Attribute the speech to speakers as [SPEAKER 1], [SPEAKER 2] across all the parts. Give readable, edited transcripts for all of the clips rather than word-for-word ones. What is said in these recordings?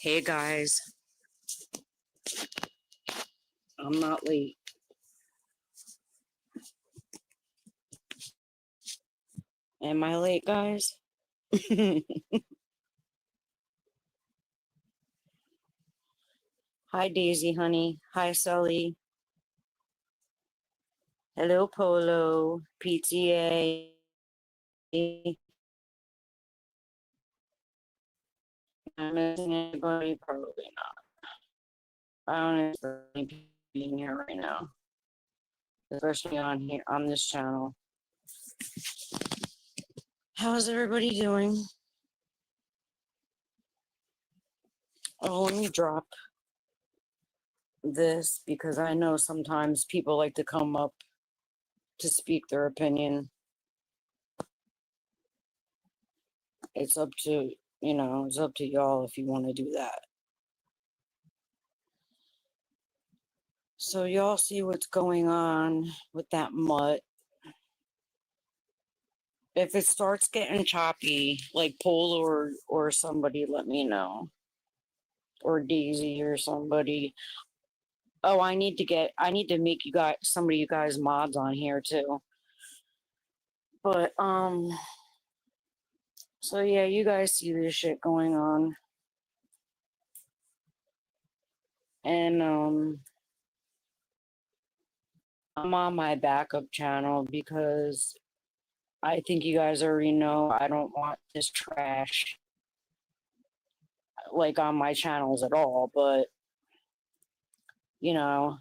[SPEAKER 1] Hey guys, I'm not late. Am I late, guys? Hi, Daisy, honey. Hi, Sully. Hello, Polo. PTA. I'm missing anybody? Probably not. I don't expect being here right now, especially on here on this channel. How's everybody doing? Oh, let me drop this because I know sometimes people like to come up to speak their opinion. It's up to, it's up to y'all if you want to do that. So y'all see what's going on with that mutt. If it starts getting choppy, like Polo or somebody, let me know. Or Daisy or somebody. Oh, I need to make you guys, some of you guys mods on here too. But, so yeah, you guys see this shit going on. And, I'm on my backup channel because I think you guys already know I don't want this trash like on my channels at all, but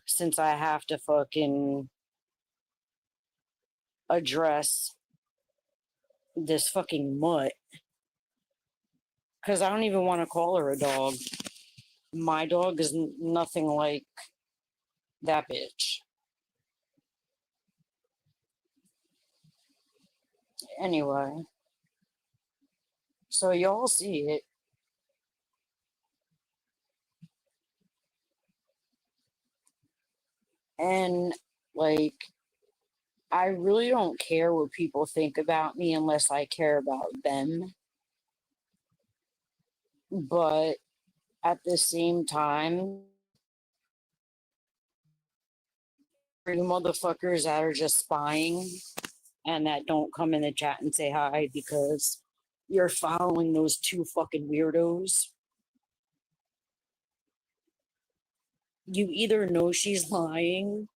[SPEAKER 1] since I have to fucking address this fucking mutt, because I don't even want to call her a dog. My dog is nothing like that bitch. Anyway, so y'all see it. And, like, I really don't care what people think about me unless I care about them. But at the same time, for you motherfuckers that are just spying and that don't come in the chat and say hi because you're following those two fucking weirdos, you either know she's lying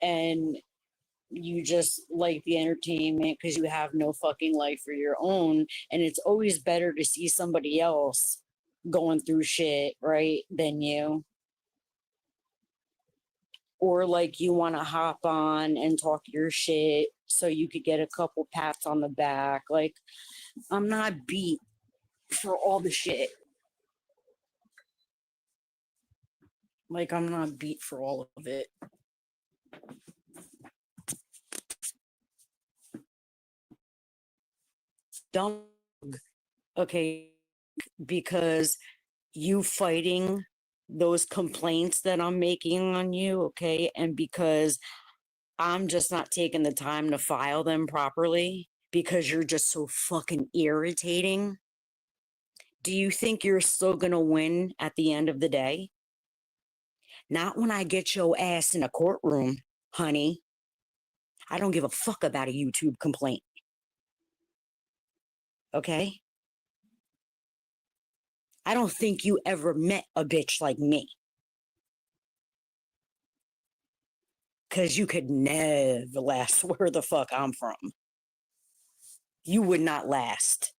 [SPEAKER 1] and you just like the entertainment because you have no fucking life for your own, and it's always better to see somebody else going through shit, right, than you. Or like you want to hop on and talk your shit so you could get a couple pats on the back. Like, I'm not beat for all the shit. Like, I'm not beat for all of it. Dumb. Okay, because you fighting those complaints that I'm making on you, okay, and because I'm just not taking the time to file them properly because you're just so fucking irritating. Do you think you're still gonna win at the end of the day? Not when I get your ass in a courtroom, honey. I don't give a fuck about a YouTube complaint. Okay? I don't think you ever met a bitch like me. Because you could never last where the fuck I'm from. You would not last.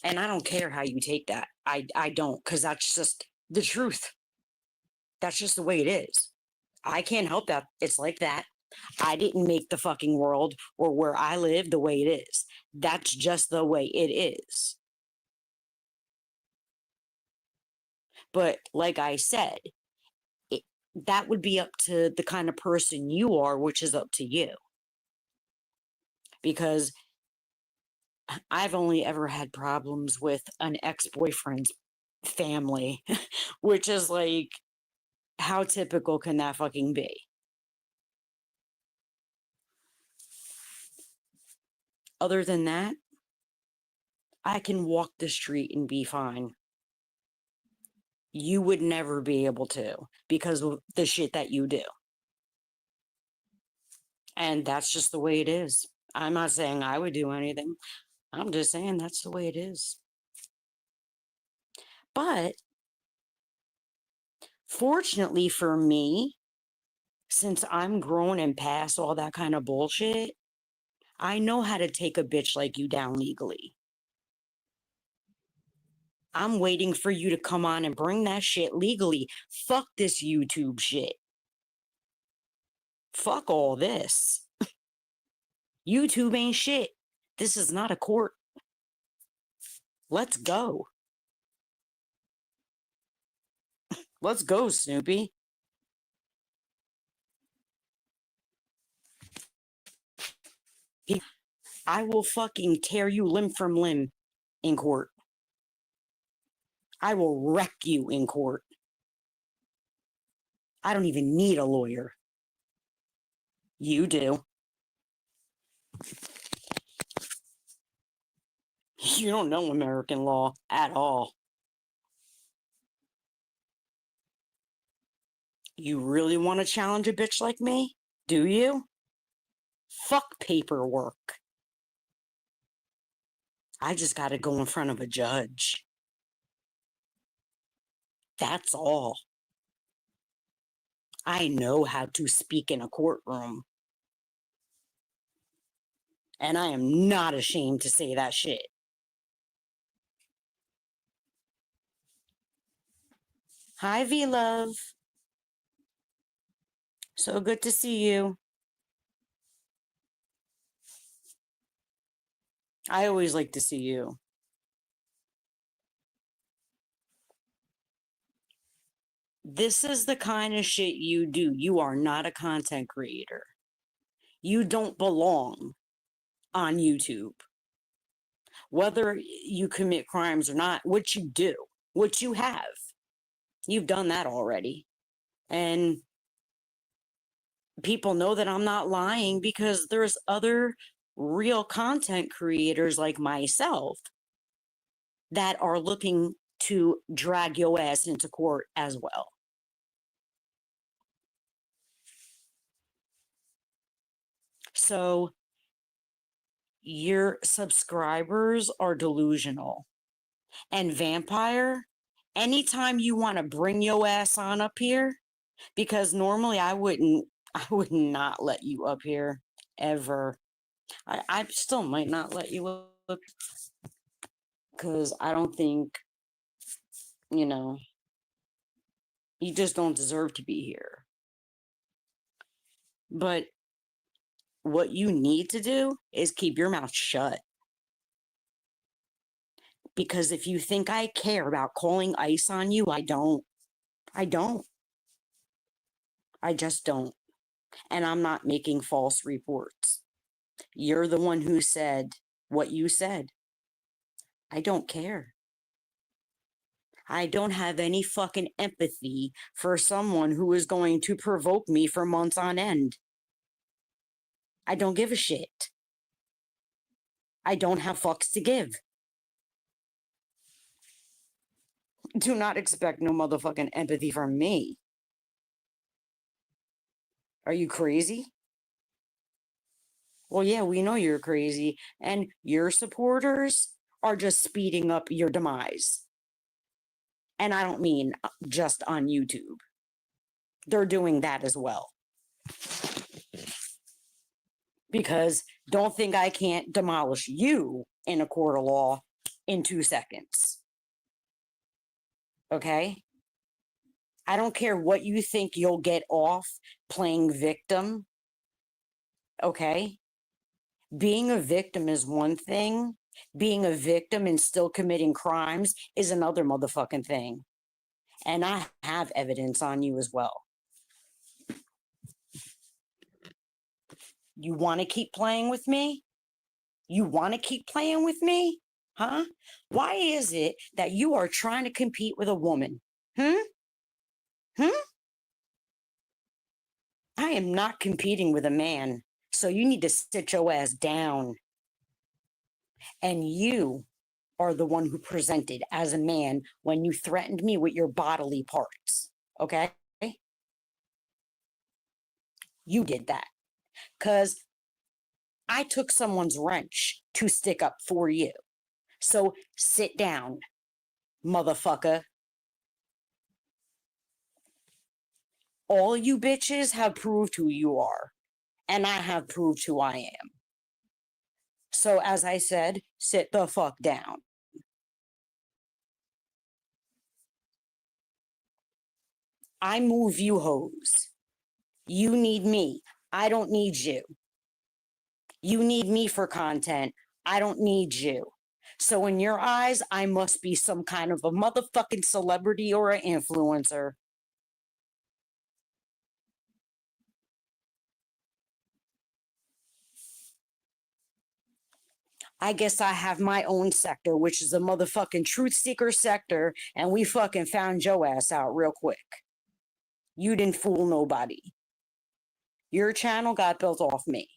[SPEAKER 1] And I don't care how you take that. I don't, because that's just the truth. That's just the way it is. I can't help that. It's like that. I didn't make the fucking world or where I live the way it is. That's just the way it is. But like I said, that would be up to the kind of person you are, which is up to you. Because I've only ever had problems with an ex-boyfriend's family, which is like, how typical can that fucking be? Other than that, I can walk the street and be fine. You would never be able to because of the shit that you do. And that's just the way it is. I'm not saying I would do anything. I'm just saying that's the way it is. But fortunately for me, since I'm grown and past all that kind of bullshit, I know how to take a bitch like you down legally. I'm waiting for you to come on and bring that shit legally. Fuck this YouTube shit. Fuck all this. YouTube ain't shit. This is not a court. Let's go. Let's go, Snoopy. I will fucking tear you limb from limb in court. I will wreck you in court. I don't even need a lawyer. You do. You don't know American law at all. You really want to challenge a bitch like me? Do you? Fuck paperwork. I just got to go in front of a judge. That's all. I know how to speak in a courtroom. And I am not ashamed to say that shit. Hi, V-Love. So good to see you. I always like to see you. This is the kind of shit you do. You are not a content creator. You don't belong on YouTube. Whether you commit crimes or not, what you do, what you have, you've done that already. And people know that I'm not lying because there's other real content creators like myself that are looking to drag your ass into court as well. So your subscribers are delusional. And Vampire, anytime you want to bring your ass on up here, because normally I would not let you up here ever. I still might not let you up because I don't think, you know, you just don't deserve to be here. But what you need to do is keep your mouth shut. Because if you think I care about calling ICE on you, I don't. I don't. I just don't. And I'm not making false reports. You're the one who said what you said. I don't care. I don't have any fucking empathy for someone who is going to provoke me for months on end. I don't give a shit. I don't have fucks to give. Do not expect no motherfucking empathy from me. Are you crazy? Well, yeah, we know you're crazy, and your supporters are just speeding up your demise. And I don't mean just on YouTube. They're doing that as well. Because don't think I can't demolish you in a court of law in 2 seconds. Okay? I don't care what you think you'll get off playing victim. Okay? Being a victim is one thing. Being a victim and still committing crimes is another motherfucking thing. And I have evidence on you as well. You want to keep playing with me? You want to keep playing with me? Huh? Why is it that you are trying to compete with a woman? Hmm? Hmm? I am not competing with a man. So you need to sit your ass down. And you are the one who presented as a man when you threatened me with your bodily parts. Okay? You did that. Because I took someone's wrench to stick up for you. So sit down, motherfucker. All you bitches have proved who you are, and I have proved who I am. So, as I said, sit the fuck down. I move you hoes. You need me. I don't need you. You need me for content. I don't need you. So, in your eyes, I must be some kind of a motherfucking celebrity or an influencer. I guess I have my own sector, which is a motherfucking truth seeker sector, and we fucking found your ass out real quick. You didn't fool nobody. Your channel got built off me.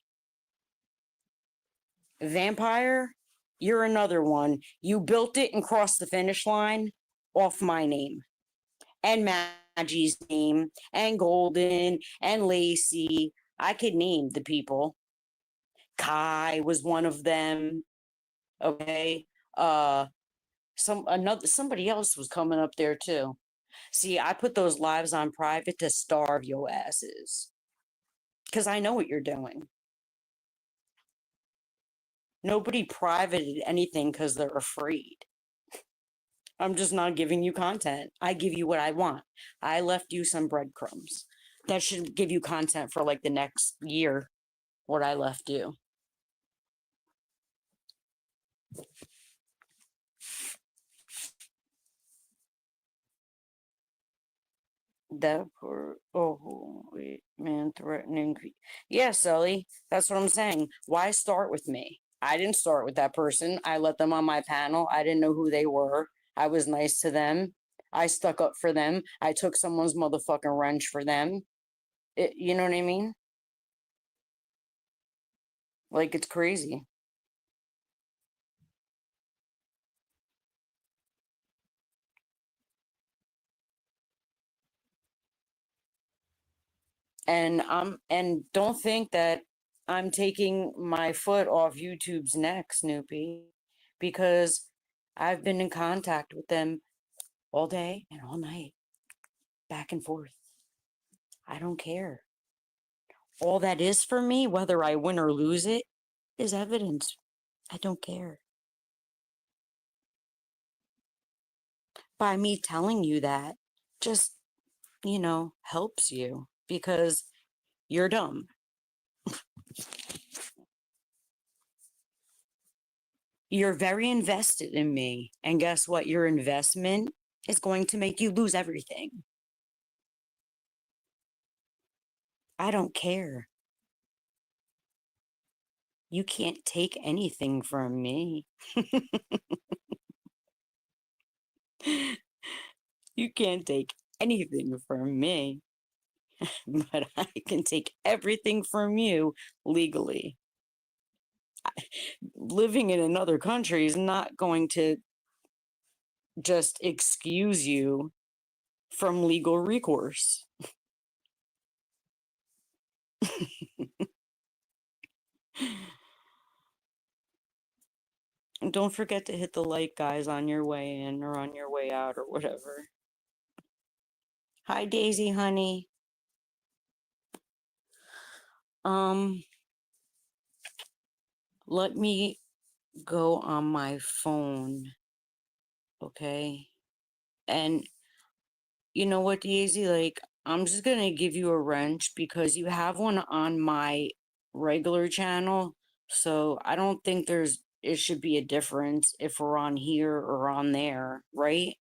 [SPEAKER 1] Vampire, you're another one. You built it and crossed the finish line off my name and Maggie's name and Golden and Lacey. I could name the people. Kai was one of them. Okay. Somebody else was coming up there too. See, I put those lives on private to starve your asses. Because I know what you're doing. Nobody privated anything because they're afraid. I'm just not giving you content. I give you what I want. I left you some breadcrumbs. That should give you content for like the next year, what I left you. That poor, oh, wait, man, threatening. Yeah, Sully, that's what I'm saying. Why start with me? I didn't start with that person. I let them on my panel. I didn't know who they were. I was nice to them. I stuck up for them. I took someone's motherfucking wrench for them. You know what I mean? Like, it's crazy. And don't think that I'm taking my foot off YouTube's neck, Snoopy, because I've been in contact with them all day and all night, back and forth. I don't care. All that is for me, whether I win or lose it, is evidence. I don't care. By me telling you that, just, helps you because you're dumb. You're very invested in me. And guess what? Your investment is going to make you lose everything. I don't care. You can't take anything from me. You can't take anything from me, but I can take everything from you legally. Living in another country is not going to just excuse you from legal recourse. And don't forget to hit the like, guys, on your way in or on your way out or whatever. Hi, Daisy, honey. Um, let me go on my phone, okay? And you know what, Daisy? Like, I'm just gonna give you a wrench because you have one on my regular channel. So I don't think it should be a difference if we're on here or on there, right?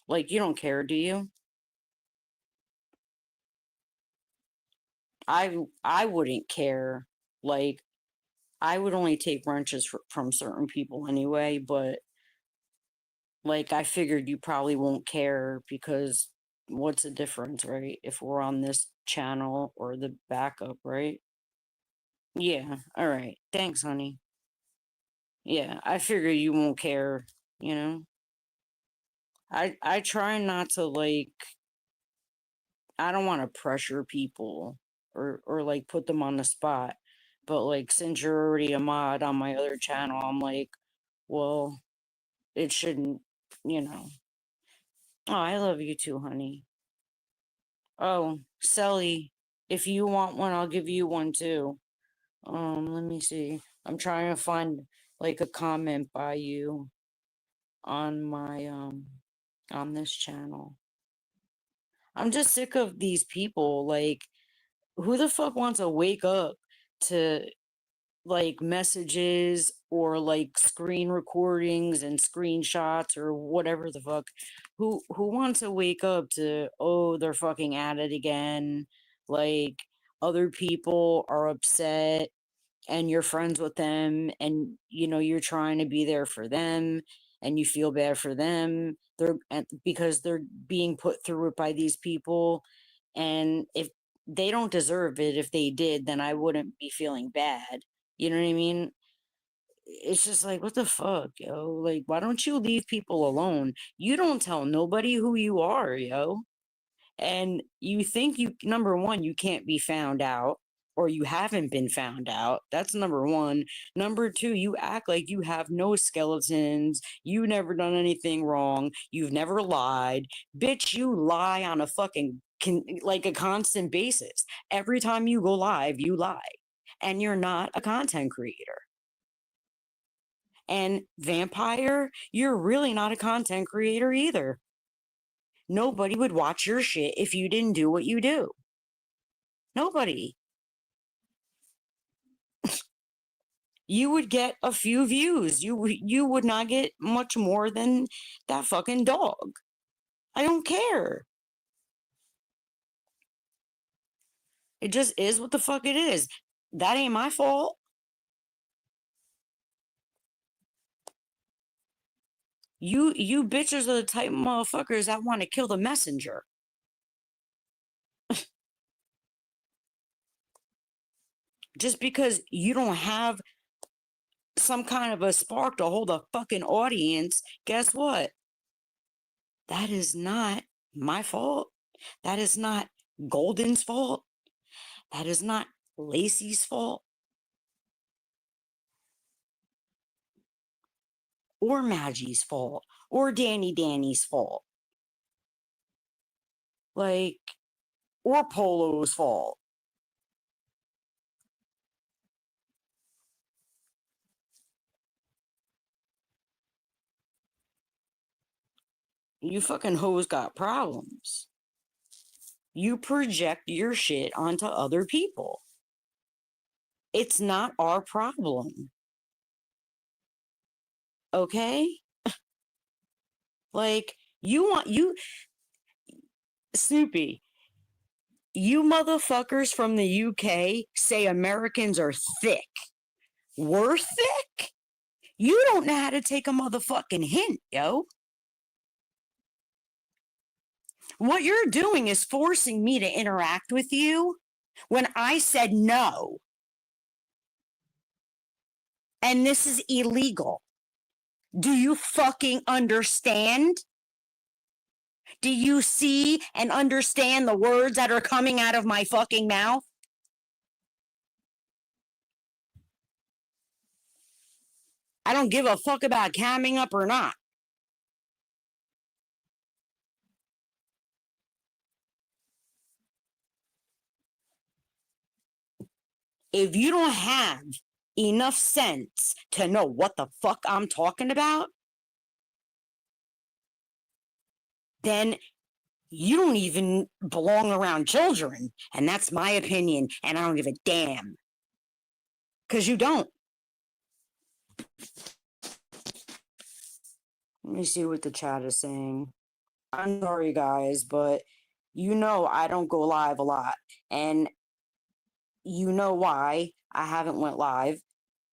[SPEAKER 1] Like, you don't care, do you? I wouldn't care. Like, I would only take wrenches from certain people anyway, but like, I figured you probably won't care because what's the difference, right? If we're on this channel or the backup, right? Yeah, all right. Thanks, honey. Yeah, I figure you won't care. you know? I try not to like I don't want to pressure people or like put them on the spot. But like since you're already a mod on my other channel, I'm like, well, it shouldn't, you know. Oh, I love you too, honey. Oh, Sally, if you want one, I'll give you one too. Let me see. I'm trying to find like a comment by you on my on this channel. I'm just sick of these people. Like, who the fuck wants to wake up to like messages or like screen recordings and screenshots or whatever the fuck? Who wants to wake up to, oh, they're fucking at it again? Like, other people are upset and you're friends with them, and you know you're trying to be there for them, and you feel bad for them, because they're being put through it by these people. And if they don't deserve it, if they did, then I wouldn't be feeling bad. You know what I mean? It's just like, what the fuck, yo? Like, why don't you leave people alone? You don't tell nobody who you are, yo. And you think, you number one, you can't be found out, or you haven't been found out. That's number one. Number two, you act like you have no skeletons. You never done anything wrong. You've never lied. Bitch, you lie on a fucking like a constant basis. Every time you go live, you lie. And you're not a content creator. And Vampire, you're really not a content creator either. Nobody would watch your shit if you didn't do what you do. Nobody. You would get a few views. You would not get much more than that fucking dog. I don't care. It just is what the fuck it is. That ain't my fault. You bitches are the type of motherfuckers that want to kill the messenger. Just because you don't have some kind of a spark to hold a fucking audience, guess what? That is not my fault. That is not Golden's fault. That is not Lacey's fault. Or Maggie's fault. Or Danny's fault. Like, or Polo's fault. You fucking hoes got problems. You project your shit onto other people. It's not our problem. Okay? Like, Snoopy, you motherfuckers from the UK say Americans are thick. We're thick? You don't know how to take a motherfucking hint, yo. What you're doing is forcing me to interact with you when I said no. And this is illegal. Do you fucking understand? Do you see and understand the words that are coming out of my fucking mouth? I don't give a fuck about camming up or not. If you don't have enough sense to know what the fuck I'm talking about, then you don't even belong around children. And that's my opinion. And I don't give a damn. Because you don't. Let me see what the chat is saying. I'm sorry, guys, but you know I don't go live a lot. And you know why I haven't went live.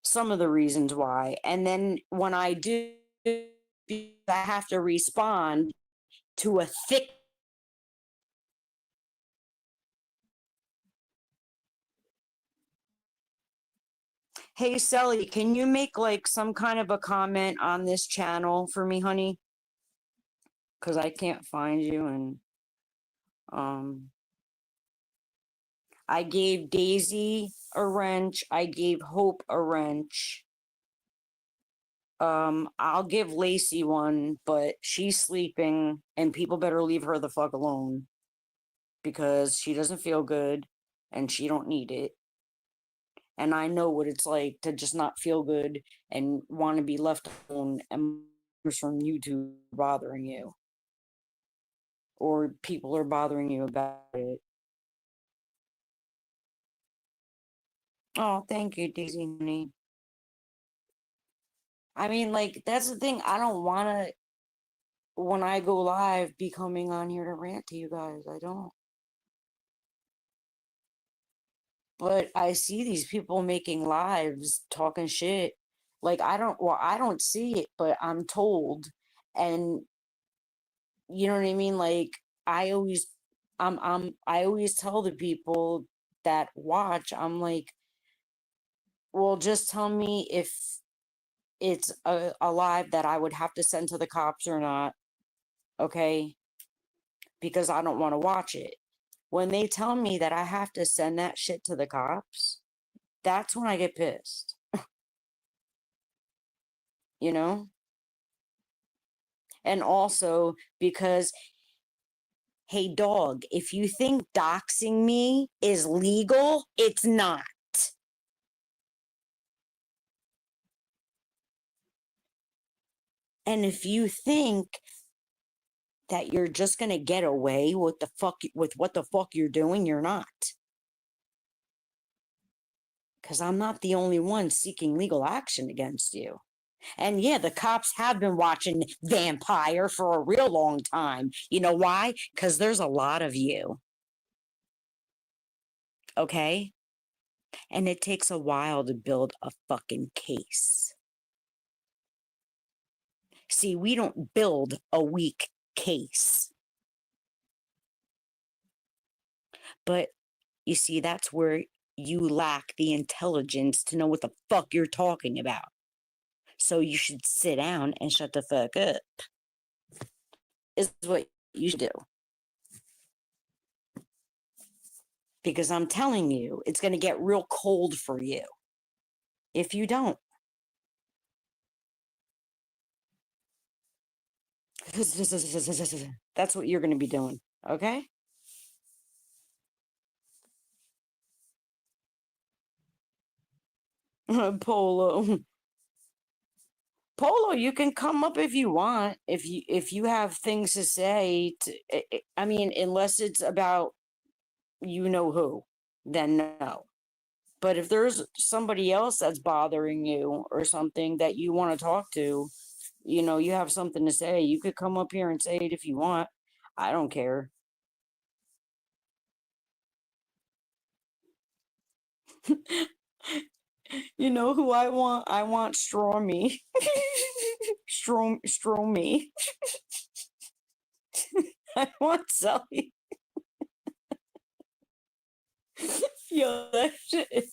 [SPEAKER 1] Some of the reasons why. And then when I do, I have to respond to a thick Hey, Sally, can you make like some kind of a comment on this channel for me, honey? Because I can't find you, and um I gave Daisy a wrench, I gave Hope a wrench. I'll give Lacey one, but she's sleeping and people better leave her the fuck alone because she doesn't feel good and she don't need it. And I know what it's like to just not feel good and want to be left alone and from YouTube bothering you or people are bothering you about it. Oh, thank you, Daisy honey. I mean, like, that's the thing. I don't want to, when I go live, be coming on here to rant to you guys. I don't. But I see these people making lives talking shit. Like, I don't see it, but I'm told. And you know what I mean? Like, I always, I always tell the people that watch, I'm like, well, just tell me if it's a live that I would have to send to the cops or not, okay? Because I don't want to watch it. When they tell me that I have to send that shit to the cops, that's when I get pissed, you know? And also because, hey, dog, if you think doxing me is legal, it's not. And if you think that you're just gonna get away with what the fuck you're doing, you're not. Because I'm not the only one seeking legal action against you. And yeah, the cops have been watching Vampire for a real long time. You know why? Because there's a lot of you. Okay? And it takes a while to build a fucking case. See, we don't build a weak case. But you see, that's where you lack the intelligence to know what the fuck you're talking about. So you should sit down and shut the fuck up, is what you should do. Because I'm telling you, it's going to get real cold for you if you don't. That's what you're going to be doing, okay? Polo. Polo, you can come up if you want. If you have things to say, I mean, unless it's about you know who, then no. But if there's somebody else that's bothering you or something that you want to talk to, you know, you have something to say, you could come up here and say it if you want. I don't care. You know who I want? I want Straw Me. Straw Me. I want Sally. Yo, that shit.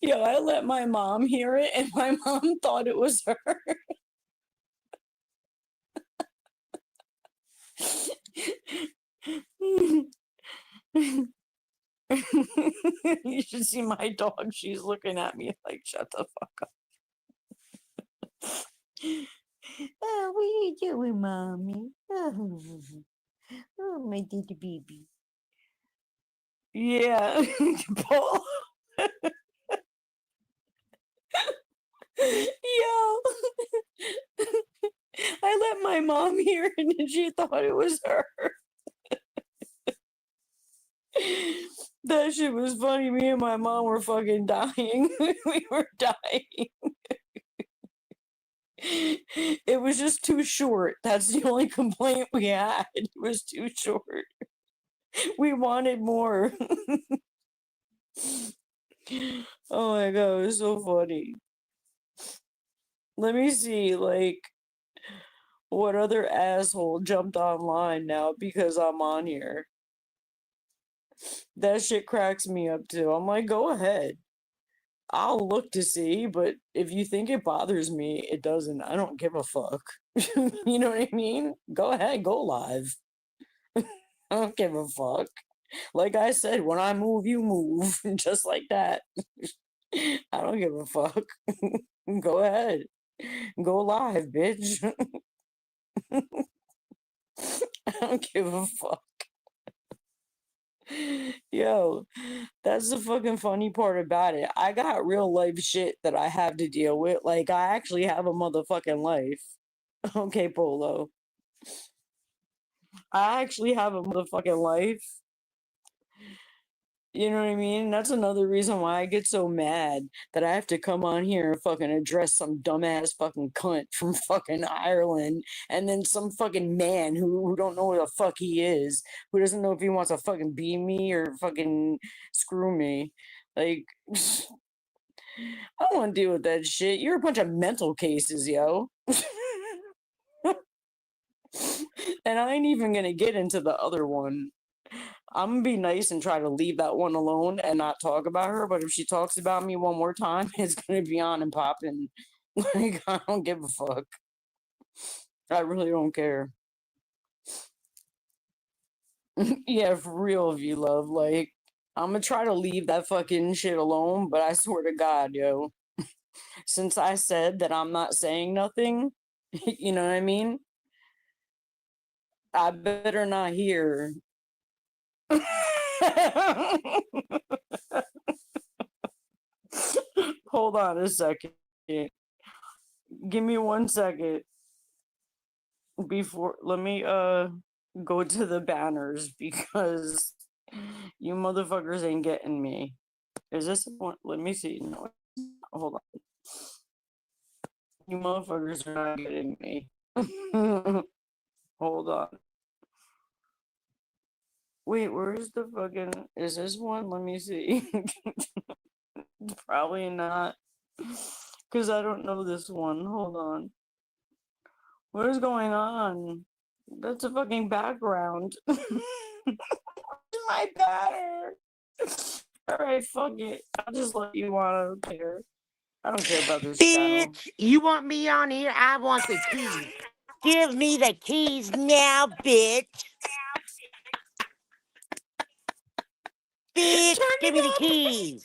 [SPEAKER 1] Yo, I let my mom hear it and my mom thought it was her. You should see my dog. She's looking at me like, shut the fuck up. Oh, what are you doing, mommy? Oh, oh my little baby. Yeah, Paul. Yo, I let my mom hear it and she thought it was her. That shit was funny. Me and my mom were fucking dying. We were dying. It was just too short. That's the only complaint we had. It was too short. We wanted more. Oh my god, it was so funny. Let me see, like, what other asshole jumped online now because I'm on here. That shit cracks me up too. I'm like, go ahead. I'll look to see, but if you think it bothers me, it doesn't. I don't give a fuck. You know what I mean? Go ahead, go live. I don't give a fuck. Like I said, when I move, you move. Just like that. I don't give a fuck. Go ahead. Go live, bitch. I don't give a fuck. Yo, that's the fucking funny part about it. I got real life shit that I have to deal with. Like, I actually have a motherfucking life. Okay, Polo. I actually have a motherfucking life. You know what I mean? That's another reason why I get so mad that I have to come on here and fucking address some dumbass fucking cunt from fucking Ireland and then some fucking man who don't know what the fuck he is, who doesn't know if he wants to fucking be me or fucking screw me. Like, I don't want to deal with that shit. You're a bunch of mental cases, yo. And I ain't even gonna get into the other one. I'm gonna be nice and try to leave that one alone and not talk about her. But if she talks about me one more time, it's gonna be on and popping. Like, I don't give a fuck. I really don't care. Yeah, for real, if you love. Like, I'm gonna try to leave that fucking shit alone. But I swear to God, yo, since I said that I'm not saying nothing, you know what I mean? I better not hear. Hold on a second. Give me 1 second before let me go to the banners because you motherfuckers ain't getting me. Is this one? Let me see. No, hold on. You motherfuckers are not getting me. Hold on. Wait, where's the fucking is this one? Let me see. Probably not. Cause I don't know this one. Hold on. What is going on? That's a fucking background. My banner. Alright, fuck it. I'll just let you on. I don't care. I don't care about this channel.
[SPEAKER 2] Bitch, you want me on here? I want the keys. Give me the keys now, bitch. Bitch,
[SPEAKER 1] Turn
[SPEAKER 2] give
[SPEAKER 1] it
[SPEAKER 2] me the
[SPEAKER 1] off.
[SPEAKER 2] keys.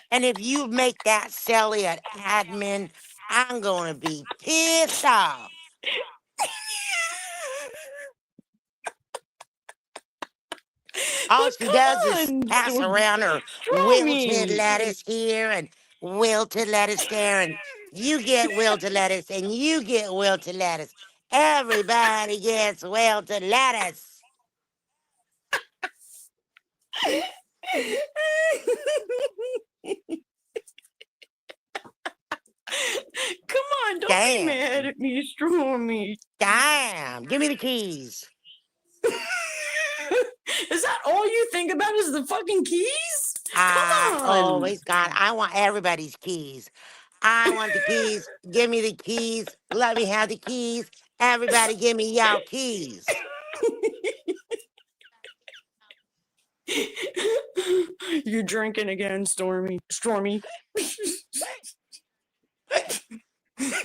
[SPEAKER 2] And if you make that Sally an admin, I'm gonna be pissed off. All
[SPEAKER 1] But
[SPEAKER 2] she
[SPEAKER 1] come
[SPEAKER 2] does is
[SPEAKER 1] on,
[SPEAKER 2] pass around her wilted
[SPEAKER 1] Stormy.
[SPEAKER 2] lettuce here and wilted lettuce there, and you get wilted lettuce and you get wilted lettuce. Everybody gets wilted lettuce.
[SPEAKER 1] Come on, don't be mad
[SPEAKER 2] Damn.
[SPEAKER 1] at me, Stormy.
[SPEAKER 2] Damn. Give me the keys.
[SPEAKER 1] Is that all you think about is the fucking keys?
[SPEAKER 2] I
[SPEAKER 1] Come on.
[SPEAKER 2] always got, I want everybody's keys. I want the keys. Give me the keys. Let me have the keys. Everybody give me y'all keys.
[SPEAKER 1] You're drinking again, Stormy. Stormy.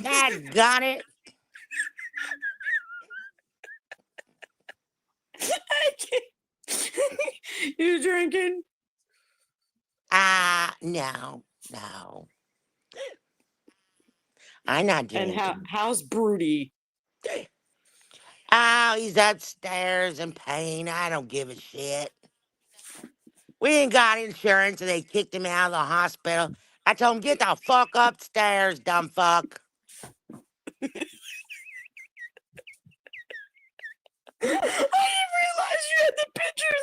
[SPEAKER 2] Dad got it.
[SPEAKER 1] I can't. You drinking?
[SPEAKER 2] No, no. I'm not
[SPEAKER 1] And
[SPEAKER 2] drinking.
[SPEAKER 1] how's Broody?
[SPEAKER 2] Oh, he's upstairs in pain. I don't give a shit. We ain't got insurance and they kicked him out of the hospital. I told him, get the fuck upstairs, dumb fuck.
[SPEAKER 1] I didn't realize you had the picture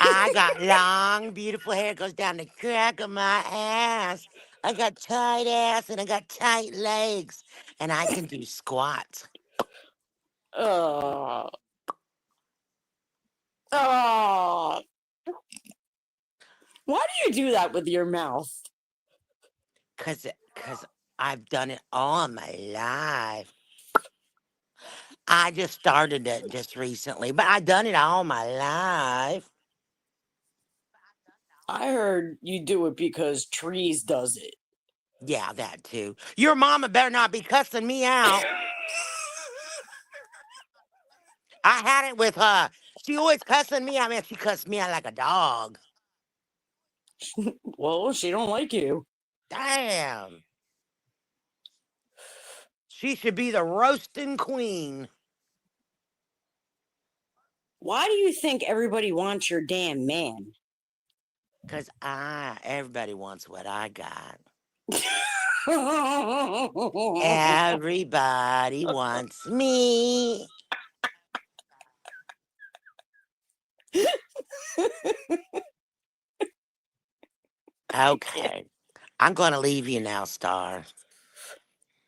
[SPEAKER 2] I
[SPEAKER 1] there.
[SPEAKER 2] got long, beautiful hair, goes down the crack of my ass. I got tight ass and I got tight legs. And I can do squats.
[SPEAKER 1] Oh, oh. Why do you do that with your mouth?
[SPEAKER 2] Cause I've done it all my life. I just started it just recently, but I've done it all my life.
[SPEAKER 1] I heard you do it because Trees does it.
[SPEAKER 2] Yeah, that too. Your mama better not be cussing me out. I had it with her. She always cussing me out. Man, she cussed me out like a dog.
[SPEAKER 1] Well, she don't like you.
[SPEAKER 2] Damn. She should be the roasting queen.
[SPEAKER 1] Why do you think everybody wants your damn man?
[SPEAKER 2] Cause everybody wants what I got. Everybody wants me. Okay. I'm gonna leave you now, Starr.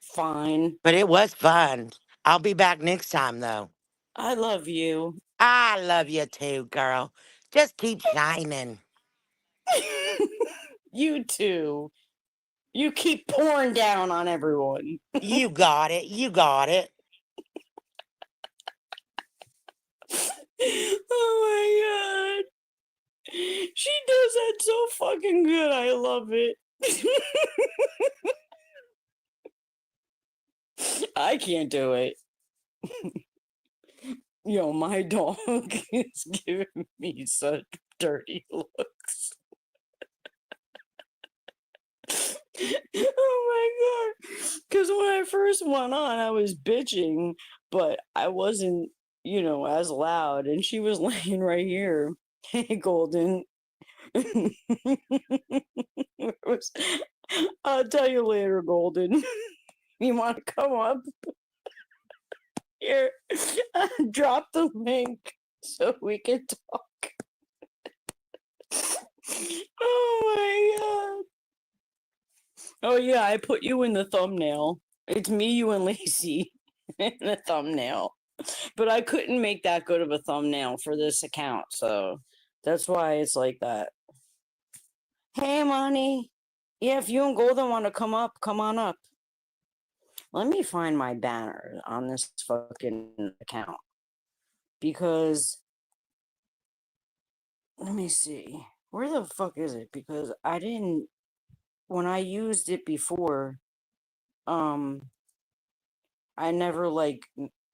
[SPEAKER 1] Fine.
[SPEAKER 2] But it was fun. I'll be back next time, though.
[SPEAKER 1] I love you.
[SPEAKER 2] I love you too, girl. Just keep shining.
[SPEAKER 1] You too. You keep pouring down on everyone.
[SPEAKER 2] You got it. You got it.
[SPEAKER 1] Oh my god. She does that so fucking good. I love it. I can't do it. Yo, my dog is giving me such dirty looks. Oh my god. Because when I first went on, I was bitching, but I wasn't, as loud. And she was laying right here. Hey, Golden. I'll tell you later, Golden. You want to come up? Here, drop the link so we can talk. Oh my god. Oh yeah, I put you in the thumbnail. It's me, you, and Lacey in the thumbnail. But I couldn't make that good of a thumbnail for this account, so that's why it's like that. Hey, Money. Yeah, if you and Golden want to come up, come on up. Let me find my banner on this fucking account. Because let me see. Where the fuck is it? Because when I used it before, I never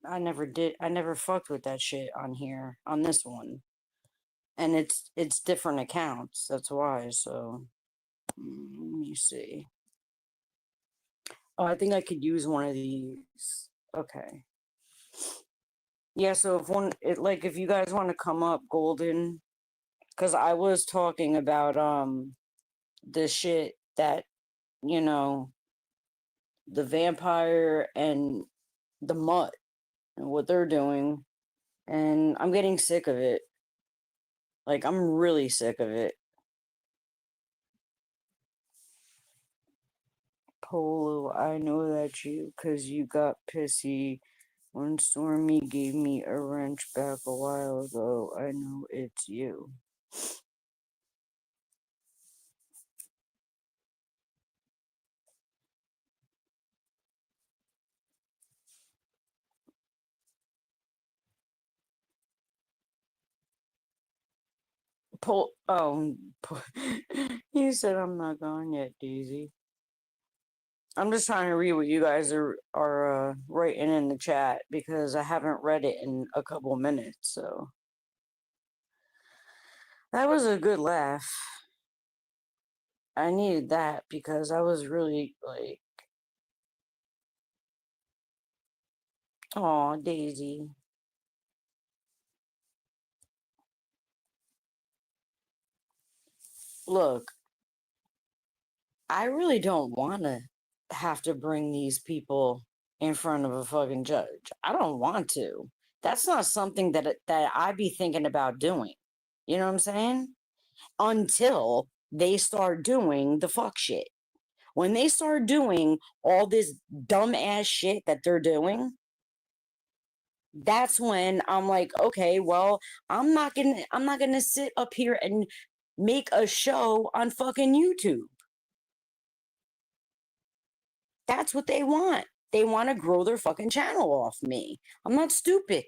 [SPEAKER 1] I never fucked with that shit on here, on this one. And it's different accounts, that's why, so let me see. Oh, I think I could use one of these. Okay. Yeah, so if you guys want to come up, Golden, because I was talking about the shit that, you know, the vampire and the mutt and what they're doing, and I'm getting sick of it. Like, I'm really sick of it. Polo, I know that because you got pissy when Stormy gave me a wrench back a while ago. I know it's you. You said I'm not gone yet, Daisy. I'm just trying to read what you guys are writing in the chat because I haven't read it in a couple minutes. So that was a good laugh. I needed that because I was really like, "Aw, Daisy." Look, I really don't want to have to bring these people in front of a fucking judge. I don't want to. That's not something that I'd be thinking about doing. You know what I'm saying? Until they start doing the fuck shit. When they start doing all this dumb ass shit that they're doing, that's when I'm like, okay, well, I'm not gonna sit up here and make a show on fucking YouTube. That's what they want. They want to grow their fucking channel off me. I'm not stupid.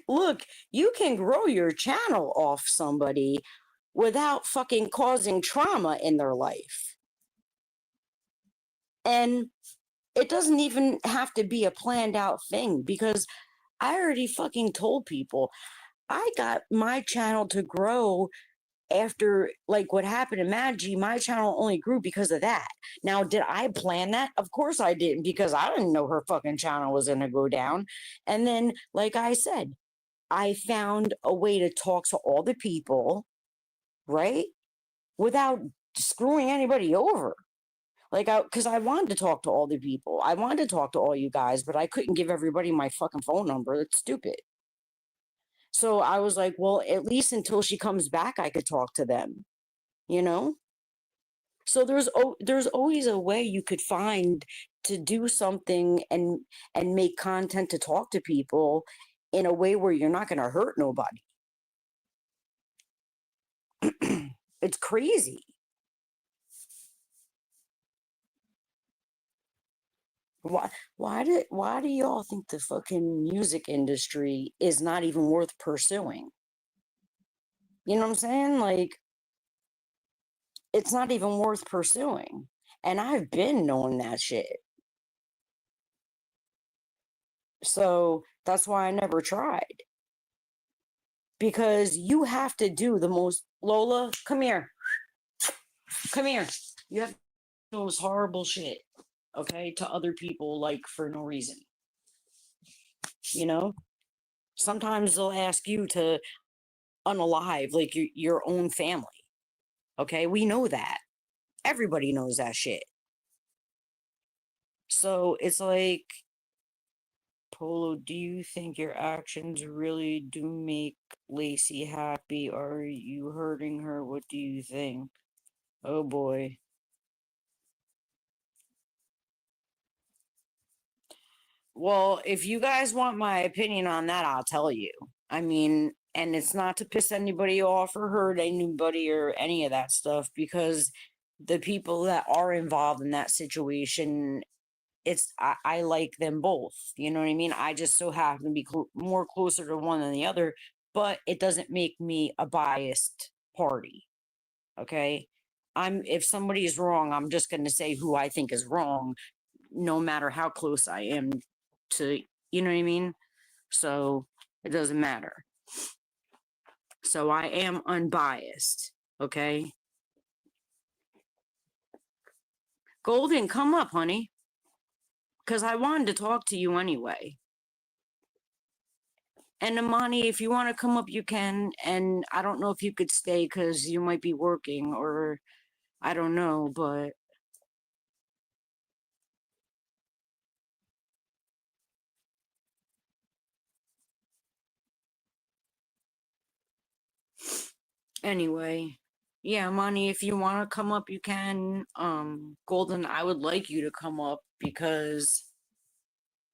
[SPEAKER 1] look, you can grow your channel off somebody without fucking causing trauma in their life. And it doesn't even have to be a planned out thing because I already fucking told people I got my channel to grow after like what happened to Maggie. My channel only grew because of that. Now, did I plan that? Of course I didn't, because I didn't know her fucking channel was gonna go down. And then, like I said, I found a way to talk to all the people, right? Without screwing anybody over. Like, because I wanted to talk to all the people. I wanted to talk to all you guys, but I couldn't give everybody my fucking phone number. That's stupid. So I was like, well, at least until she comes back, I could talk to them, you know? So there's always a way you could find to do something and make content to talk to people in a way where you're not going to hurt nobody. It's crazy. Why do y'all think the fucking music industry is not even worth pursuing? You know what I'm saying? Like, it's not even worth pursuing. And I've been knowing that shit. So that's why I never tried. Because you have to do the most, Lola, come here. Come here. You have to do the most horrible shit, okay, to other people, like for no reason. You know? Sometimes they'll ask you to unalive like your own family. Okay, we know that. Everybody knows that shit. So it's like, Polo, do you think your actions really do make Lacey happy? Or are you hurting her? What do you think? Oh boy. Well, if you guys want my opinion on that, I'll tell you. I mean, and it's not to piss anybody off or hurt anybody or any of that stuff, because the people that are involved in that situation, I like them both. You know what I mean? I just so happen to be more closer to one than the other, but it doesn't make me a biased party. Okay. If somebody is wrong, I'm just going to say who I think is wrong, no matter how close I am to, you know what I mean? So it doesn't matter. So I am unbiased. Okay. Golden, come up, honey. Because I wanted to talk to you anyway. And Amani, if you want to come up, you can. And I don't know if you could stay because you might be working, or I don't know, but anyway. Yeah, Amani, if you want to come up, you can. Golden, I would like you to come up because,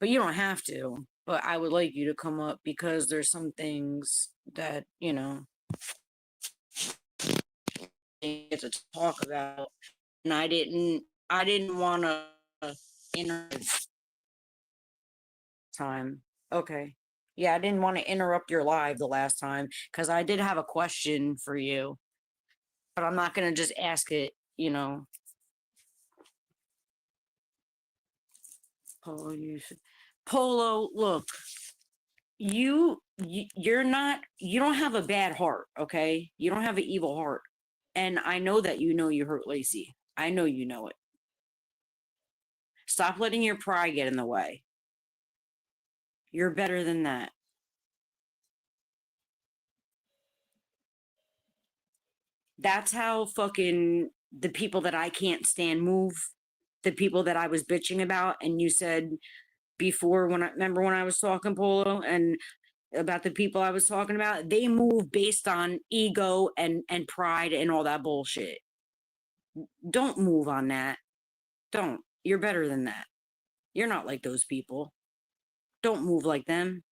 [SPEAKER 1] but you don't have to. But I would like you to come up because there's some things that, get to talk about, and I didn't want to interrupt time. Okay. Yeah, I didn't want to interrupt your live the last time because I did have a question for you, but I'm not gonna just ask it. Polo, Polo, look, you're not, you don't have a bad heart, okay? You don't have an evil heart, and I know that you hurt Lacey. I know you know it. Stop letting your pride get in the way. You're better than that. That's how fucking the people that I can't stand move. The people that I was bitching about, and you said before, when I remember when I was talking, Polo, and about the people I was talking about, they move based on ego and pride and all that bullshit. Don't move on that. Don't. You're better than that. You're not like those people. Don't move like them.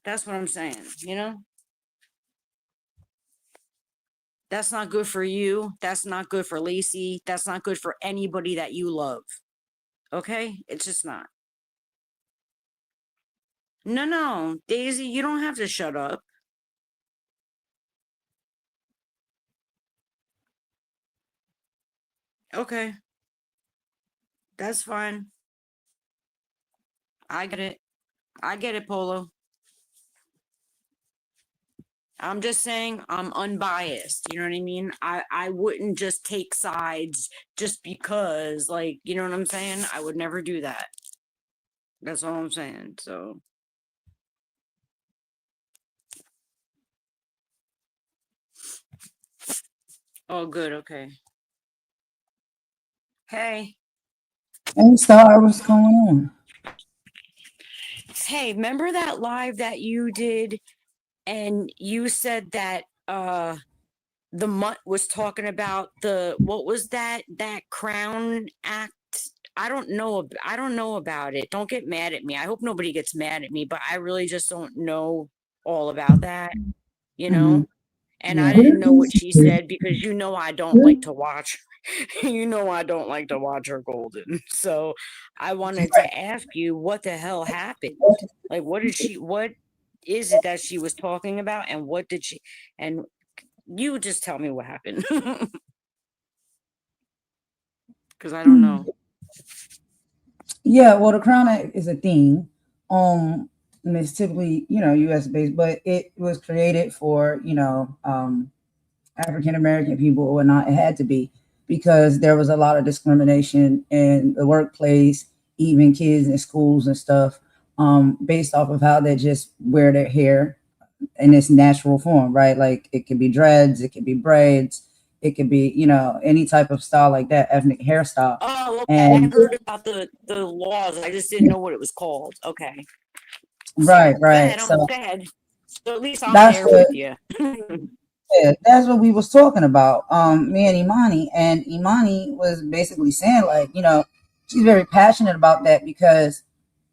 [SPEAKER 1] That's what I'm saying. That's not good for you. That's not good for Lacey. That's not good for anybody that you love. Okay? It's just not. No, Daisy, you don't have to shut up. Okay, that's fine. I get it. I get it, Polo. I'm just saying I'm unbiased. You know what I mean? I wouldn't just take sides just because, like, you know what I'm saying? I would never do that. That's all I'm saying. So, oh, good. Okay. Hey,
[SPEAKER 3] Hey, Starr, what's going on?
[SPEAKER 1] hey, remember that live that you did and you said that the mutt was talking about the what was that crown act. I don't know about it. Don't get mad at me. I hope nobody gets mad at me, but I really just don't know all about that, you
[SPEAKER 3] Hmm.
[SPEAKER 1] know. And I
[SPEAKER 3] Yeah.
[SPEAKER 1] didn't know what she said because you know I don't like to watch. You know I don't like to watch her golden. So I wanted to ask you what the hell happened. Like what is it that she was talking about and what did she and you just tell me what happened. Because I don't know.
[SPEAKER 3] Yeah, well, the Crown Act is a theme. And it's typically, U.S. based, but it was created for, African American people or whatnot. It had to be because there was a lot of discrimination in the workplace, even kids in schools and stuff, based off of how they just wear their hair in its natural form, right? Like it could be dreads, it could be braids, it could be, any type of style like that, ethnic hairstyle.
[SPEAKER 1] Oh, okay. I
[SPEAKER 3] And
[SPEAKER 1] heard about the laws. I just didn't know what it was called. Okay.
[SPEAKER 3] right,
[SPEAKER 1] So
[SPEAKER 3] right. So
[SPEAKER 1] go ahead. So at least I'm
[SPEAKER 3] that's
[SPEAKER 1] there
[SPEAKER 3] what
[SPEAKER 1] with you.
[SPEAKER 3] yeah, that's what we was talking about. Me and Imani was basically saying like, she's very passionate about that because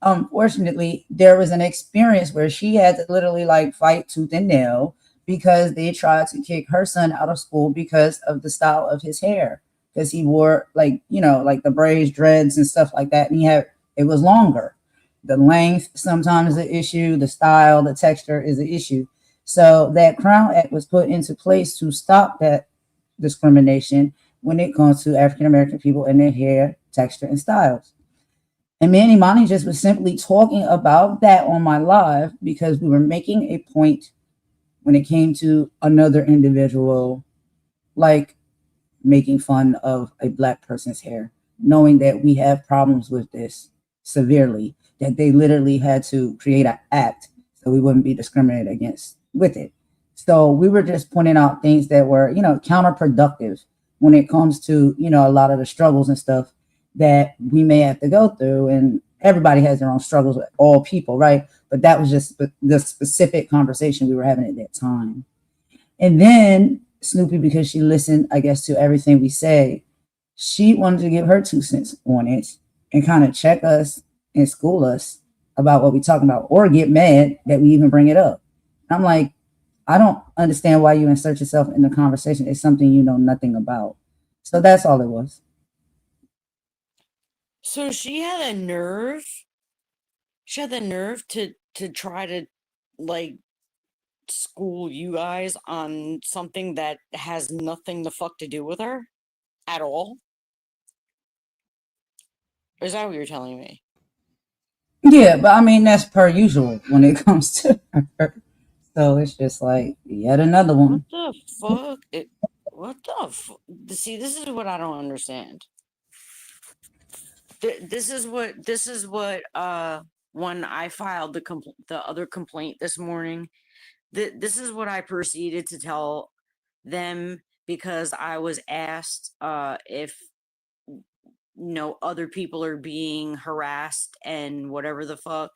[SPEAKER 3] unfortunately there was an experience where she had to literally like fight tooth and nail because they tried to kick her son out of school because of the style of his hair. Because he wore like, like the braids, dreads and stuff like that. And it was longer. The length sometimes is an issue, the style, the texture is an issue. So that Crown Act was put into place to stop that discrimination when it comes to African American people and their hair texture and styles. And Manny Monty just was simply talking about that on my live because we were making a point when it came to another individual, like making fun of a black person's hair, knowing that we have problems with this severely, that they literally had to create an act so we wouldn't be discriminated against with it. So we were just pointing out things that were, counterproductive when it comes to, a lot of the struggles and stuff that we may have to go through. And everybody has their own struggles with all people, right? But that was just the specific conversation we were having at that time. And then Snoopy, because she listened, I guess, to everything we say, she wanted to give her 2 cents on it and kind of check us and school us about what we're talking about or get mad that we even bring it up. I'm like, I don't understand why you insert yourself in the conversation. It's something you know nothing about. So that's all it was.
[SPEAKER 1] So she had a nerve. She had the nerve to try to like school you guys on something that has nothing the fuck to do with her at all. Is that what you're telling me?
[SPEAKER 3] Yeah, but I mean, that's per usual when it comes to her. So it's just like yet another
[SPEAKER 1] What
[SPEAKER 3] one.
[SPEAKER 1] the fuck? What the see, this is what I don't understand. This is what when I filed the other complaint this morning, this is what I proceeded to tell them because I was asked if other people are being harassed and whatever the fuck,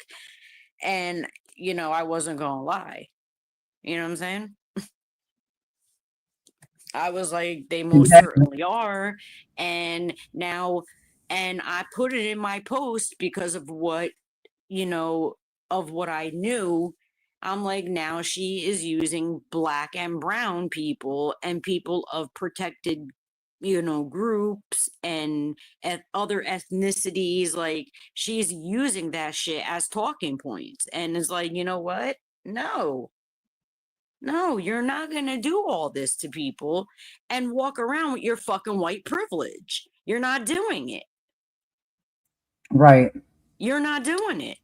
[SPEAKER 1] and I wasn't gonna lie. You know what I'm saying? I was like, they most
[SPEAKER 3] Exactly.
[SPEAKER 1] certainly are. And now, and I put it in my post because of you know, what I knew. I'm like, now she is using black and brown people and people of protected groups and other ethnicities. Like, she's using that shit as talking points. And it's like, you know what? No, no, you're not going to do all this to people and walk around with your fucking white privilege. You're not doing it.
[SPEAKER 3] Right.
[SPEAKER 1] You're not doing it.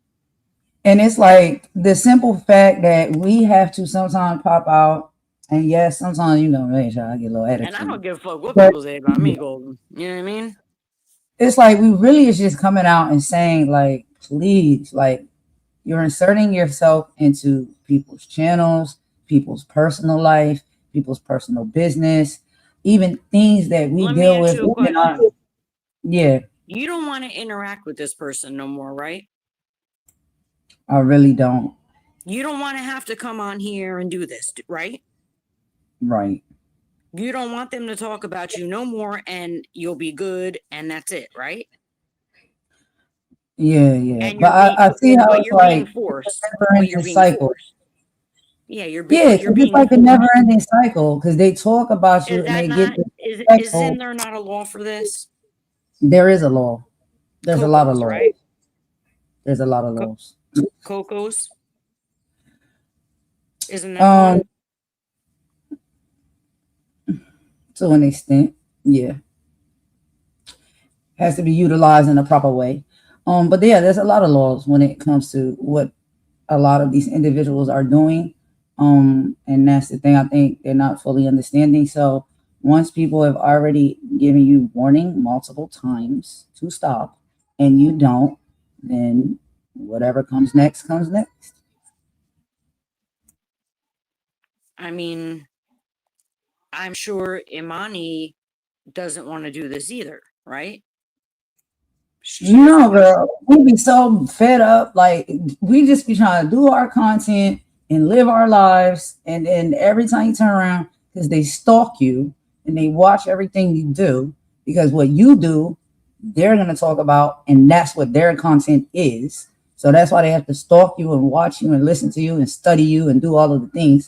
[SPEAKER 3] And it's like the simple fact that we have to sometimes pop out. And yes, sometimes, make sure I get a little
[SPEAKER 1] And I don't
[SPEAKER 3] attitude.
[SPEAKER 1] give a fuck what
[SPEAKER 3] But
[SPEAKER 1] people say about me, Golden. You know what I mean?
[SPEAKER 3] it's like we really is just coming out and saying, like, please, like, you're inserting yourself into people's channels, people's personal life, people's personal business, even things that we
[SPEAKER 1] Let me
[SPEAKER 3] deal
[SPEAKER 1] ask
[SPEAKER 3] with.
[SPEAKER 1] you a question.
[SPEAKER 3] Yeah,
[SPEAKER 1] You don't want to interact with this person no more, right?
[SPEAKER 3] I really don't.
[SPEAKER 1] You don't want to have to come on here and do this, right?
[SPEAKER 3] Right.
[SPEAKER 1] You don't want them to talk about you no more and you'll be good and that's it, right?
[SPEAKER 3] Yeah.
[SPEAKER 1] And
[SPEAKER 3] But I see how it's
[SPEAKER 1] you're being
[SPEAKER 3] like
[SPEAKER 1] forced.
[SPEAKER 3] never
[SPEAKER 1] But you're
[SPEAKER 3] ending
[SPEAKER 1] being
[SPEAKER 3] cycle.
[SPEAKER 1] forced. Yeah,
[SPEAKER 3] Yeah,
[SPEAKER 1] but you're
[SPEAKER 3] 'cause it's
[SPEAKER 1] being
[SPEAKER 3] like a never
[SPEAKER 1] forced.
[SPEAKER 3] ending cycle because they talk about you
[SPEAKER 1] Is
[SPEAKER 3] and
[SPEAKER 1] that
[SPEAKER 3] they get
[SPEAKER 1] not isn't
[SPEAKER 3] disrespectful.
[SPEAKER 1] there not a law for this?
[SPEAKER 3] There is a law. There's a lot of
[SPEAKER 1] Cocos,
[SPEAKER 3] laws.
[SPEAKER 1] right?
[SPEAKER 3] There's a lot of
[SPEAKER 1] Co-
[SPEAKER 3] laws.
[SPEAKER 1] Cocos. Isn't that
[SPEAKER 3] Um,
[SPEAKER 1] one?
[SPEAKER 3] to an extent, yeah, has to be utilized in a proper way. But yeah, there's a lot of laws when it comes to what a lot of these individuals are doing. And that's the thing I think they're not fully understanding. So once people have already given you warning multiple times to stop and you don't, then whatever comes next comes next.
[SPEAKER 1] I mean, I'm sure Imani doesn't want to do this either, right? She doesn't
[SPEAKER 3] No,
[SPEAKER 1] want to.
[SPEAKER 3] girl, we be so fed up. Like we just be trying to do our content and live our lives, and then every time you turn around, because they stalk you and they watch everything you do, because what you do, they're gonna talk about, and that's what their content is. So that's why they have to stalk you and watch you and listen to you and study you and do all of the things.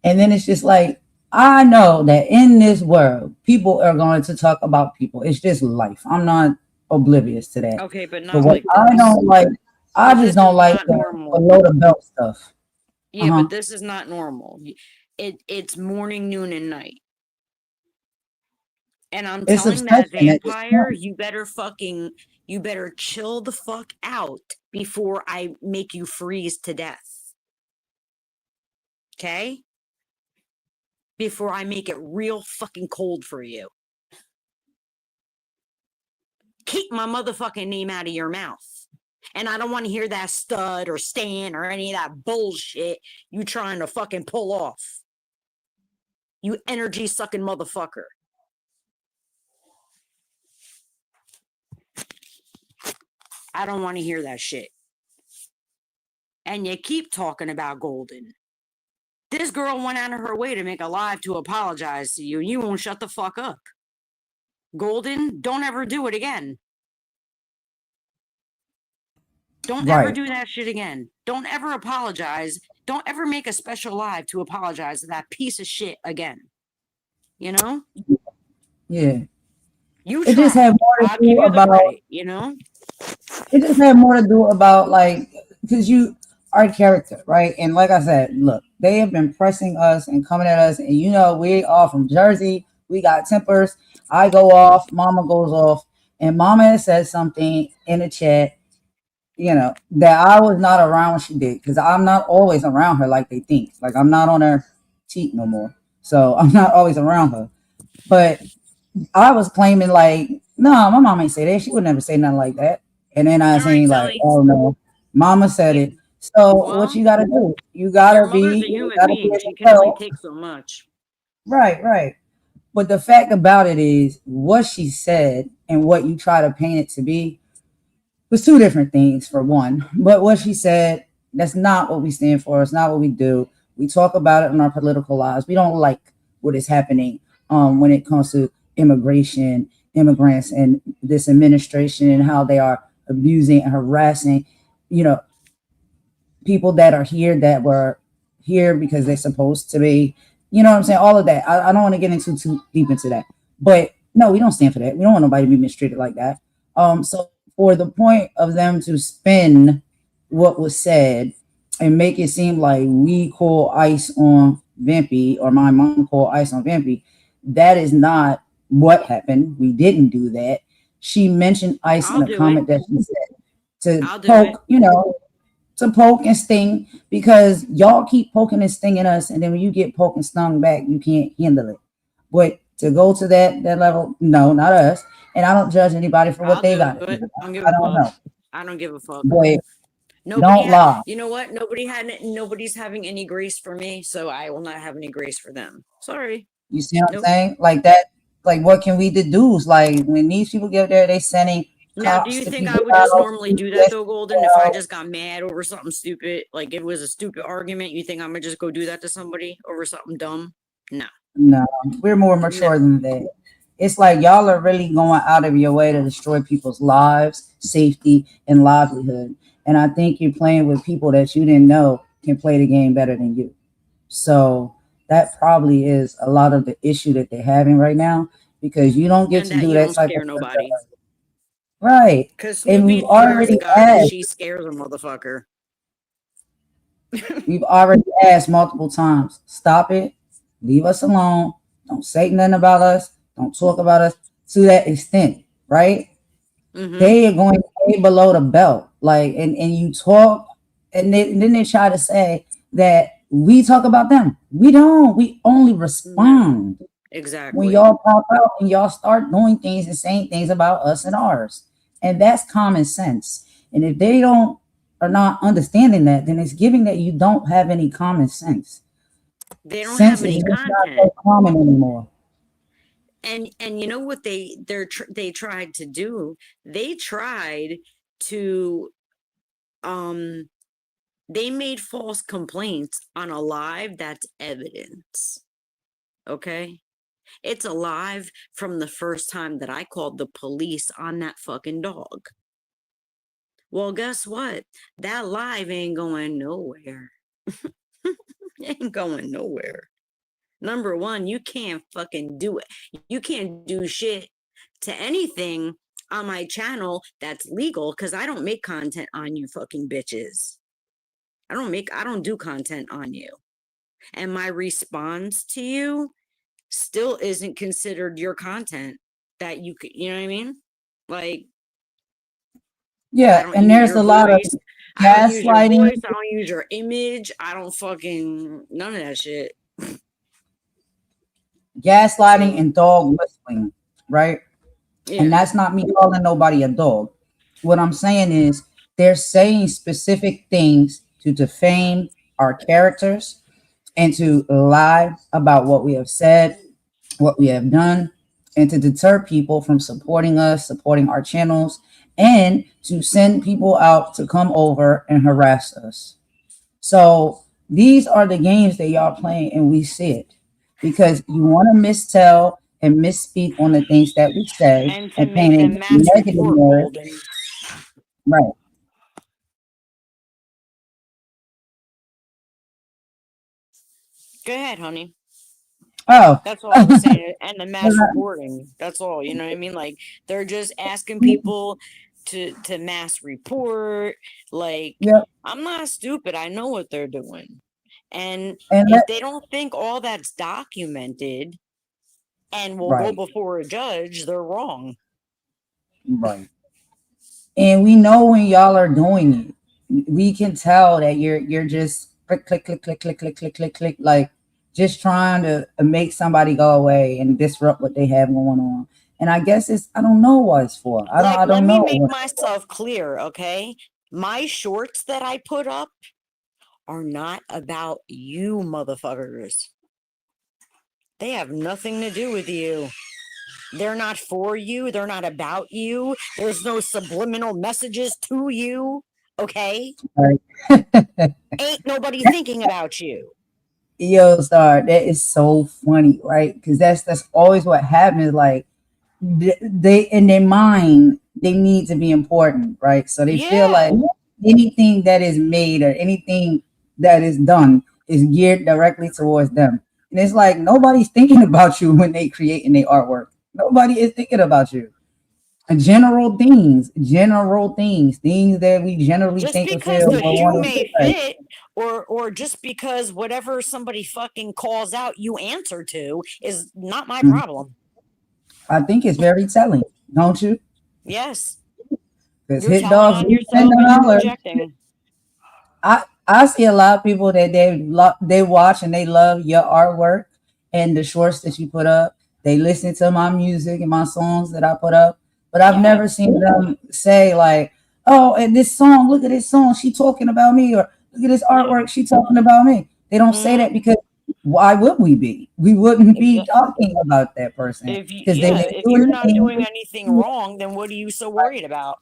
[SPEAKER 3] And then it's just like, I know that in this world, people are going to talk about people. It's just life. I'm not oblivious to that.
[SPEAKER 1] Okay, but
[SPEAKER 3] But
[SPEAKER 1] not
[SPEAKER 3] what
[SPEAKER 1] like
[SPEAKER 3] I
[SPEAKER 1] this.
[SPEAKER 3] don't like, I
[SPEAKER 1] But
[SPEAKER 3] just
[SPEAKER 1] this
[SPEAKER 3] don't
[SPEAKER 1] is
[SPEAKER 3] like
[SPEAKER 1] not
[SPEAKER 3] the
[SPEAKER 1] normal.
[SPEAKER 3] below the belt stuff.
[SPEAKER 1] Yeah, but this is not normal. It's morning, noon, and night. And I'm
[SPEAKER 3] It's
[SPEAKER 1] telling that
[SPEAKER 3] obsession at this
[SPEAKER 1] vampire,
[SPEAKER 3] point.
[SPEAKER 1] you better chill the fuck out before I make you freeze to death. Okay? Before I make it real fucking cold for you. Keep my motherfucking name out of your mouth. And I don't want to hear that stud or Stan or any of that bullshit you trying to fucking pull off. You energy sucking motherfucker. I don't want to hear that shit. And you keep talking about Golden. This girl went out of her way to make a live to apologize to you, and you won't shut the fuck up. Golden, don't ever do it again. Don't ever
[SPEAKER 3] Right.
[SPEAKER 1] do that shit again. Don't ever apologize. Don't ever make a special live to apologize to that piece of shit again. You know?
[SPEAKER 3] Yeah.
[SPEAKER 1] You
[SPEAKER 3] It just
[SPEAKER 1] try.
[SPEAKER 3] had more to
[SPEAKER 1] I'll give
[SPEAKER 3] do
[SPEAKER 1] you the
[SPEAKER 3] about,
[SPEAKER 1] credit, you know?
[SPEAKER 3] it just had more to do about, like, because you are a character, right? And like I said, look, they have been pressing us and coming at us, and we all from Jersey. We got tempers. I go off, Mama goes off, and Mama has said something in the chat, that I was not around when she did, because I'm not always around her like they think. Like I'm not on her teat no more, so I'm not always around her. But I was claiming like, no, my mom ain't say that. She would never say nothing like that. And then I
[SPEAKER 1] All
[SPEAKER 3] was
[SPEAKER 1] right,
[SPEAKER 3] saying like,
[SPEAKER 1] Sally.
[SPEAKER 3] oh no, Mama said
[SPEAKER 1] Yeah,
[SPEAKER 3] it. So what
[SPEAKER 1] well,
[SPEAKER 3] you gotta do?
[SPEAKER 1] your mother's a
[SPEAKER 3] You
[SPEAKER 1] human
[SPEAKER 3] gotta be
[SPEAKER 1] being.
[SPEAKER 3] an
[SPEAKER 1] She can only
[SPEAKER 3] adult.
[SPEAKER 1] take so much.
[SPEAKER 3] Right, right. But the fact about it is, what she said and what you try to paint it to be was two different things, for one. But what she said, that's not what we stand for. It's not what we do. We talk about it in our political lives. We don't like what is happening when it comes to immigration, immigrants, and this administration, and how they are abusing and harassing, you know, people that are here, that were here because they're supposed to be. You know what I'm saying? All of that. I don't want to get into too deep into that. But No, we don't stand for that. We don't want nobody to be mistreated like that. So for the point of them to spin what was said and make it seem like we call ice on Vampy or my mom called ice on Vampy, that is not what happened. We didn't do that. She mentioned ice in
[SPEAKER 1] I'll
[SPEAKER 3] a
[SPEAKER 1] do it.
[SPEAKER 3] comment that she said to
[SPEAKER 1] I'll do it.
[SPEAKER 3] poke, to poke and sting because y'all keep poking and stinging us, and then when you get poked and stung back, you can't handle it. But to go to that level, no, not us. And I don't judge anybody for what
[SPEAKER 1] I'll
[SPEAKER 3] they
[SPEAKER 1] do
[SPEAKER 3] got
[SPEAKER 1] it.
[SPEAKER 3] to do.
[SPEAKER 1] I don't give a
[SPEAKER 3] I don't
[SPEAKER 1] fuck.
[SPEAKER 3] know.
[SPEAKER 1] I don't give a fuck.
[SPEAKER 3] Boy,
[SPEAKER 1] Nobody
[SPEAKER 3] don't
[SPEAKER 1] had,
[SPEAKER 3] lie.
[SPEAKER 1] you know what? Nobody's having any grace for me, so I will not have any grace for them. Sorry.
[SPEAKER 3] You see what I'm
[SPEAKER 1] Nope.
[SPEAKER 3] saying? Like that, like what can we deduce? Like when these people get there, they sending
[SPEAKER 1] Now, do
[SPEAKER 3] cops
[SPEAKER 1] you
[SPEAKER 3] to
[SPEAKER 1] think I
[SPEAKER 3] people's
[SPEAKER 1] would just
[SPEAKER 3] house.
[SPEAKER 1] normally do that
[SPEAKER 3] Yes,
[SPEAKER 1] though, Golden? If I just got mad over something stupid, like it was a stupid argument, you think I'm gonna just go do that to somebody over something dumb? No.
[SPEAKER 3] no, we're more
[SPEAKER 1] No.
[SPEAKER 3] mature than that. It's like y'all are really going out of your way to destroy people's lives, safety, and livelihood. And I think you're playing with people that you didn't know can play the game better than you. So that probably is a lot of the issue that they're having right now because you don't get
[SPEAKER 1] And
[SPEAKER 3] to
[SPEAKER 1] that
[SPEAKER 3] do
[SPEAKER 1] you
[SPEAKER 3] that
[SPEAKER 1] don't
[SPEAKER 3] type of
[SPEAKER 1] scare
[SPEAKER 3] stuff.
[SPEAKER 1] nobody.
[SPEAKER 3] Right.
[SPEAKER 1] Because
[SPEAKER 3] And
[SPEAKER 1] Snoopy swears to God that she scares a motherfucker.
[SPEAKER 3] we've already asked multiple times, stop it, leave us alone, don't say nothing about us, don't talk about us to that extent, right?
[SPEAKER 1] Mm-hmm.
[SPEAKER 3] They are going way below the belt. Like and you talk and then they try to say that we talk about them. We don't. We only
[SPEAKER 1] No,
[SPEAKER 3] respond when
[SPEAKER 1] exactly.
[SPEAKER 3] y'all pop out and y'all start doing things and saying things about us and ours. And that's common sense. And if they don't are not understanding that, then it's giving that you don't have any common sense.
[SPEAKER 1] They don't
[SPEAKER 3] Sense
[SPEAKER 1] have
[SPEAKER 3] is
[SPEAKER 1] any
[SPEAKER 3] just not
[SPEAKER 1] content.
[SPEAKER 3] so common anymore.
[SPEAKER 1] And you know what they tried to do? They tried to um they made false complaints on a live that's evidence. Okay? It's alive from the first time that I called the police on that fucking dog. Well, guess what? That live ain't going nowhere. Ain't going nowhere. Number one, you can't fucking do it. You can't do shit to anything on my channel that's legal because I don't make content on you fucking bitches. I don't do content on you. And my response to you still isn't considered your content that you could, you know what I mean? Like, I
[SPEAKER 3] Yeah,
[SPEAKER 1] don't
[SPEAKER 3] and
[SPEAKER 1] use
[SPEAKER 3] there's
[SPEAKER 1] your
[SPEAKER 3] a lot of
[SPEAKER 1] voice. I don't use your
[SPEAKER 3] gaslighting.
[SPEAKER 1] voice. I don't use your image. I don't fucking none of that shit.
[SPEAKER 3] Gaslighting
[SPEAKER 1] So,
[SPEAKER 3] and dog whistling, right? And
[SPEAKER 1] yeah.
[SPEAKER 3] that's not me calling nobody a dog. What I'm saying is they're saying specific things to defame our characters and to lie about what we have said, what we have done, and to deter people from supporting us, supporting our channels, and to send people out to come over and harass us. So these are the games that y'all playing, and we see it because you want to mistell and misspeak on the things that we say
[SPEAKER 1] And to
[SPEAKER 3] and
[SPEAKER 1] make
[SPEAKER 3] paint
[SPEAKER 1] them
[SPEAKER 3] a
[SPEAKER 1] mass
[SPEAKER 3] negative
[SPEAKER 1] report
[SPEAKER 3] narrative.
[SPEAKER 1] Golden.
[SPEAKER 3] Right.
[SPEAKER 1] Go ahead, honey.
[SPEAKER 3] Oh,
[SPEAKER 1] That's all I was saying. And the mass reporting. That's all. You know what I mean? Like they're just asking people to mass report. Like,
[SPEAKER 3] yep.
[SPEAKER 1] I'm not stupid. I know what they're doing. And
[SPEAKER 3] And
[SPEAKER 1] if they don't think all that's documented and will go
[SPEAKER 3] right,
[SPEAKER 1] before a judge, they're wrong.
[SPEAKER 3] right. And we know when y'all are doing it. We can tell that you're just click, click, click, click, click, click, click, click, click, like just trying to make somebody go away and disrupt what they have going on. And I guess it's I don't know what it's for.
[SPEAKER 1] Like,
[SPEAKER 3] I
[SPEAKER 1] let
[SPEAKER 3] don't
[SPEAKER 1] me
[SPEAKER 3] know
[SPEAKER 1] make
[SPEAKER 3] what it's for.
[SPEAKER 1] myself clear, okay? My shorts that I put up are not about you motherfuckers. They have nothing to do with you. They're not for you. They're not about you. There's no subliminal messages to you. Okay?
[SPEAKER 3] Right.
[SPEAKER 1] Ain't nobody thinking about you.
[SPEAKER 3] Yo, Star, that is so funny, right? Because that's always what happens. Like they in their mind they need to be important, right? So they feel
[SPEAKER 1] Yeah.
[SPEAKER 3] like anything that is made or anything that is done is geared directly towards them. And it's like nobody's thinking about you when they creating their artwork. Nobody is thinking about you. General things, things that we generally
[SPEAKER 1] Just
[SPEAKER 3] think and
[SPEAKER 1] because
[SPEAKER 3] feel
[SPEAKER 1] the
[SPEAKER 3] or
[SPEAKER 1] shoe
[SPEAKER 3] want to
[SPEAKER 1] may
[SPEAKER 3] say.
[SPEAKER 1] fit, or just because whatever somebody fucking calls out you answer to is not my
[SPEAKER 3] Mm.
[SPEAKER 1] problem.
[SPEAKER 3] I think it's very telling, don't you?
[SPEAKER 1] Yes,
[SPEAKER 3] Because
[SPEAKER 1] you're
[SPEAKER 3] hit
[SPEAKER 1] telling
[SPEAKER 3] dogs
[SPEAKER 1] on
[SPEAKER 3] do tend
[SPEAKER 1] yourself
[SPEAKER 3] to
[SPEAKER 1] and you're
[SPEAKER 3] holler.
[SPEAKER 1] projecting.
[SPEAKER 3] I see a lot of people that they watch and they love your artwork and the shorts that you put up. They listen to my music and my songs that I put up, but I've
[SPEAKER 1] Yeah.
[SPEAKER 3] never seen them say like, "Oh, and this song, look at this song, she talking about me," or "Look at this
[SPEAKER 1] Yeah.
[SPEAKER 3] artwork, she talking about me." They don't say
[SPEAKER 1] Mm-hmm.
[SPEAKER 3] that because why would we be? We wouldn't be talking about that person
[SPEAKER 1] If you,
[SPEAKER 3] because they
[SPEAKER 1] yeah,
[SPEAKER 3] didn't
[SPEAKER 1] if
[SPEAKER 3] do
[SPEAKER 1] you're not doing
[SPEAKER 3] anything
[SPEAKER 1] anything wrong, then what are you so worried about?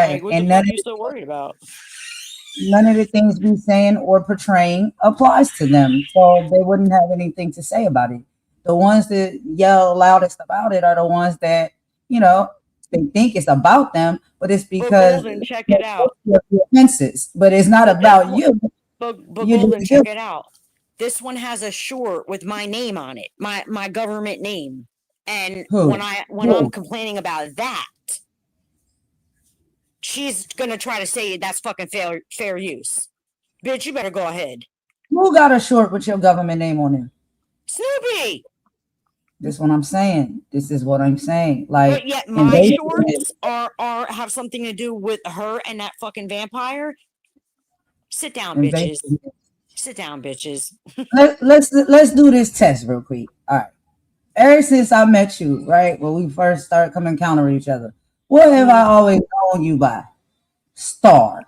[SPEAKER 1] Like,
[SPEAKER 3] right.
[SPEAKER 1] what the
[SPEAKER 3] And
[SPEAKER 1] fuck are you so worried about?
[SPEAKER 3] none of the things we saying or portraying applies to them. So they wouldn't have anything to say about it. The ones that yell loudest about it are the ones that, you know, they think it's about them, but it's
[SPEAKER 1] But
[SPEAKER 3] because
[SPEAKER 1] Golden, check it out.
[SPEAKER 3] of the offenses. But it's not
[SPEAKER 1] But this
[SPEAKER 3] about
[SPEAKER 1] one,
[SPEAKER 3] you.
[SPEAKER 1] but
[SPEAKER 3] You
[SPEAKER 1] Golden,
[SPEAKER 3] just you.
[SPEAKER 1] check it out. This one has a short with my name on it, my government name. And
[SPEAKER 3] Who?
[SPEAKER 1] when I'm complaining about that, she's gonna try to say that's fucking fair use. Bitch, you better go ahead.
[SPEAKER 3] Who got a short with your government name on it?
[SPEAKER 1] Snoopy.
[SPEAKER 3] This is what I'm saying. This is what I'm saying. Like,
[SPEAKER 1] But yet
[SPEAKER 3] and
[SPEAKER 1] my
[SPEAKER 3] basically,
[SPEAKER 1] shorts are have something to do with her and that fucking vampire. Sit down,
[SPEAKER 3] and
[SPEAKER 1] bitches.
[SPEAKER 3] basically,
[SPEAKER 1] Sit down, bitches.
[SPEAKER 3] let's do this test real quick. All right. Ever since I met you, right, when we first started coming encounter each other, what have I
[SPEAKER 1] Mm,
[SPEAKER 3] always known you by? Starr,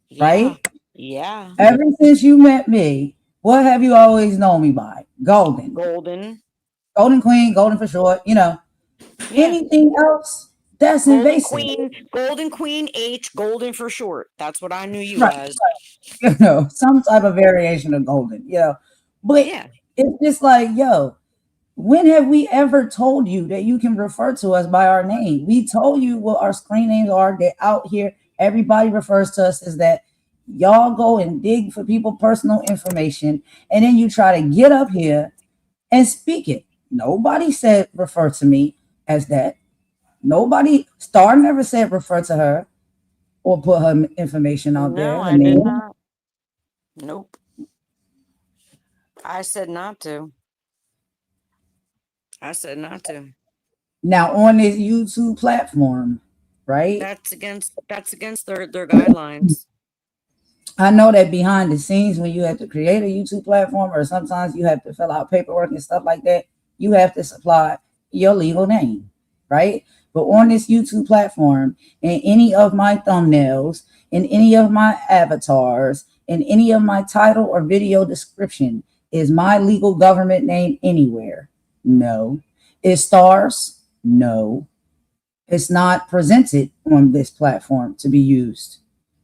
[SPEAKER 1] yeah.
[SPEAKER 3] right?
[SPEAKER 1] Yeah.
[SPEAKER 3] Ever since you met me, what have you always known me by? Golden.
[SPEAKER 1] Golden.
[SPEAKER 3] Golden Queen, Golden for short,
[SPEAKER 1] Yeah.
[SPEAKER 3] Anything else, that's invasive.
[SPEAKER 1] Golden Queen H, Golden for short. That's what I knew you
[SPEAKER 3] Right.
[SPEAKER 1] as.
[SPEAKER 3] Some type of variation of golden. But
[SPEAKER 1] Yeah.
[SPEAKER 3] it's just like, yo, when have we ever told you that you can refer to us by our name? We told you what our screen names are. They're out here. Everybody refers to us as that. Y'all go and dig for people personal information, and then you try to get up here and speak it. Nobody said refer to me as that. Nobody, Star never said refer to her or put her information out
[SPEAKER 1] No,
[SPEAKER 3] there, her
[SPEAKER 1] I did
[SPEAKER 3] name.
[SPEAKER 1] not. Nope. I said not to. I said not to.
[SPEAKER 3] Now on this YouTube platform, right?
[SPEAKER 1] That's against their guidelines.
[SPEAKER 3] I know that behind the scenes, when you have to create a YouTube platform, or sometimes you have to fill out paperwork and stuff like that, you have to supply your legal name, right? But on this YouTube platform, in any of my thumbnails, in any of my avatars, in any of my title or video description, is my legal government name anywhere? No. Is Stars? No. It's not presented on this platform to be used.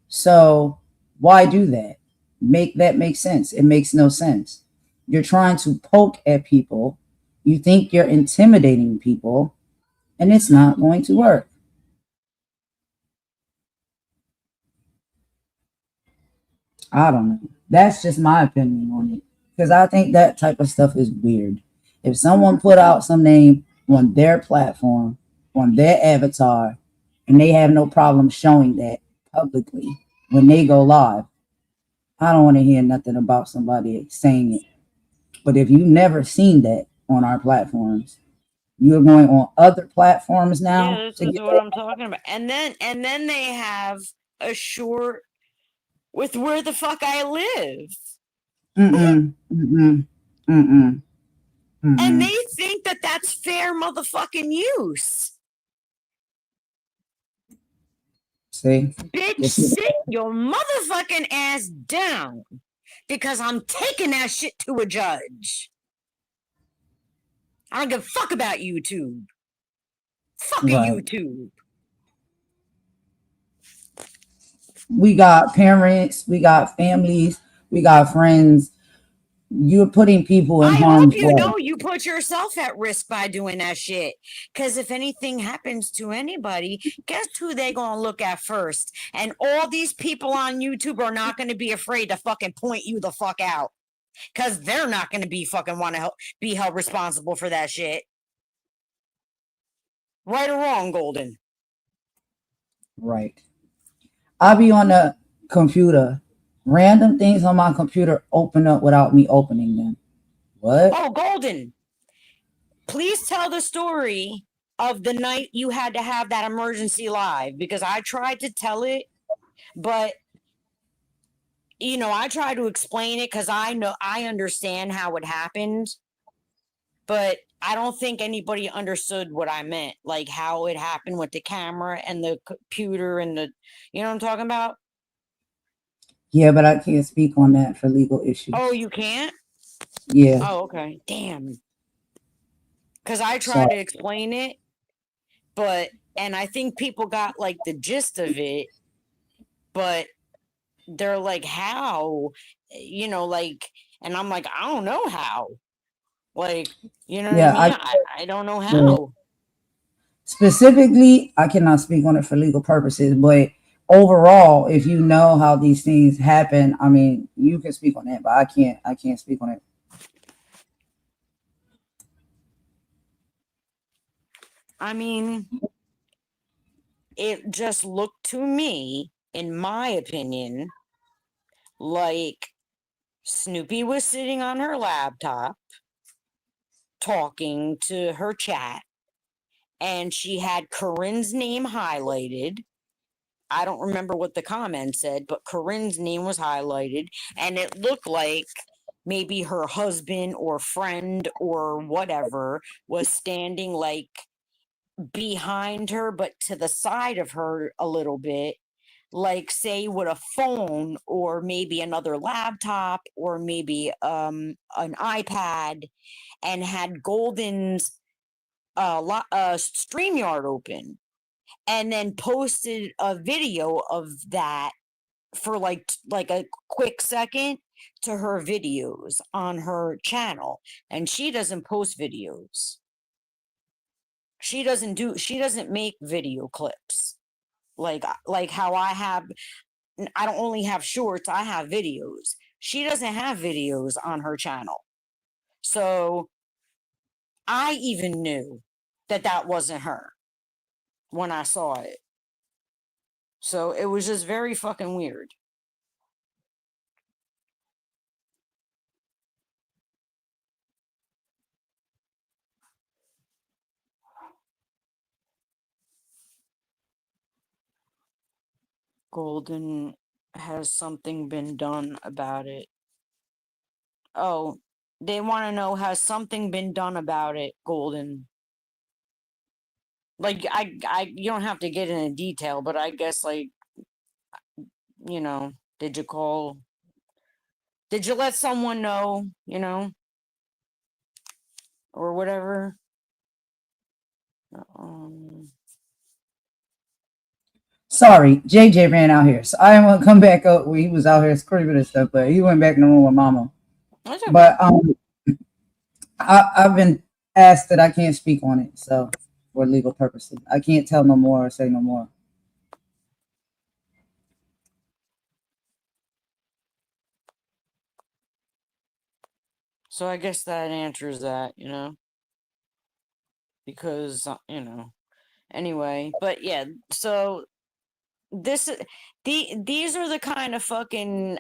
[SPEAKER 3] So why do that? Make that make sense. It makes no sense. You're trying to poke at people. You think you're intimidating people, and it's not going to work. I don't know. That's just my opinion on it. Because I think that type of stuff is weird. If someone put out some name on their platform, on their avatar, and they have no problem showing that publicly when they go live, I don't want to hear nothing about somebody saying it. But if you've never seen that on our platforms, you're going on other platforms
[SPEAKER 1] Yeah,
[SPEAKER 3] now
[SPEAKER 1] this
[SPEAKER 3] to
[SPEAKER 1] is
[SPEAKER 3] get
[SPEAKER 1] what I'm talking about. And then they have a short with where the fuck I live.
[SPEAKER 3] mm-mm, mm-mm, mm-mm,
[SPEAKER 1] And
[SPEAKER 3] mm-mm.
[SPEAKER 1] they think that that's fair motherfucking use.
[SPEAKER 3] See,
[SPEAKER 1] Bitch,
[SPEAKER 3] this is
[SPEAKER 1] sit your motherfucking ass down because I'm taking that shit to a judge. I don't give a fuck about YouTube. Fuck a
[SPEAKER 3] right.
[SPEAKER 1] YouTube.
[SPEAKER 3] We got parents, we got families, we got friends. You're putting people in
[SPEAKER 1] I hope
[SPEAKER 3] harm's
[SPEAKER 1] you
[SPEAKER 3] way.
[SPEAKER 1] know you put yourself at risk by doing that shit. Because if anything happens to anybody, guess who they gonna look at first? And all these people on YouTube are not gonna be afraid to fucking point you the fuck out. Because they're not gonna be fucking want to be held responsible for that shit. Right or wrong, Golden?
[SPEAKER 3] Right. I'll be on the computer. Random things on my computer open up without me opening them. What?
[SPEAKER 1] Oh, Golden, please tell the story of the night you had to have that emergency live, because I tried to tell it, but I try to explain it because I understand how it happened, but I don't think anybody understood what I meant, like how it happened with the camera and the computer and you know what I'm talking about?
[SPEAKER 3] Yeah, but I can't speak on that for legal issues.
[SPEAKER 1] Oh, you can't?
[SPEAKER 3] Yeah.
[SPEAKER 1] Oh, okay. Damn. Because I tried
[SPEAKER 3] Sorry.
[SPEAKER 1] to explain it, and I think people got like the gist of it, but they're like, how? Like, and I'm like, I don't know how. Like, you know what I
[SPEAKER 3] Yeah,
[SPEAKER 1] mean? I don't know how.
[SPEAKER 3] specifically, I cannot speak on it for legal purposes, but overall, if you know how these things happen, I mean, you can speak on that, but I can't speak on it.
[SPEAKER 1] I mean, it just looked to me, in my opinion, like Snoopy was sitting on her laptop talking to her chat, and she had Corinne's name highlighted. I don't remember what the comment said, but Corinne's name was highlighted, and it looked like maybe her husband or friend or whatever was standing like behind her, but to the side of her a little bit, like say with a phone or maybe another laptop or maybe an iPad, and had Golden's StreamYard open, and then posted a video of that for like a quick second to her videos on her channel. And she doesn't post videos. She doesn't make video clips like how I don't only have shorts, I have videos. She doesn't have videos on her channel. So I even knew that that wasn't her when I saw it. So it was just very fucking weird. Golden, has something been done about it? Oh, they want to know, has something been done about it, Golden? Like you don't have to get into detail, but I guess like, did you call? Did you let someone know? Or whatever? Um,
[SPEAKER 3] Sorry, JJ ran out here, so I didn't want to come back up where he was out here screaming and stuff, but he went back in the room with Mama.
[SPEAKER 1] that's okay.
[SPEAKER 3] But I've been asked that I can't speak on it, so for legal purposes, I can't tell no more or say no more.
[SPEAKER 1] So I guess that answers that, because anyway, but yeah, so this these are the kind of fucking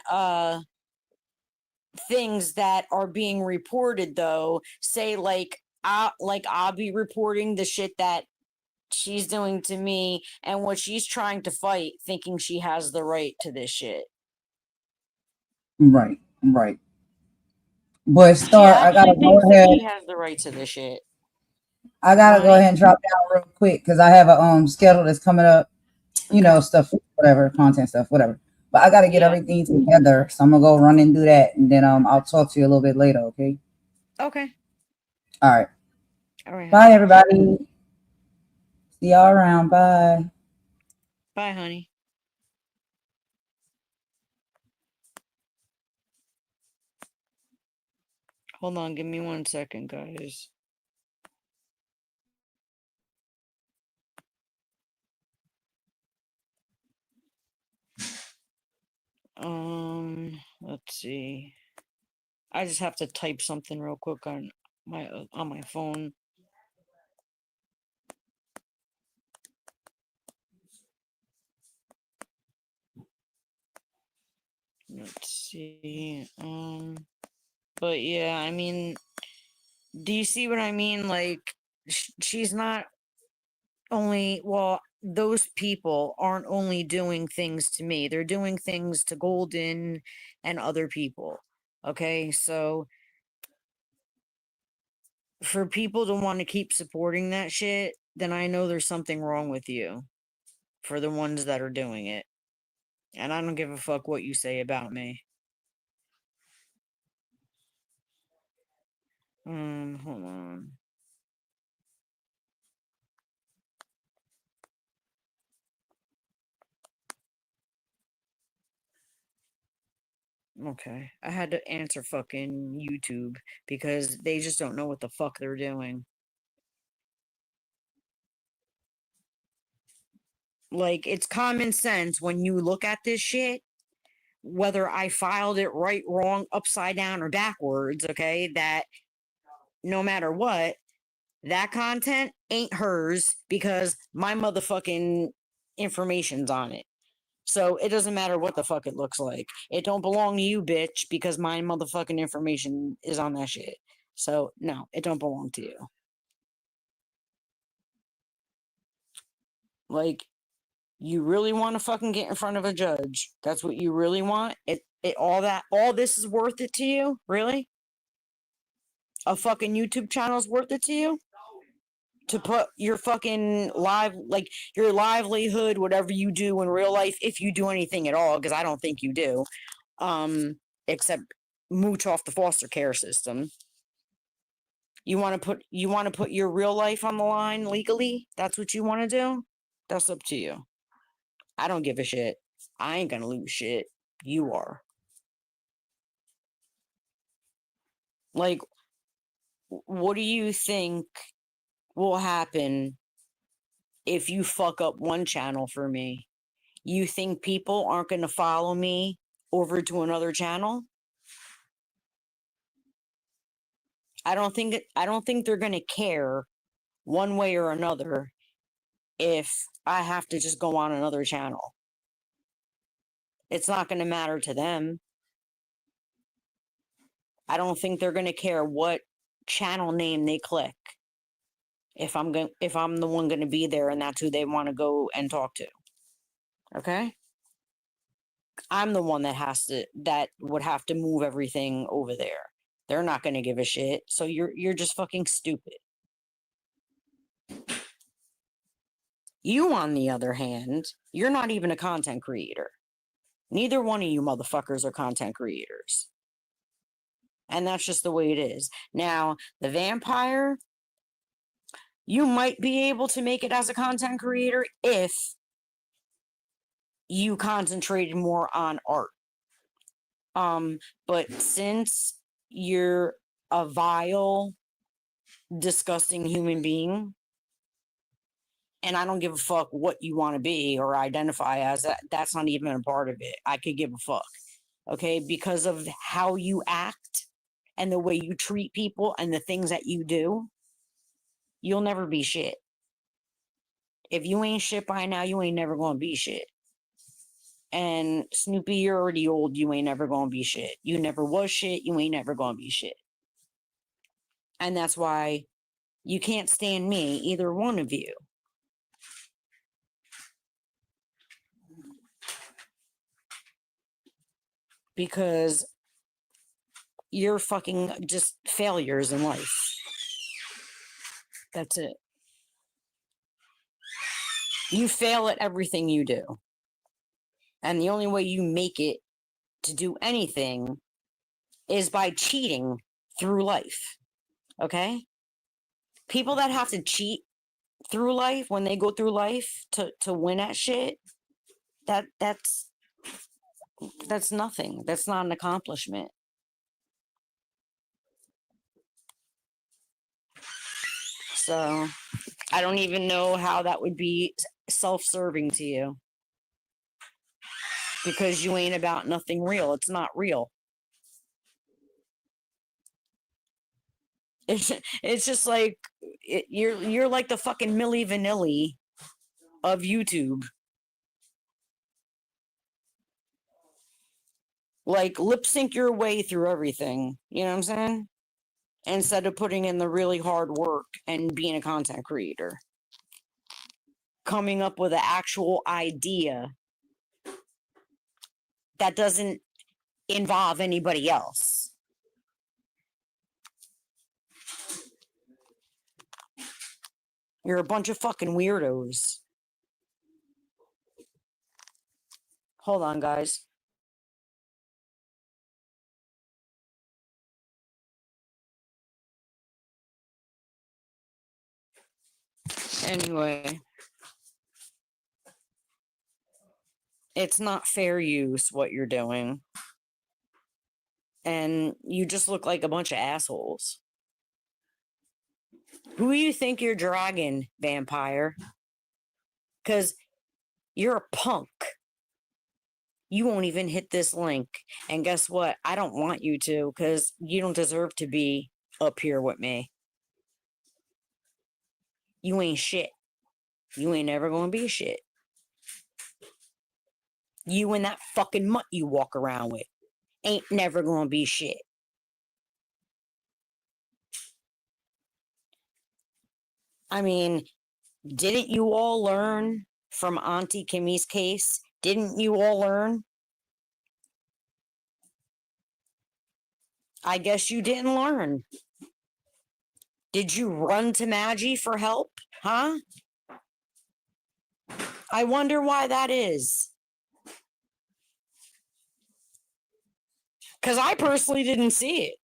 [SPEAKER 1] things that are being reported, though. Say I'll be reporting the shit that she's doing to me and what she's trying to fight, thinking she has the right to this shit.
[SPEAKER 3] Right, right. But
[SPEAKER 1] She
[SPEAKER 3] Starr, I gotta
[SPEAKER 1] actually
[SPEAKER 3] go
[SPEAKER 1] thinks that
[SPEAKER 3] ahead.
[SPEAKER 1] she has the right to this shit.
[SPEAKER 3] I gotta go
[SPEAKER 1] Money?
[SPEAKER 3] ahead and drop down real quick because I have a schedule that's coming up.
[SPEAKER 1] Okay.
[SPEAKER 3] Stuff, whatever, content stuff, whatever. But I gotta get
[SPEAKER 1] Yeah.
[SPEAKER 3] everything together, so I'm gonna go run and do that, and then I'll talk to you a little bit later. Okay.
[SPEAKER 1] Okay.
[SPEAKER 3] All right.
[SPEAKER 1] All right,
[SPEAKER 3] Bye,
[SPEAKER 1] honey.
[SPEAKER 3] everybody. See y'all around. Bye.
[SPEAKER 1] Bye, honey. Hold on, give me 1 second, guys. Let's see. I just have to type something real quick on my phone. Let's see. But yeah, I mean, do you see what I mean? Like, she's not only, well, those people aren't only doing things to me, they're doing things to Golden and other people. Okay, so for people to want to keep supporting that shit, then I know there's something wrong with you for the ones that are doing it. And I don't give a fuck what you say about me. Hold on. Okay. I had to answer fucking YouTube because they just don't know what the fuck they're doing. Like, it's common sense when you look at this shit, whether I filed it right, wrong, upside down, or backwards, okay, that no matter what, that content ain't hers because my motherfucking information's on it. So it doesn't matter what the fuck it looks like. It don't belong to you, bitch, because my motherfucking information is on that shit. So no, it don't belong to you. Like, you really want to fucking get in front of a judge? That's what you really want? All this is worth it to you? Really? A fucking YouTube channel is worth it to you? To put your fucking like your livelihood, whatever you do in real life, if you do anything at all, because I don't think you do, except mooch off the foster care system. You want to put your real life on the line legally? That's what you want to do? That's up to you. I don't give a shit. I ain't gonna lose shit. You are. Like, what do you think will happen if you fuck up one channel for me? You think people aren't going to follow me over to another channel? I don't think they're going to care one way or another if I have to just go on another channel. It's not going to matter to them. I don't think they're going to care what channel name they click if I'm the one going to be there and that's who they want to go and talk to. Okay? I'm the one that would have to move everything over there. They're not going to give a shit. So you're just fucking stupid. You, on the other hand, you're not even a content creator. Neither one of you motherfuckers are content creators. And that's just the way it is. Now, the vampire, you might be able to make it as a content creator if you concentrated more on art. But since you're a vile, disgusting human being, and I don't give a fuck what you want to be or identify as, that's not even a part of it. I could give a fuck. Okay? Because of how you act and the way you treat people and the things that you do, you'll never be shit. If you ain't shit by now, you ain't never gonna be shit. And Snoopy, you're already old. You ain't never gonna be shit. You never was shit. You ain't never gonna be shit. And that's why you can't stand me, either one of you. Because you're fucking just failures in life. That's it. You fail at everything you do. And the only way you make it to do anything is by cheating through life. Okay? People that have to cheat through life when they go through life to win at shit, that's nothing. That's not an accomplishment. So I don't even know how that would be self-serving to you. Because you ain't about nothing real. It's not real. It's just like you're like the fucking Milli Vanilli of YouTube. Like lip sync your way through everything. You know what I'm saying? Instead of putting in the really hard work and being a content creator. Coming up with an actual idea that doesn't involve anybody else. You're a bunch of fucking weirdos. Hold on, guys. Anyway, it's not fair use what you're doing. And you just look like a bunch of assholes. Who do you think you're dragging, vampire? Because you're a punk. You won't even hit this link. And guess what? I don't want you to because you don't deserve to be up here with me. You ain't shit. You ain't ever gonna be shit. You and that fucking mutt you walk around with ain't never gonna be shit. I mean, didn't you all learn from Auntie Kimmy's case? Didn't you all learn? I guess you didn't learn. Did you run to Maggie for help? Huh? I wonder why that is. Because I personally didn't see it.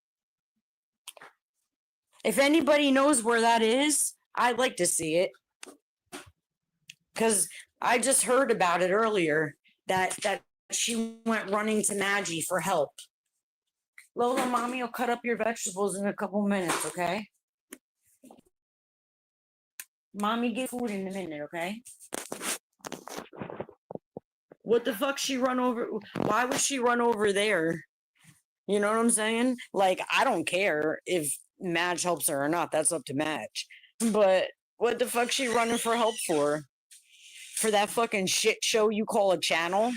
[SPEAKER 1] If anybody knows where that is, I'd like to see it. Because I just heard about it earlier that she went running to Maggie for help. Lola, mommy will cut up your vegetables in a couple minutes, okay? Mommy, get food in a minute, okay? What the fuck she run over? Why would she run over there? You know what I'm saying? Like, I don't care if Madge helps her or not. That's up to Madge. But what the fuck she running for help for? For that fucking shit show you call a channel?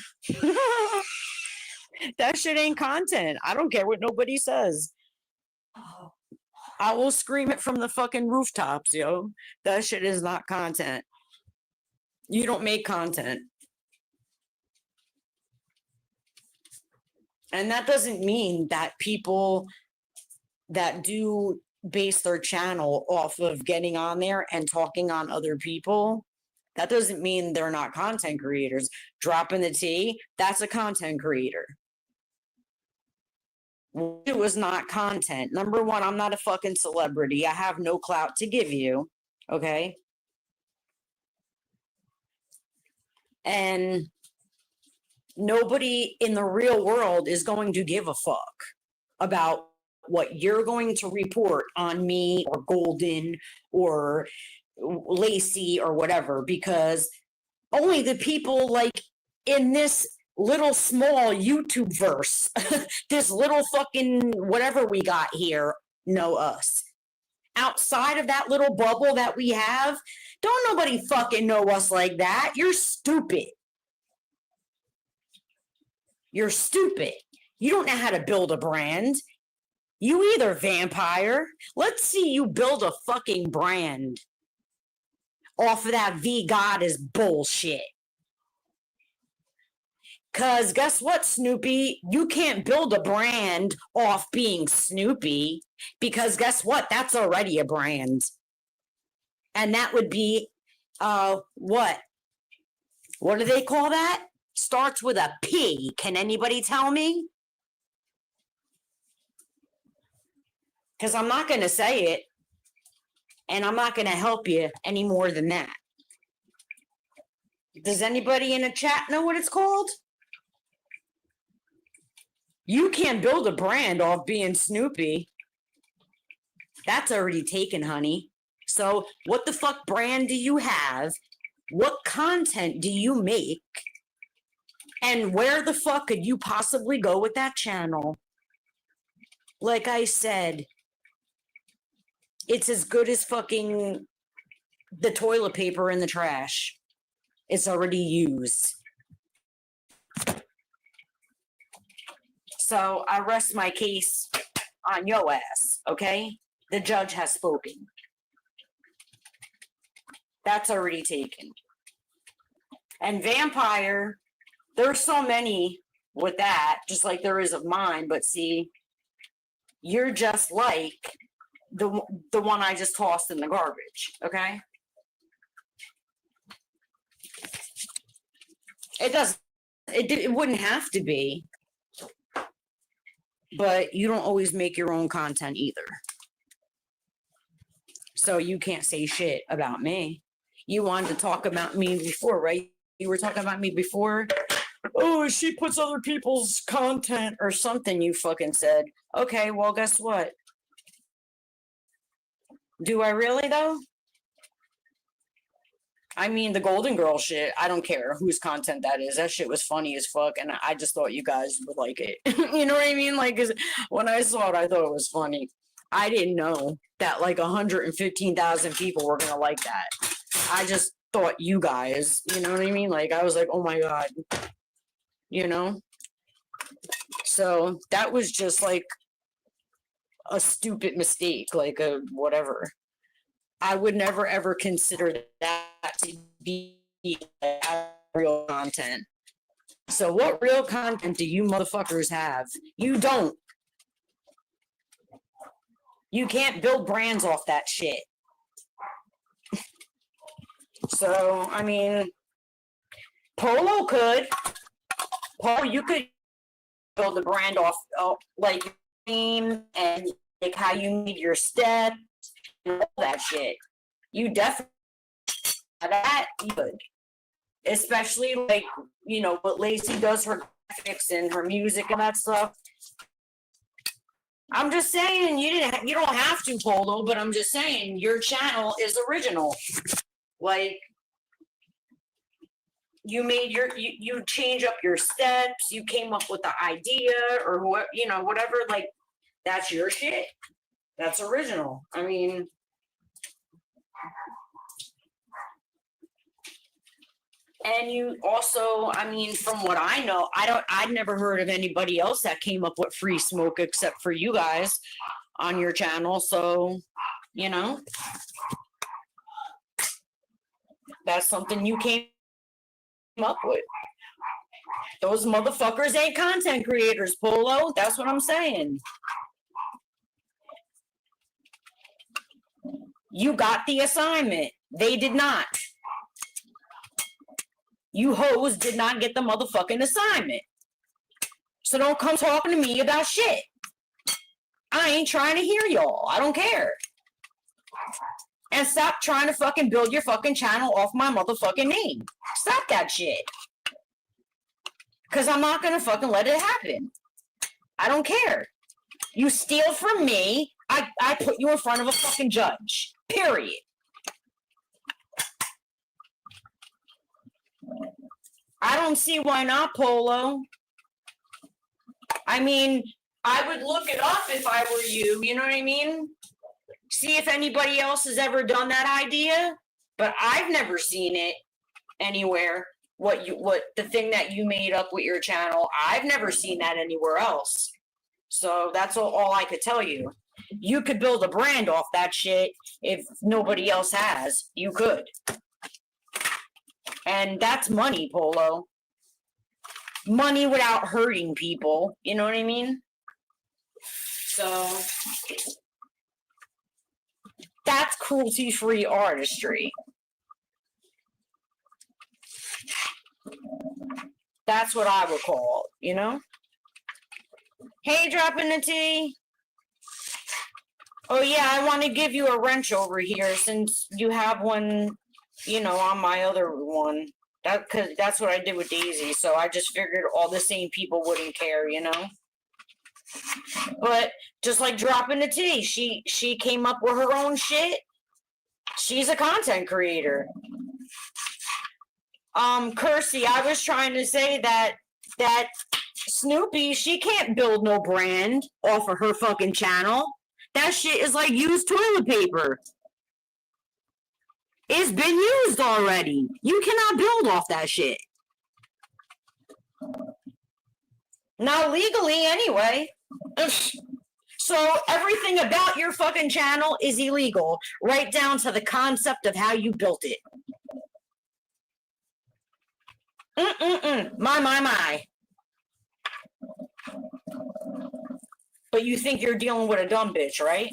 [SPEAKER 1] That shit ain't content. I don't care what nobody says. I will scream it from the fucking rooftops, yo. That shit is not content. You don't make content. And that doesn't mean that people that do base their channel off of getting on there and talking on other people, that doesn't mean they're not content creators. Dropping the T, that's a content creator. It was not content. Number one, I'm not a fucking celebrity. I have no clout to give you. Okay. And nobody in the real world is going to give a fuck about what you're going to report on me or Golden or Lacey or whatever, because only the people like in this little small YouTube verse, this little fucking whatever we got here, know us. Outside of that little bubble that we have, don't nobody fucking know us like that. You're stupid. You're stupid. You don't know how to build a brand. You either, vampire. Let's see you build a fucking brand off of that V Goddess bullshit. Because guess what, Snoopy? You can't build a brand off being Snoopy. Because guess what? That's already a brand. And that would be, what? What do they call that? Starts with a P. Can anybody tell me? Because I'm not going to say it. And I'm not going to help you any more than that. Does anybody in the chat know what it's called? You can't build a brand off being Snoopy. That's already taken, honey. So what the fuck brand do you have? What content do you make? And where the fuck could you possibly go with that channel? Like I said, it's as good as fucking the toilet paper in the trash. It's already used. So I rest my case on your ass, okay? The judge has spoken. That's already taken. And vampire, there's so many with that, just like there is of mine, but see, you're just like the one I just tossed in the garbage, okay? It wouldn't have to be, but you don't always make your own content either. So you can't say shit about me. You wanted to talk about me before, right? You were talking about me before. Oh, she puts other people's content or something, you fucking said. Okay, well, guess what? Do I really, though? I mean, the Golden Girl shit, I don't care whose content that is. That shit was funny as fuck, and I just thought you guys would like it. You know what I mean? Like, 'cause when I saw it, I thought it was funny. I didn't know that like 115,000 people were gonna like that. I just thought you guys, you know what I mean? Like, I was like, oh my God, you know? So that was just like a stupid mistake, like a whatever. I would never ever consider that to be real content. So what real content do you motherfuckers have? You don't. You can't build brands off that shit. So, I mean, Polo could. Polo, you could build a brand off like name and like how you need your steps and all that shit. You definitely that you could. Especially like, you know, what Lacey does her graphics and her music and that stuff. I'm just saying you don't have to, Polo, but I'm just saying your channel is original. Like you made you change up your steps, you came up with the idea or what, you know, whatever, like that's your shit. That's original. I mean, and you also, I mean, from what I know, I'd never heard of anybody else that came up with free smoke except for you guys on your channel. So, you know, that's something you came up with. Those motherfuckers ain't content creators, Polo. That's what I'm saying. You got the assignment. They did not. You hoes did not get the motherfucking assignment. So don't come talking to me about shit. I ain't trying to hear y'all. I don't care. And stop trying to fucking build your fucking channel off my motherfucking name. Stop that shit. Because I'm not going to fucking let it happen. I don't care. You steal from me, I put you in front of a fucking judge. Period. I don't see why not, Polo. I mean, I would look it up if I were you. You know what I mean? See if anybody else has ever done that idea. But I've never seen it anywhere. What the thing that you made up with your channel, I've never seen that anywhere else. So that's all I could tell you. You could build a brand off that shit if nobody else has. You could. And that's money, Polo. Money without hurting people. You know what I mean? So that's cruelty-free artistry. That's what I would call it, you know? Hey, dropping the tea. Oh, yeah, I want to give you a wrench over here since you have one, you know, on my other one. Because that's what I did with Daisy. So I just figured all the same people wouldn't care, you know? But just like dropping the tea, she came up with her own shit. She's a content creator. Kersey, I was trying to say that Snoopy, she can't build no brand off of her fucking channel. That shit is like used toilet paper. It's been used already. You cannot build off that shit. Not legally, anyway. So everything about your fucking channel is illegal, right down to the concept of how you built it. My. But you think you're dealing with a dumb bitch, right?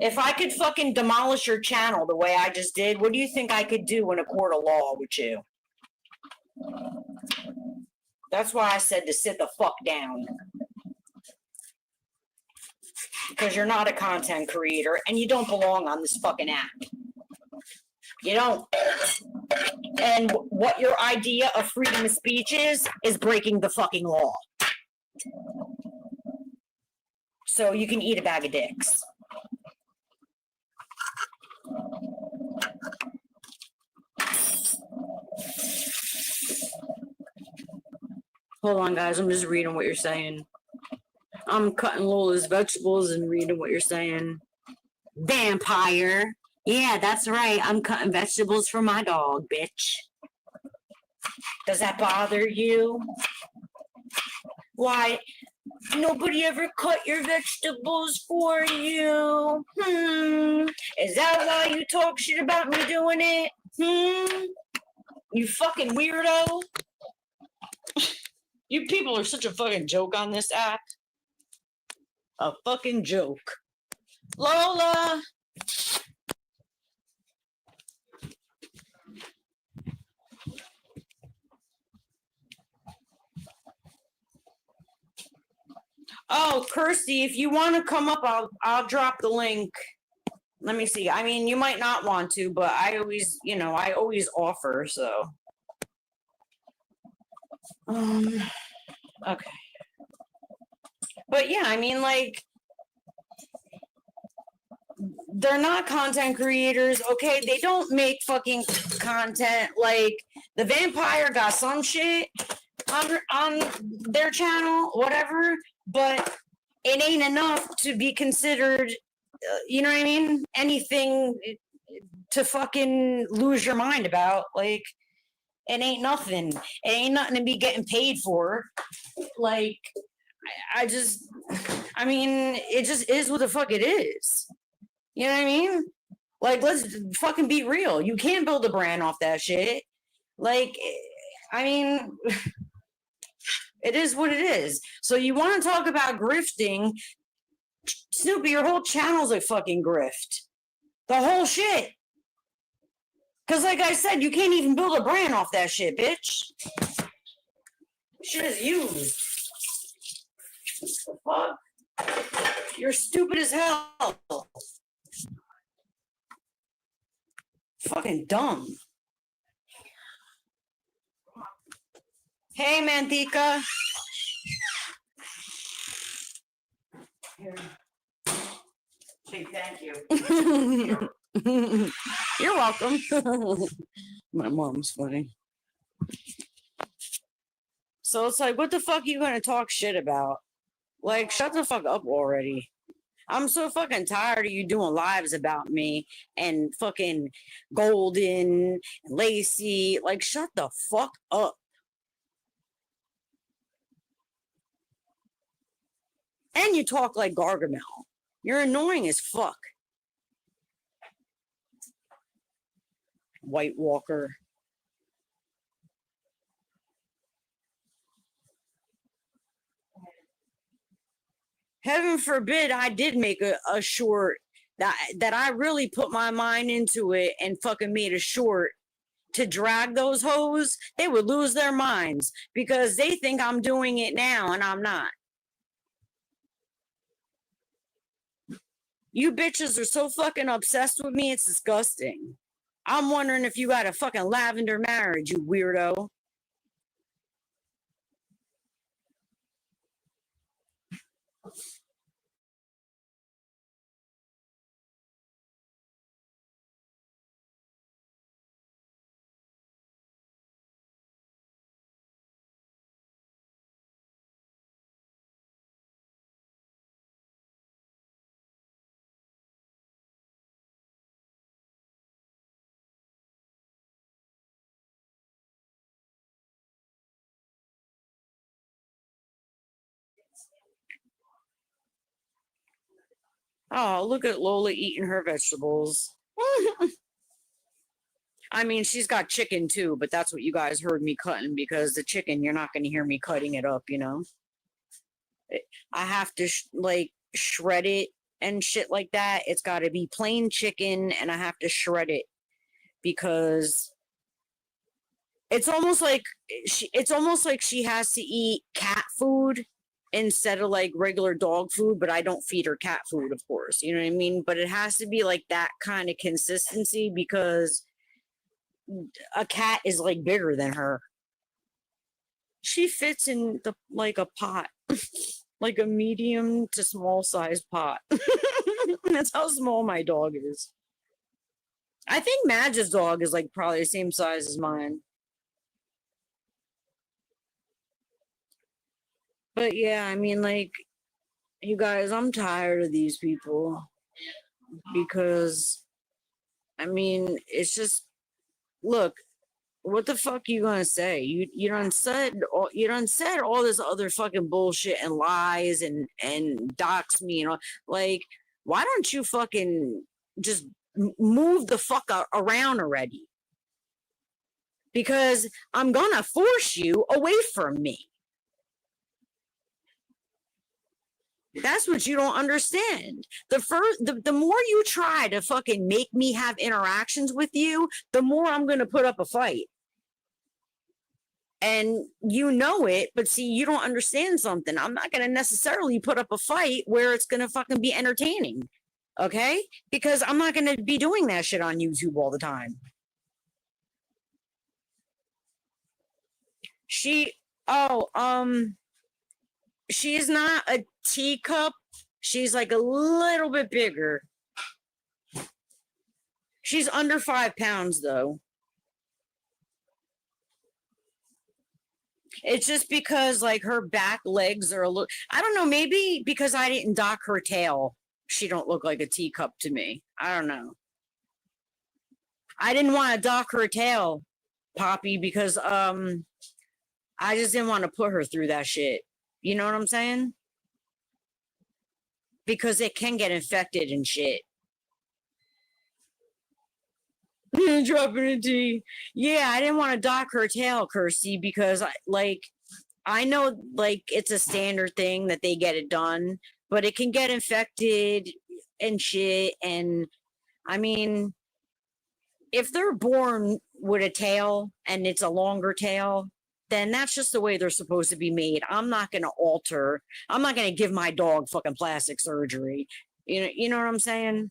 [SPEAKER 1] If I could fucking demolish your channel the way I just did, what do you think I could do in a court of law with you? That's why I said to sit the fuck down. Because you're not a content creator and you don't belong on this fucking app. You don't. And what your idea of freedom of speech is breaking the fucking law. So you can eat a bag of dicks. Hold on, guys. I'm just reading what you're saying. I'm cutting Lola's vegetables and reading what you're saying. Vampire. Yeah, that's right. I'm cutting vegetables for my dog, bitch. Does that bother you? Why? Nobody ever cut your vegetables for you? Is that why you talk shit about me doing it? You fucking weirdo. You people are such a fucking joke on this app. A fucking joke. Lola! Oh, Kirsty, if you want to come up, I'll drop the link. Let me see. I mean, you might not want to, but I always, I always offer, so. Okay. But yeah, I mean, like, they're not content creators, okay? They don't make fucking content. Like, the vampire got some shit on their channel, whatever, but it ain't enough to be considered, you know what I mean? Anything to fucking lose your mind about. Like, it ain't nothing. It ain't nothing to be getting paid for. Like, I mean, it just is what the fuck it is. You know what I mean? Like, let's fucking be real. You can't build a brand off that shit. Like, I mean, it is what it is. So you want to talk about grifting? Snoopy, your whole channel's a fucking grift. The whole shit. Because like I said, you can't even build a brand off that shit, bitch. Shit is used. What the fuck? You're stupid as hell. Fucking dumb. Hey, Mantika. Here. Say thank you. You're welcome. My mom's funny. So it's like, what the fuck are you gonna talk shit about? Like, shut the fuck up already. I'm so fucking tired of you doing lives about me and fucking Golden, and Lacey. Like, shut the fuck up. And you talk like Gargamel. You're annoying as fuck. White Walker. Heaven forbid I did make a short that I really put my mind into it and fucking made a short to drag those hoes. They would lose their minds because they think I'm doing it now and I'm not. You bitches are so fucking obsessed with me, it's disgusting. I'm wondering if you got a fucking lavender marriage, you weirdo. Oh, look at Lola eating her vegetables. I mean, she's got chicken too, but that's what you guys heard me cutting because the chicken, you're not going to hear me cutting it up, you know? I have to like shred it and shit like that. It's got to be plain chicken and I have to shred it because it's almost like she has to eat cat food instead of like regular dog food, but I don't feed her cat food, of course. You know what I mean? But it has to be like that kind of consistency because a cat is like bigger than her. She fits in the like a pot, like a medium to small size pot. That's how small my dog is. I think Madge's dog is like probably the same size as mine. But yeah, I mean, like, you guys, I'm tired of these people because, I mean, it's just, look, what the fuck you gonna say? You done said all this other fucking bullshit and lies and dox me, you know, like, why don't you fucking just move the fuck around already? Because I'm gonna force you away from me. That's what you don't understand. The more you try to fucking make me have interactions with you, the more I'm going to put up a fight. And you know it, but see, you don't understand something. I'm not going to necessarily put up a fight where it's going to fucking be entertaining. Okay? Because I'm not going to be doing that shit on YouTube all the time. She's not a teacup. She's like a little bit bigger. She's under 5 pounds though. It's just because like her back legs are a little, I don't know, maybe because I didn't dock her tail, she don't look like a teacup to me. I don't know. I didn't want to dock her tail, Poppy, because I just didn't want to put her through that shit. You know what I'm saying? Because it can get infected and shit. Dropping a T. Yeah, I didn't want to dock her tail, Kirsty, because I know like it's a standard thing that they get it done, but it can get infected and shit. And I mean, if they're born with a tail and it's a longer tail, then that's just the way they're supposed to be made. I'm not going to alter. I'm not going to give my dog fucking plastic surgery. You know what I'm saying?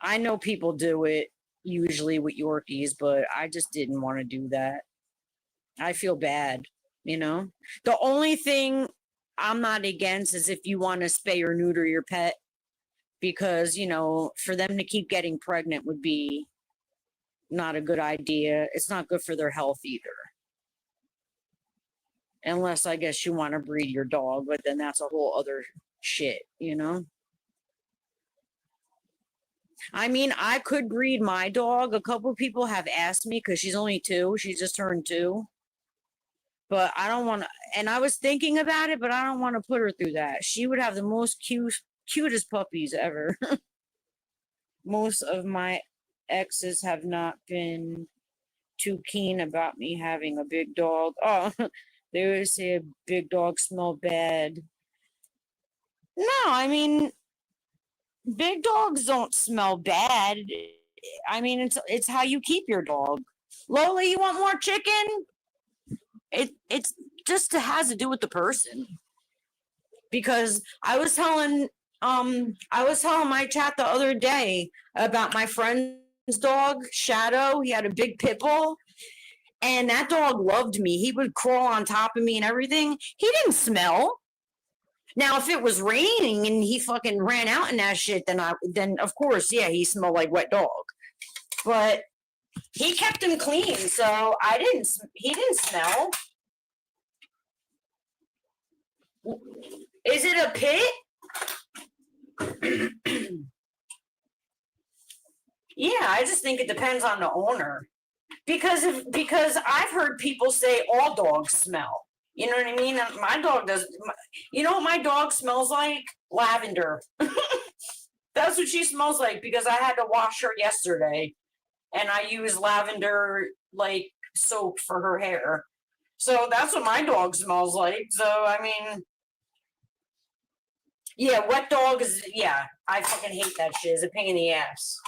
[SPEAKER 1] I know people do it usually with Yorkies, but I just didn't want to do that. I feel bad, you know? The only thing I'm not against is if you want to spay or neuter your pet, because, you know, for them to keep getting pregnant would be not a good idea. It's not good for their health either. Unless I guess you want to breed your dog, but then that's a whole other shit, you know? I mean, I could breed my dog. A couple of people have asked me because she's only 2. She just turned 2. But I don't want to, and I was thinking about it, but I don't want to put her through that. She would have the most cutest puppies ever. Most of my exes have not been too keen about me having a big dog. Oh, they always say a big dog smell bad. No, I mean, big dogs don't smell bad. I mean, it's how you keep your dog. Lola, you want more chicken? It's just has to do with the person. Because I was telling my chat the other day about my friend's dog, Shadow. He had a big pit bull, and that dog loved me. He would crawl on top of me and everything. He didn't smell. Now, if it was raining and he fucking ran out in that shit, then of course, yeah, he smelled like wet dog. But he kept him clean, so he didn't smell. Is it a pit? Yeah, I just think it depends on the owner. Because I've heard people say all dogs smell. You know what I mean? My dog does. You know what my dog smells like? lavender. That's what she smells like because I had to wash her yesterday and I use lavender like soap for her hair. So that's what my dog smells like. So I mean, yeah, wet dog is, yeah, I fucking hate that shit. It's a pain in the ass.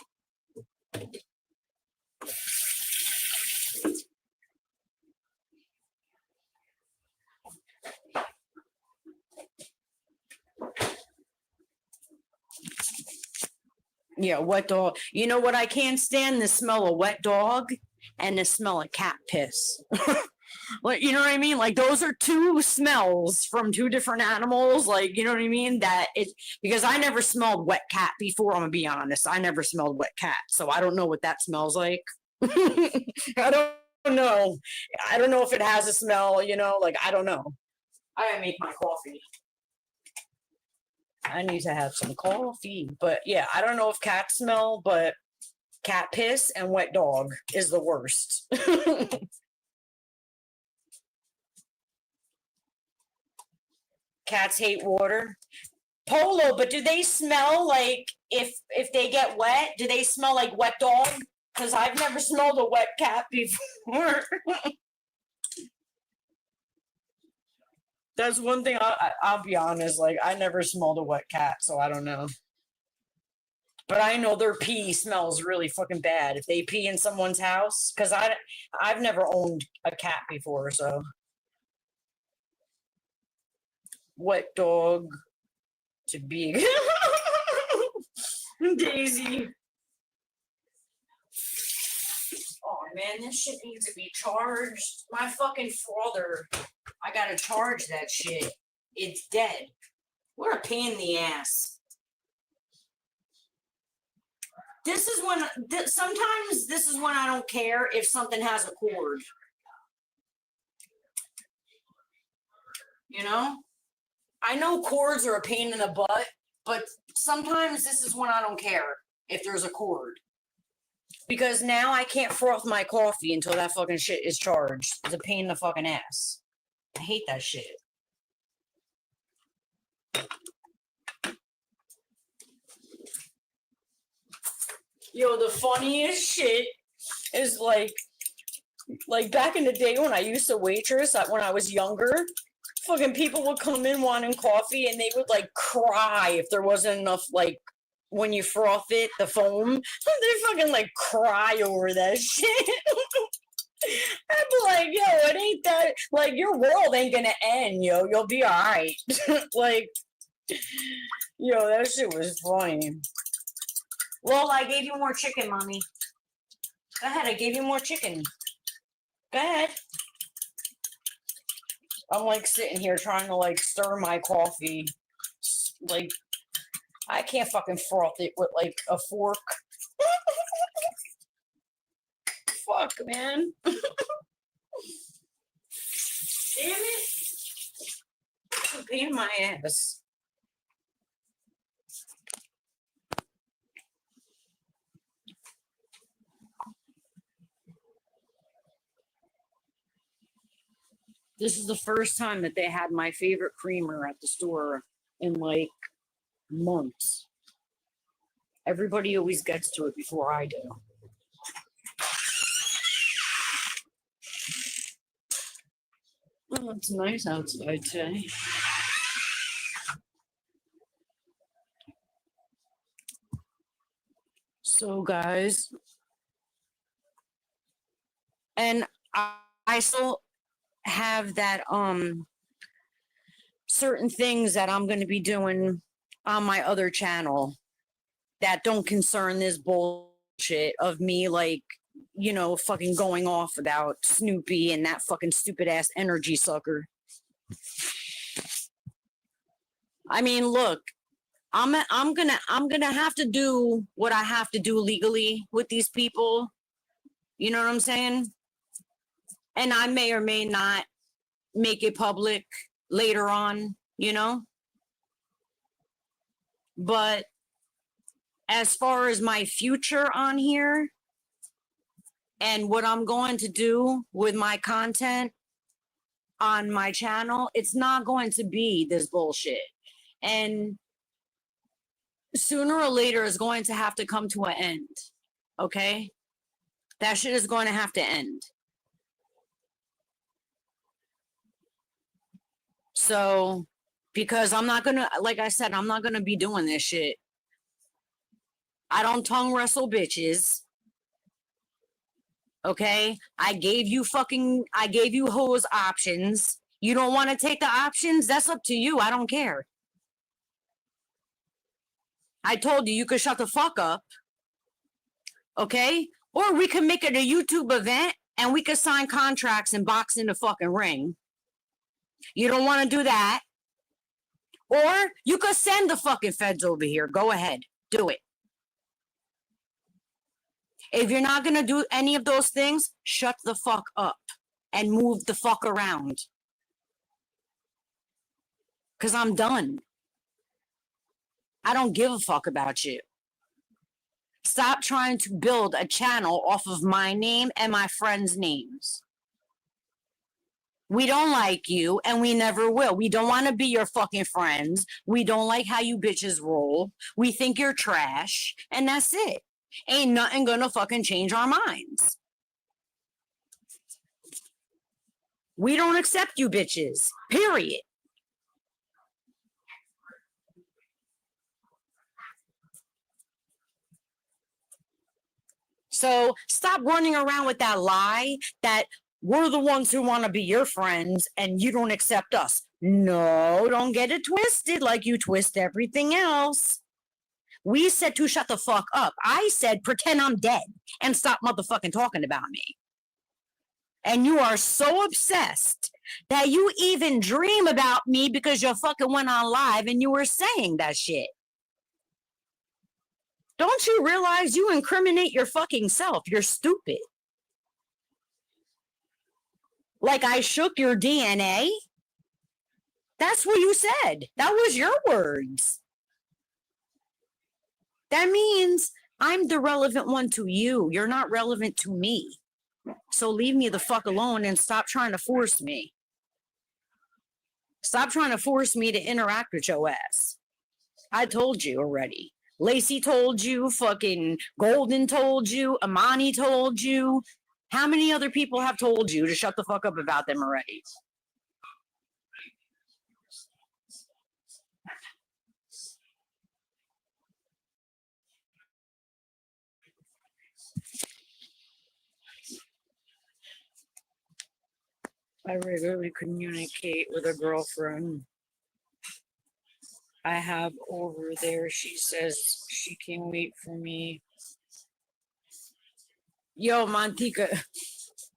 [SPEAKER 1] Yeah, wet dog. You know what I can't stand? The smell of wet dog and the smell of cat piss. Like, you know what I mean? Like, those are two smells from two different animals. Like, you know what I mean? That it, because I never smelled wet cat before. I'm gonna be honest. I never smelled wet cat, so I don't know what that smells like. I don't know. I don't know if it has a smell. You know, like I don't know. I gotta make my coffee. I need to have some coffee, but yeah, I don't know if cats smell, but cat piss and wet dog is the worst. Cats hate water. Polo, but do they smell like if they get wet? Do they smell like wet dog? Because I've never smelled a wet cat before. That's one thing I'll be honest. Like I never smelled a wet cat, so I don't know. But I know their pee smells really fucking bad if they pee in someone's house. Because I've never owned a cat before, so wet dog to be Daisy. Oh man, this shit needs to be charged. My fucking father, I gotta charge that shit. It's dead. What a pain in the ass. This is when, sometimes this is when I don't care if something has a cord. You know? I know cords are a pain in the butt, but sometimes this is when I don't care if there's a cord. Because now I can't froth my coffee until that fucking shit is charged. It's a pain in the fucking ass. I hate that shit. Yo, the funniest shit is like back in the day when I used to waitress, when I was younger, fucking people would come in wanting coffee and they would like cry if there wasn't enough, like when you froth it, the foam, they fucking like cry over that shit. I'd be like, yo, it ain't that, like your world ain't gonna end, yo. You'll be all right. Like, yo, that shit was funny. Well, I gave you more chicken, mommy. Go ahead, I gave you more chicken. Go ahead. I'm like sitting here trying to like stir my coffee. Like, I can't fucking froth it with like a fork. Fuck, man. Damn it. It's a pain in my ass. This is the first time that they had my favorite creamer at the store in like months. Everybody always gets to it before I do. Well, it's nice outside today. So, guys, and I still have that certain things that I'm going to be doing on my other channel that don't concern this bullshit of me, like, you know, fucking going off about Snoopy and that fucking stupid ass energy sucker. I mean, look, I'm gonna have to do what I have to do legally with these people. You know what I'm saying? And I may or may not make it public later on, you know? But as far as my future on here and what I'm going to do with my content on my channel, it's not going to be this bullshit. And sooner or later is going to have to come to an end. Okay? That shit is going to have to end. So, because I'm not gonna, like I said, I'm not gonna be doing this shit. I don't tongue wrestle bitches. Okay? I gave you hoes options. You don't want to take the options? That's up to you. I don't care. I told you you could shut the fuck up. Okay? Or we can make it a YouTube event and we could sign contracts and box in the fucking ring. You don't want to do that? Or you could send the fucking feds over here. Go ahead. Do it. If you're not going to do any of those things, shut the fuck up and move the fuck around. Because I'm done. I don't give a fuck about you. Stop trying to build a channel off of my name and my friends' names. We don't like you and we never will. We don't want to be your fucking friends. We don't like how you bitches roll. We think you're trash. And that's it. Ain't nothing gonna fucking change our minds. We don't accept you bitches. Period. So stop running around with that lie that we're the ones who want to be your friends and you don't accept us. No, don't get it twisted like you twist everything else. We said to shut the fuck up. I said pretend I'm dead and stop motherfucking talking about me. And you are so obsessed that you even dream about me because you fucking went on live and you were saying that shit. Don't you realize you incriminate your fucking self? You're stupid. Like I shook your DNA? That's what you said. That was your words. That means I'm the relevant one to you. You're not relevant to me. So leave me the fuck alone and stop trying to force me. Stop trying to force me to interact with your ass. I told you already. Lacey told you, fucking Golden told you, Amani told you. How many other people have told you to shut the fuck up about them already? I regularly communicate with a girlfriend I have over there. She says she can't wait for me. Yo, Montika,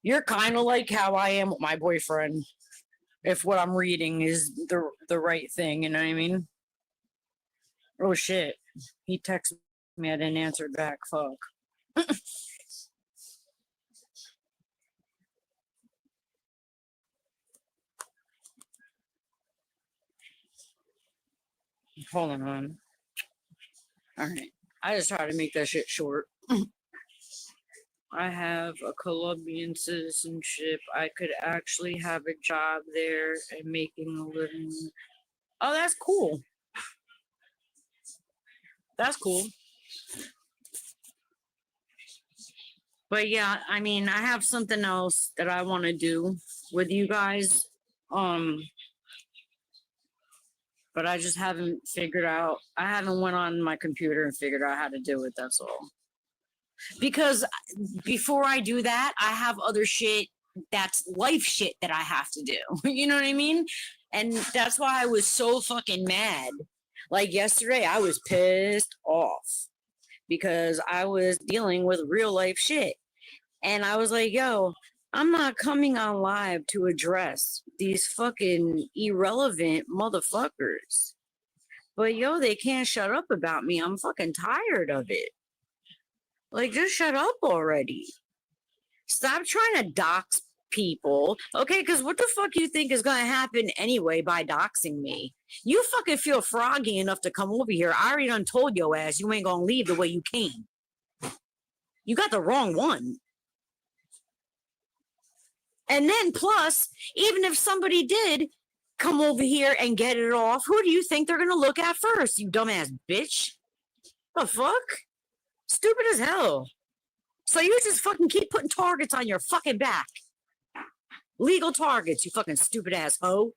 [SPEAKER 1] you're kind of like how I am with my boyfriend. If what I'm reading is the right thing, you know what I mean? Oh shit. He texted me, I didn't answer back. Fuck. Hold on. Alright. I just try to make that shit short. I have a Colombian citizenship. I could actually have a job there and making a living. Oh, that's cool. That's cool. But yeah, I mean, I have something else that I want to do with you guys. But I just haven't figured out. I haven't went on my computer and figured out how to do it. That's all. Because before I do that, I have other shit that's life shit that I have to do. You know what I mean? And that's why I was so fucking mad. Like yesterday, I was pissed off because I was dealing with real life shit. And I was like, yo, I'm not coming on live to address these fucking irrelevant motherfuckers. But yo, they can't shut up about me. I'm fucking tired of it. Like, just shut up already. Stop trying to dox people. Okay, because what the fuck you think is going to happen anyway by doxing me? You fucking feel froggy enough to come over here. I already done told your ass you ain't going to leave the way you came. You got the wrong one. And then plus, even if somebody did come over here and get it off, who do you think they're going to look at first, you dumbass bitch? The fuck? Stupid as hell. So you just fucking keep putting targets on your fucking back. Legal targets, you fucking stupid ass hoe.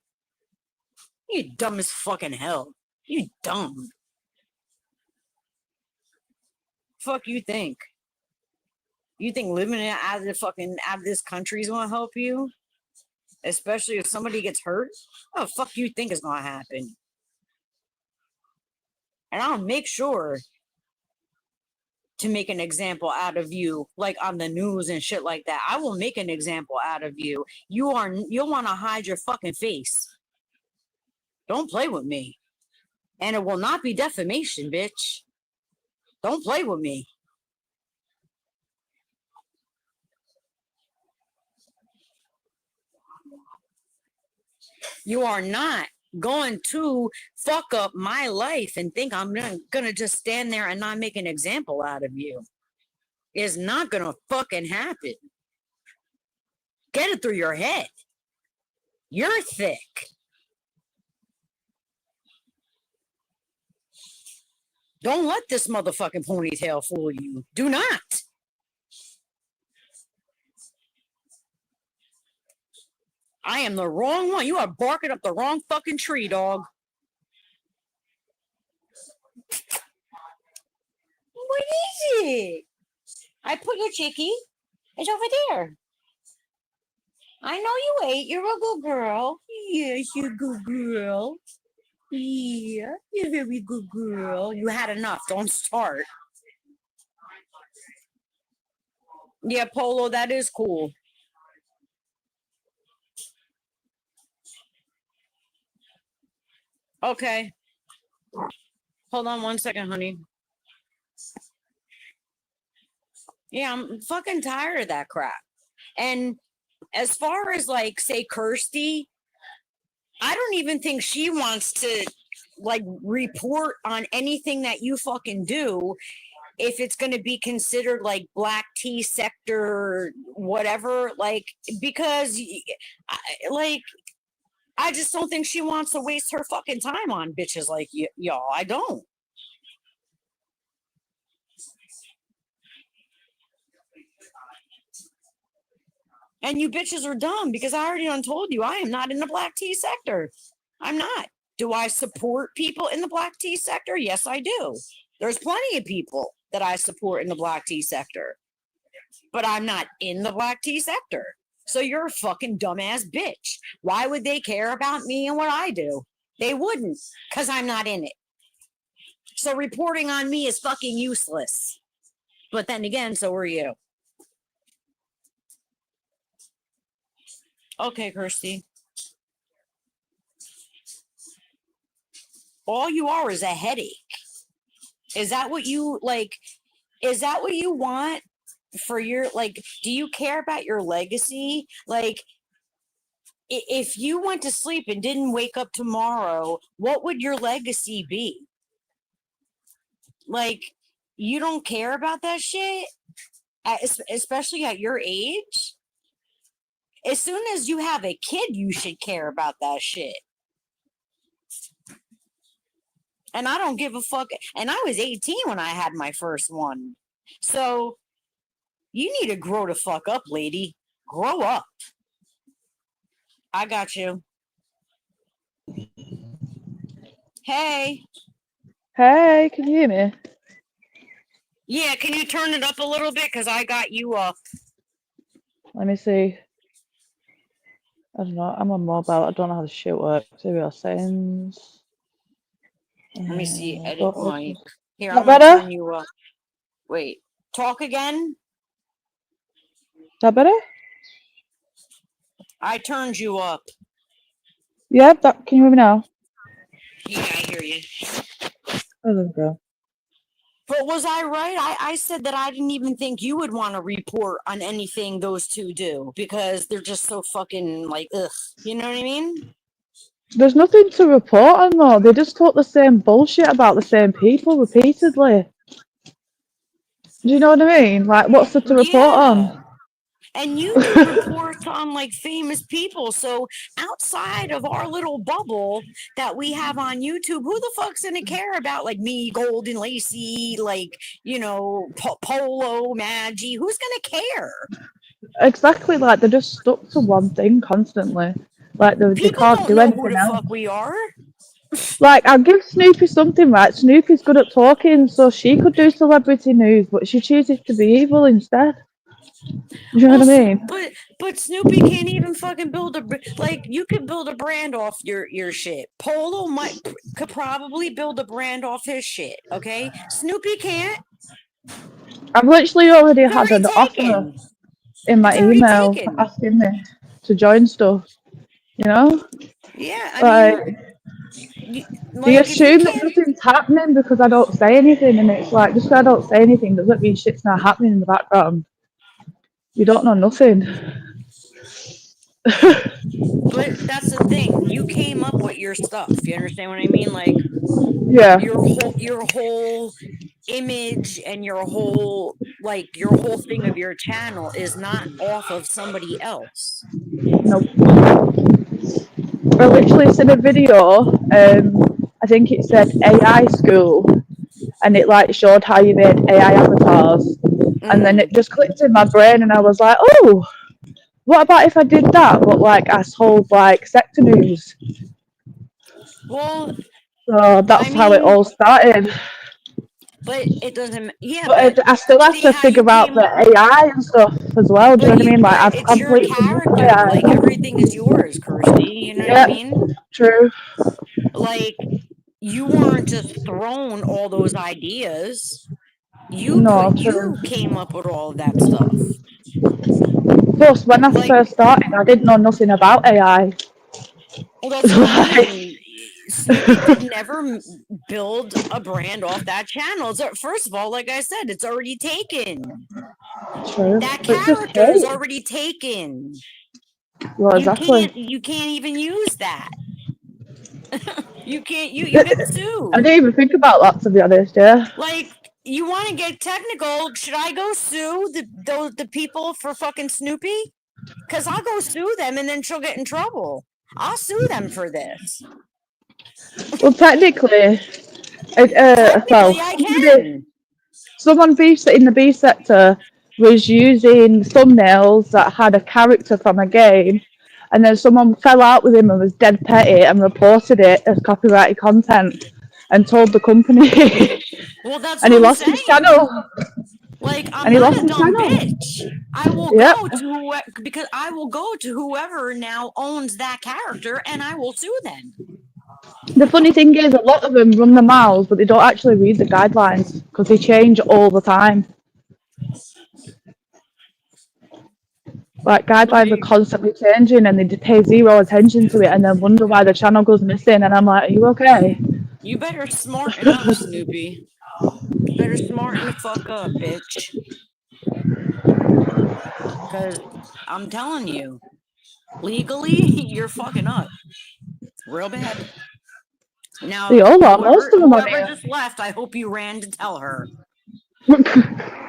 [SPEAKER 1] You dumb as fucking hell. You dumb. Fuck you think? You think living out of the fucking out of this country is gonna help you? Especially if somebody gets hurt? What the fuck you think is gonna happen? And I'll make sure to make an example out of you, like on the news and shit like that. I will make an example out of you. You'll want to hide your fucking face. Don't play with me. And it will not be defamation, bitch. Don't play with me. You are not going to fuck up my life and think I'm gonna just stand there and not make an example out of you. It's not gonna fucking happen. Get it through your head. You're thick. Don't let this motherfucking ponytail fool you. Do not. I am the wrong one. You are barking up the wrong fucking tree, dog. What is it? I put your chickie. It's over there. I know you ate. You're a good girl. Yes, you're a good girl. Yeah, you're a very good girl. You had enough. Don't start. Yeah, Polo, that is cool. Okay. Hold on 1 second, honey. Yeah, I'm fucking tired of that crap. And as far as like, say, Kirsty, I don't even think she wants to like report on anything that you fucking do if it's going to be considered like black tea sector, whatever, like, because I just don't think she wants to waste her fucking time on bitches like y'all. I don't. And you bitches are dumb because I already done told you I am not in the black tea sector. I'm not. Do I support people in the black tea sector? Yes, I do. There's plenty of people that I support in the black tea sector, but I'm not in the black tea sector. So you're a fucking dumbass bitch. Why would they care about me and what I do? They wouldn't, because I'm not in it. So reporting on me is fucking useless. But then again, so are you. Okay, Kirsty. All you are is a headache. Is that what you like? Is that what you want for your, like, do you care about your legacy? Like, if you went to sleep and didn't wake up tomorrow, what would your legacy be? Like, you don't care about that shit, especially at your age. As soon as you have a kid, you should care about that shit. And I don't give a fuck. And I was 18 when I had my first one. So you need to grow the fuck up, lady. Grow up. I got you. Hey.
[SPEAKER 4] Hey, can you hear me?
[SPEAKER 1] Yeah, can you turn it up a little bit? Because I got you up.
[SPEAKER 4] Let me see. I don't know. I'm on mobile. I don't know how the shit works. Here we are. Settings.
[SPEAKER 1] Let me see. Edit
[SPEAKER 4] Go
[SPEAKER 1] mic. Here,
[SPEAKER 4] That
[SPEAKER 1] I'm going to
[SPEAKER 4] better?
[SPEAKER 1] turn you up. Wait. Talk again?
[SPEAKER 4] That better?
[SPEAKER 1] I turned you up.
[SPEAKER 4] Yeah, that can you hear me now?
[SPEAKER 1] Yeah, I hear you.
[SPEAKER 4] Oh, there we go.
[SPEAKER 1] But was I right? I said that I didn't even think you would want to report on anything those two do because they're just so fucking like, ugh. You know what I mean?
[SPEAKER 4] There's nothing to report on though. They just talk the same bullshit about the same people repeatedly. Do you know what I mean? Like, what's there to report
[SPEAKER 1] Yeah.
[SPEAKER 4] on?
[SPEAKER 1] And you do reports on like famous people. So outside of our little bubble that we have on YouTube, who the fuck's gonna care about like me, Golden Lacey, like, you know, Polo, Maggie? Who's gonna care?
[SPEAKER 4] Exactly, like they're just stuck to one thing constantly. Like they
[SPEAKER 1] People
[SPEAKER 4] can't
[SPEAKER 1] don't
[SPEAKER 4] do
[SPEAKER 1] know who
[SPEAKER 4] anything
[SPEAKER 1] the
[SPEAKER 4] else.
[SPEAKER 1] fuck we are.
[SPEAKER 4] Like I'll give Snoopy something, right? Snoopy's good at talking, so she could do celebrity news, but she chooses to be evil instead. Do you know
[SPEAKER 1] Well,
[SPEAKER 4] what I mean?
[SPEAKER 1] but Snoopy can't even fucking build like you could build a brand off your shit. Polo could probably build a brand off his shit. Okay, Snoopy can't.
[SPEAKER 4] I've literally already
[SPEAKER 1] It's
[SPEAKER 4] had
[SPEAKER 1] already
[SPEAKER 4] an offer
[SPEAKER 1] taken.
[SPEAKER 4] in my
[SPEAKER 1] It's already
[SPEAKER 4] email
[SPEAKER 1] taken.
[SPEAKER 4] asking me to join stuff. You know,
[SPEAKER 1] Yeah, I mean,
[SPEAKER 4] like
[SPEAKER 1] you,
[SPEAKER 4] they
[SPEAKER 1] like if you
[SPEAKER 4] assume that
[SPEAKER 1] can't,
[SPEAKER 4] nothing's happening because I don't say anything, and it's like just because I don't say anything doesn't mean shit's not happening in the background. You don't know nothing.
[SPEAKER 1] but that's the thing. You came up with your stuff. You understand what I mean? Like
[SPEAKER 4] Yeah,
[SPEAKER 1] your whole image and your whole thing of your channel is not off of somebody else.
[SPEAKER 4] nope. I literally seen a video. I think it said AI school, and it like showed how you made AI avatars, and then
[SPEAKER 1] Mm-hmm.
[SPEAKER 4] it just clicked in my brain, and I was like, oh, what about if I did that, but like I told like sector news?
[SPEAKER 1] Well,
[SPEAKER 4] So
[SPEAKER 1] I
[SPEAKER 4] that's how it
[SPEAKER 1] mean,
[SPEAKER 4] all started.
[SPEAKER 1] but it doesn't. Yeah,
[SPEAKER 4] But
[SPEAKER 1] but
[SPEAKER 4] I still have
[SPEAKER 1] see
[SPEAKER 4] to
[SPEAKER 1] how you
[SPEAKER 4] figure out
[SPEAKER 1] came
[SPEAKER 4] the
[SPEAKER 1] up.
[SPEAKER 4] AI and stuff as well. Do you know what I mean? Like
[SPEAKER 1] But
[SPEAKER 4] I've
[SPEAKER 1] it's your
[SPEAKER 4] completely used
[SPEAKER 1] character. Like
[SPEAKER 4] AI.
[SPEAKER 1] everything is yours, Kirsty. You know what I
[SPEAKER 4] Yeah,
[SPEAKER 1] mean?
[SPEAKER 4] true.
[SPEAKER 1] Like you weren't just thrown all those ideas.
[SPEAKER 4] No, true.
[SPEAKER 1] You came up with all of that stuff.
[SPEAKER 4] Plus, when I
[SPEAKER 1] Like,
[SPEAKER 4] first started, I didn't know nothing about AI.
[SPEAKER 1] well, that's what I
[SPEAKER 4] Like,
[SPEAKER 1] mean. Snoopy could never build a brand off that channel. First of all, like I said, it's already taken.
[SPEAKER 4] true.
[SPEAKER 1] That
[SPEAKER 4] But it's just
[SPEAKER 1] character is
[SPEAKER 4] hate.
[SPEAKER 1] already taken.
[SPEAKER 4] Well, exactly.
[SPEAKER 1] You can't even use that. You can't you get
[SPEAKER 4] I
[SPEAKER 1] sued.
[SPEAKER 4] didn't even think about that, to be honest, yeah.
[SPEAKER 1] Like you want to get technical? Should I go sue the people for fucking Snoopy? Because I'll go sue them and then she'll get in trouble. I'll sue them for this.
[SPEAKER 4] Well, technically,
[SPEAKER 1] Technically, I can.
[SPEAKER 4] someone in the B sector was using thumbnails that had a character from a game, and then someone fell out with him and was dead petty and reported it as copyrighted content and told the company,
[SPEAKER 1] Well, that's
[SPEAKER 4] and
[SPEAKER 1] what
[SPEAKER 4] he
[SPEAKER 1] I'm
[SPEAKER 4] lost his
[SPEAKER 1] saying.
[SPEAKER 4] channel.
[SPEAKER 1] Like, I'm
[SPEAKER 4] And he
[SPEAKER 1] not
[SPEAKER 4] lost
[SPEAKER 1] a
[SPEAKER 4] his
[SPEAKER 1] dumb
[SPEAKER 4] channel.
[SPEAKER 1] bitch. I will
[SPEAKER 4] Yep.
[SPEAKER 1] go to whoever because I will go to whoever now owns that character and I will sue them.
[SPEAKER 4] The funny thing is, a lot of them run the mouths, but they don't actually read the guidelines because they change all the time. Like guidelines are
[SPEAKER 1] Like,
[SPEAKER 4] constantly changing, and they pay zero attention to it, and then wonder why the channel goes missing. And I'm like, are you okay?
[SPEAKER 1] you better smarten up, Snoopy. You better smarten the fuck up, bitch. Because I'm telling you, legally, you're fucking up real bad.
[SPEAKER 4] They
[SPEAKER 1] Now,
[SPEAKER 4] all are. Most of them on
[SPEAKER 1] whoever
[SPEAKER 4] here.
[SPEAKER 1] just left, I hope you ran to tell her,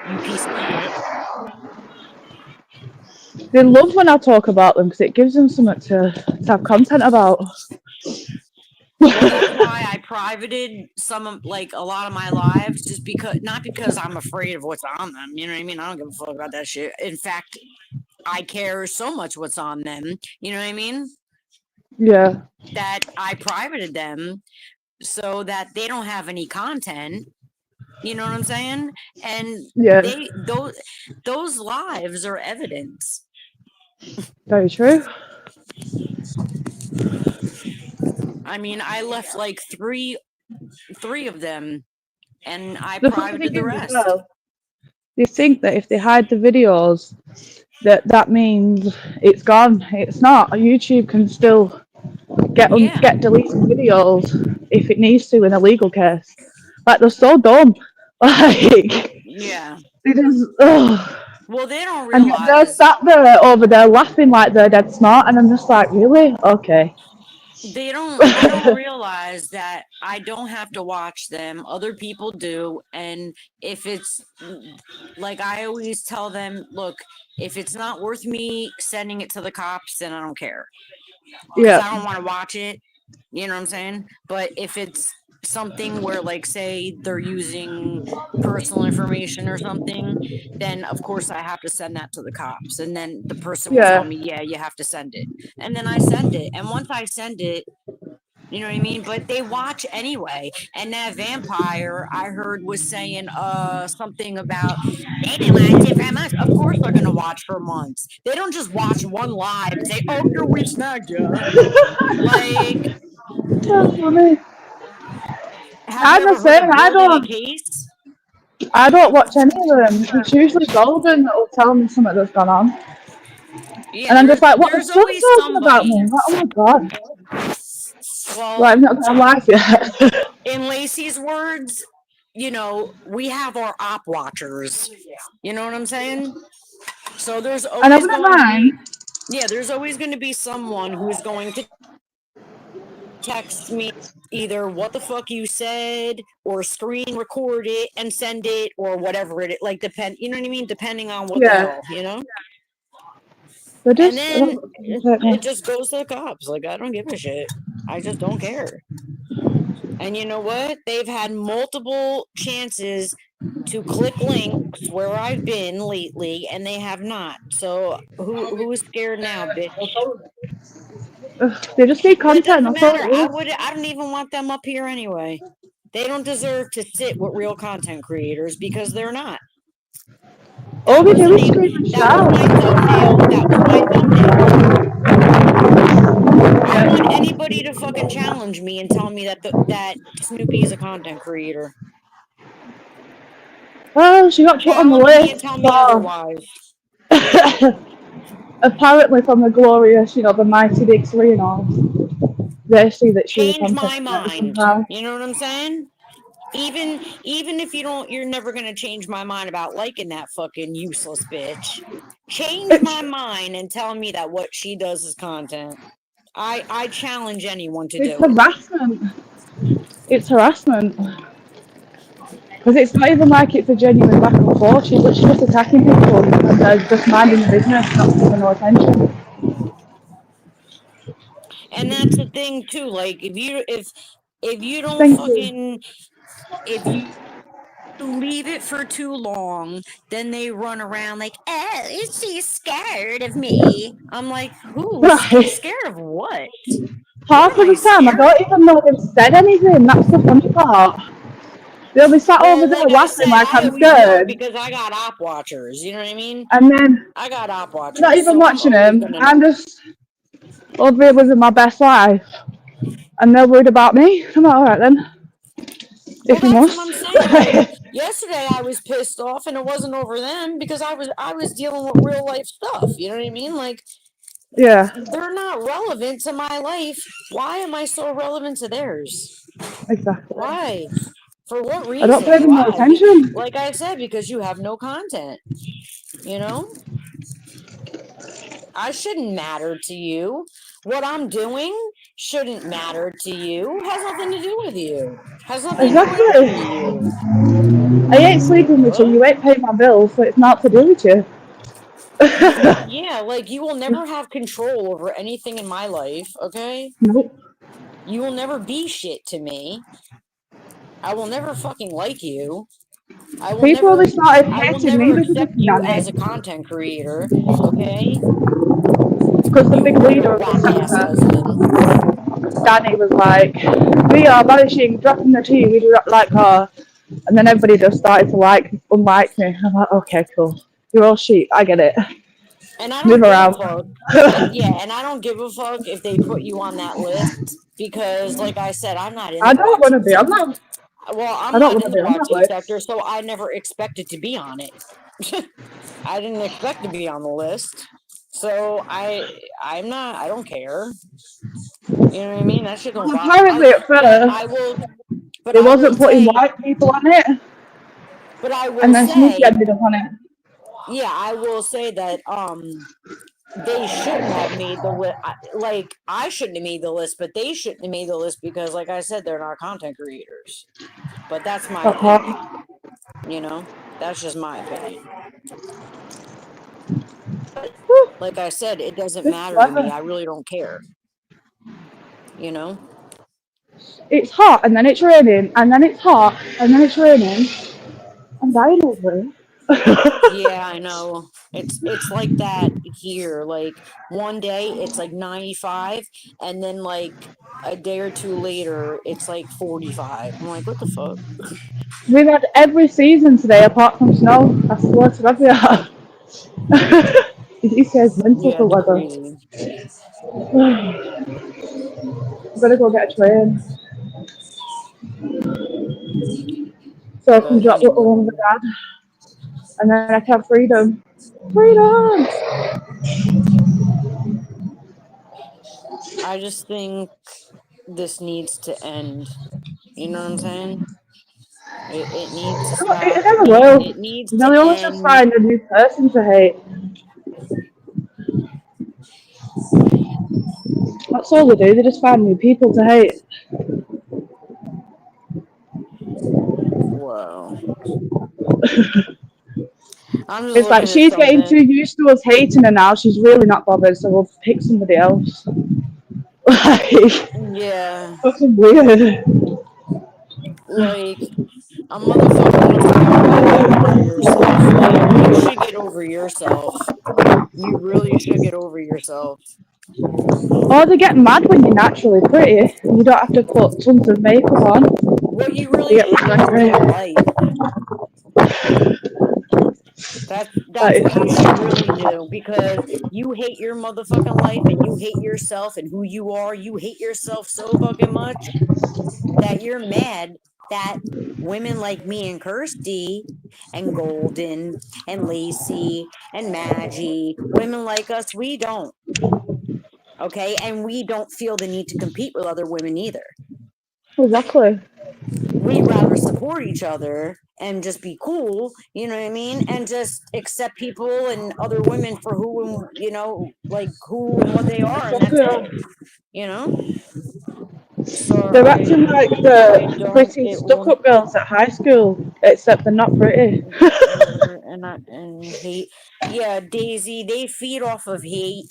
[SPEAKER 1] you piece of shit.
[SPEAKER 4] They love when I talk about them because it gives them something to have content about.
[SPEAKER 1] Well, that's why I privated some of like a lot of my lives, just because not because I'm afraid of what's on them. You know what I mean? I don't give a fuck about that shit. In fact, I care so much what's on them. You know what I mean?
[SPEAKER 4] Yeah,
[SPEAKER 1] That I privated them so that they don't have any content. You know what I'm saying? And
[SPEAKER 4] yeah,
[SPEAKER 1] those lives are evidence.
[SPEAKER 4] very true.
[SPEAKER 1] I mean, I left like three of them and I
[SPEAKER 4] The funny
[SPEAKER 1] privated
[SPEAKER 4] thing
[SPEAKER 1] the
[SPEAKER 4] is as
[SPEAKER 1] rest.
[SPEAKER 4] well, they think that if they hide the videos, that means it's gone. It's not. YouTube can still
[SPEAKER 1] Yeah.
[SPEAKER 4] get deleted videos if it needs to in a legal case. Like they're so dumb. Like
[SPEAKER 1] Yeah.
[SPEAKER 4] they just ugh.
[SPEAKER 1] Well, they don't
[SPEAKER 4] And they're
[SPEAKER 1] realize.
[SPEAKER 4] sat there over there laughing like they're dead smart, and I'm just like, really? Okay.
[SPEAKER 1] they don't realize that I don't have to watch them. Other people do. And if it's like I always tell them, look, if it's not worth me sending it to the cops, then I don't care. Because
[SPEAKER 4] Yeah,
[SPEAKER 1] I don't want to watch it. You know what I'm saying? But if it's something where, like, say they're using personal information or something, then of course I have to send that to the cops. And then the person will tell
[SPEAKER 4] yeah,
[SPEAKER 1] me, yeah, you have to send it. And then I send it. And once I send it, you know what I mean? But they watch anyway. And that vampire I heard was saying something about they've been watching for months. Of course they're gonna watch for months. They don't just watch one live and say, oh here we snagged you. Like,
[SPEAKER 4] that's funny.
[SPEAKER 1] have you
[SPEAKER 4] I'm the
[SPEAKER 1] ever heard
[SPEAKER 4] same.
[SPEAKER 1] of building a case?
[SPEAKER 4] I don't watch any of them. It's usually Golden that will tell me something that's gone on,
[SPEAKER 1] Yeah,
[SPEAKER 4] and I'm just like, what the
[SPEAKER 1] there's
[SPEAKER 4] fuck's
[SPEAKER 1] always
[SPEAKER 4] talking about me?
[SPEAKER 1] somebody.
[SPEAKER 4] I'm like, oh my god, like
[SPEAKER 1] Well,
[SPEAKER 4] I've not got a life yet.
[SPEAKER 1] in Lacey's words, you know, we have our op watchers. You know what I'm saying? So there's
[SPEAKER 4] And I
[SPEAKER 1] always
[SPEAKER 4] wouldn't
[SPEAKER 1] going to be,
[SPEAKER 4] mind.
[SPEAKER 1] yeah, there's always going to be someone who's going to text me either what the fuck you said or screen record it and send it or whatever it like depend, you know what I mean, depending on what the
[SPEAKER 4] Yeah,
[SPEAKER 1] hell, you know.
[SPEAKER 4] they
[SPEAKER 1] And
[SPEAKER 4] just, I
[SPEAKER 1] then
[SPEAKER 4] don't
[SPEAKER 1] it
[SPEAKER 4] know.
[SPEAKER 1] just goes to the cops. Like, I don't give a shit. I just don't care. And you know what? They've had multiple chances to click links where I've been lately, and they have not. So who's scared now, bitch?
[SPEAKER 4] They just need
[SPEAKER 1] But it
[SPEAKER 4] content.
[SPEAKER 1] doesn't
[SPEAKER 4] That's all
[SPEAKER 1] matter.
[SPEAKER 4] it is.
[SPEAKER 1] I don't even want them up here anyway. They don't deserve to sit with real content creators because they're not.
[SPEAKER 4] All
[SPEAKER 1] That
[SPEAKER 4] they
[SPEAKER 1] was
[SPEAKER 4] do
[SPEAKER 1] the
[SPEAKER 4] is
[SPEAKER 1] name.
[SPEAKER 4] scream and
[SPEAKER 1] That was
[SPEAKER 4] shout.
[SPEAKER 1] my thumbnail. That was my thumbnail. I want anybody to fucking challenge me and tell me that that Snoopy is a content creator.
[SPEAKER 4] Oh, she got put on the
[SPEAKER 1] Challenge me and
[SPEAKER 4] list
[SPEAKER 1] tell me
[SPEAKER 4] for
[SPEAKER 1] otherwise.
[SPEAKER 4] apparently from the glorious, the mighty big three and all. They see that she's a
[SPEAKER 1] Change
[SPEAKER 4] content
[SPEAKER 1] my
[SPEAKER 4] creator
[SPEAKER 1] mind.
[SPEAKER 4] somehow.
[SPEAKER 1] You know what I'm saying? Even if you don't, you're never gonna change my mind about liking that fucking useless bitch. Change
[SPEAKER 4] It's
[SPEAKER 1] my mind and tell me that what she does is content. I challenge anyone to
[SPEAKER 4] it's
[SPEAKER 1] do it.
[SPEAKER 4] harassment. It's harassment. Because it's not even like it's a genuine back and forth. She's literally just attacking people and they're just minding the business, not giving no attention.
[SPEAKER 1] And that's the thing too. Like, if you don't
[SPEAKER 4] Thank you.
[SPEAKER 1] fucking, if you leave it for too long, then they run around like, oh, she's scared of me. I'm like, who's
[SPEAKER 4] Right.
[SPEAKER 1] scared of what? What
[SPEAKER 4] Half
[SPEAKER 1] am
[SPEAKER 4] of
[SPEAKER 1] I
[SPEAKER 4] the time, I
[SPEAKER 1] scared?
[SPEAKER 4] don't even know they've said anything. That's the funny part. They'll be sat over
[SPEAKER 1] Well,
[SPEAKER 4] there
[SPEAKER 1] like I
[SPEAKER 4] laughing
[SPEAKER 1] said,
[SPEAKER 4] like
[SPEAKER 1] I
[SPEAKER 4] I'm
[SPEAKER 1] always know
[SPEAKER 4] scared.
[SPEAKER 1] because I got op watchers. You know what I mean?
[SPEAKER 4] And then
[SPEAKER 1] I got op
[SPEAKER 4] I'm not
[SPEAKER 1] watchers,
[SPEAKER 4] even
[SPEAKER 1] so I'm
[SPEAKER 4] watching
[SPEAKER 1] always
[SPEAKER 4] them.
[SPEAKER 1] gonna
[SPEAKER 4] I'm
[SPEAKER 1] know.
[SPEAKER 4] just over here living my best life. And they're worried about me. I'm like, alright then,
[SPEAKER 1] Well,
[SPEAKER 4] if you
[SPEAKER 1] that's what I'm
[SPEAKER 4] must.
[SPEAKER 1] saying. Like yesterday, I was pissed off, and it wasn't over them because I was dealing with real life stuff. You know what I mean? Like,
[SPEAKER 4] Yeah,
[SPEAKER 1] they're not relevant to my life. Why am I so relevant to theirs?
[SPEAKER 4] exactly.
[SPEAKER 1] Why? For what
[SPEAKER 4] I don't pay
[SPEAKER 1] reason?
[SPEAKER 4] them no
[SPEAKER 1] Why?
[SPEAKER 4] attention.
[SPEAKER 1] Like I said, because you have no content. You know, I shouldn't matter to you. What I'm doing shouldn't matter to you. Has nothing to do with you. Has nothing to do with any of
[SPEAKER 4] Exactly.
[SPEAKER 1] you.
[SPEAKER 4] I ain't sleeping with you.
[SPEAKER 1] What?
[SPEAKER 4] You ain't paying my bills, so it's not to do with you.
[SPEAKER 1] Yeah, like you will never have control over anything in my life, okay?
[SPEAKER 4] Nope.
[SPEAKER 1] You will never be shit to me. I will never fucking like you. I will
[SPEAKER 4] People
[SPEAKER 1] never
[SPEAKER 4] only started
[SPEAKER 1] I will
[SPEAKER 4] hating
[SPEAKER 1] never
[SPEAKER 4] me because of
[SPEAKER 1] accept you as
[SPEAKER 4] Danny.
[SPEAKER 1] a content creator, okay?
[SPEAKER 4] Because the
[SPEAKER 1] You
[SPEAKER 4] big
[SPEAKER 1] or your
[SPEAKER 4] leader of the
[SPEAKER 1] whack ass
[SPEAKER 4] sector,
[SPEAKER 1] husband.
[SPEAKER 4] Danny, was like, we are banishing, dropping the tea, we do not like her. And then everybody just started to unlike me. I'm like, okay, cool. You're all sheep. I get it.
[SPEAKER 1] And I
[SPEAKER 4] Move
[SPEAKER 1] don't give a
[SPEAKER 4] around.
[SPEAKER 1] fuck. Yeah, and I don't give a fuck if they put you on that list because like I said, I'm not in
[SPEAKER 4] I
[SPEAKER 1] the
[SPEAKER 4] don't want to
[SPEAKER 1] watching
[SPEAKER 4] be on
[SPEAKER 1] sector.
[SPEAKER 4] that.
[SPEAKER 1] Well, I'm
[SPEAKER 4] I don't
[SPEAKER 1] not
[SPEAKER 4] want
[SPEAKER 1] in
[SPEAKER 4] to
[SPEAKER 1] the
[SPEAKER 4] be on that
[SPEAKER 1] watching sector,
[SPEAKER 4] list.
[SPEAKER 1] so I never expected to be on it. I didn't expect to be on the list. So I'm not, I don't care. You know what I mean? That shit don't
[SPEAKER 4] Well,
[SPEAKER 1] bother
[SPEAKER 4] apparently at
[SPEAKER 1] but I will
[SPEAKER 4] first,
[SPEAKER 1] but
[SPEAKER 4] they
[SPEAKER 1] I will
[SPEAKER 4] wasn't putting
[SPEAKER 1] say
[SPEAKER 4] white people on it.
[SPEAKER 1] but I
[SPEAKER 4] And
[SPEAKER 1] will
[SPEAKER 4] then Snoopy
[SPEAKER 1] say
[SPEAKER 4] ended up on it.
[SPEAKER 1] yeah, I will say that they shouldn't have made the list. Like, I shouldn't have made the list, but they shouldn't have made the list because, like I said, they're not content creators. But that's my
[SPEAKER 4] That part.
[SPEAKER 1] opinion. You know, that's just my opinion. But
[SPEAKER 4] Whew,
[SPEAKER 1] like I said, it doesn't
[SPEAKER 4] this
[SPEAKER 1] matter to me.
[SPEAKER 4] weather.
[SPEAKER 1] I really don't care. You know?
[SPEAKER 4] It's hot and then it's raining and then it's hot and then it's raining. I'm dying over it.
[SPEAKER 1] Yeah, I know. It's like that here. Like one day it's like 95 and then like a day or two later it's like 45. I'm like, what the fuck?
[SPEAKER 4] We've had every season today apart from snow. I swear to God we have. The UK is mental
[SPEAKER 1] Yeah,
[SPEAKER 4] for
[SPEAKER 1] it's
[SPEAKER 4] weather.
[SPEAKER 1] crazy.
[SPEAKER 4] I'm gonna go get a train so I can
[SPEAKER 1] But
[SPEAKER 4] drop little one with
[SPEAKER 1] anyway,
[SPEAKER 4] dad and then I can have freedom. Freedom!
[SPEAKER 1] I just think this needs to end. You know what I'm saying? It needs to
[SPEAKER 4] It
[SPEAKER 1] stop.
[SPEAKER 4] never will.
[SPEAKER 1] It needs to
[SPEAKER 4] They'll always just
[SPEAKER 1] end.
[SPEAKER 4] find a new person to hate. That's all they do, they just find new people to hate.
[SPEAKER 1] Whoa. I'm just
[SPEAKER 4] It's like
[SPEAKER 1] looking at
[SPEAKER 4] she's getting
[SPEAKER 1] something.
[SPEAKER 4] too used to us hating her now, she's really not bothered, so we'll pick somebody else. Like,
[SPEAKER 1] Yeah,
[SPEAKER 4] fucking weird.
[SPEAKER 1] like a motherfucker must really get over yourself. Like you should get over yourself. You really should get over yourself.
[SPEAKER 4] Or they get mad when you're naturally pretty. You don't have to put tons of makeup on.
[SPEAKER 1] Well, you
[SPEAKER 4] They
[SPEAKER 1] really
[SPEAKER 4] get
[SPEAKER 1] should
[SPEAKER 4] real
[SPEAKER 1] get over
[SPEAKER 4] angry.
[SPEAKER 1] your life. That's
[SPEAKER 4] Like,
[SPEAKER 1] what you should really do because you hate your motherfucking life and you hate yourself and who you are. You hate yourself so fucking much that you're mad that women like me and Kirsty and Golden and Lacey and Maggie, women like us, we don't. Okay. And we don't feel the need to compete with other women either.
[SPEAKER 4] exactly.
[SPEAKER 1] We'd rather support each other and just be cool, you know what I mean? And just accept people and other women for who and, you know, like who and what they are. And that's
[SPEAKER 4] Exactly.
[SPEAKER 1] it, you know? So
[SPEAKER 4] They're acting like
[SPEAKER 1] I
[SPEAKER 4] the
[SPEAKER 1] don't,
[SPEAKER 4] pretty
[SPEAKER 1] it will
[SPEAKER 4] stuck-up girls at high school, except they're not pretty.
[SPEAKER 1] ever and hate. Yeah, Daisy, they feed off of hate.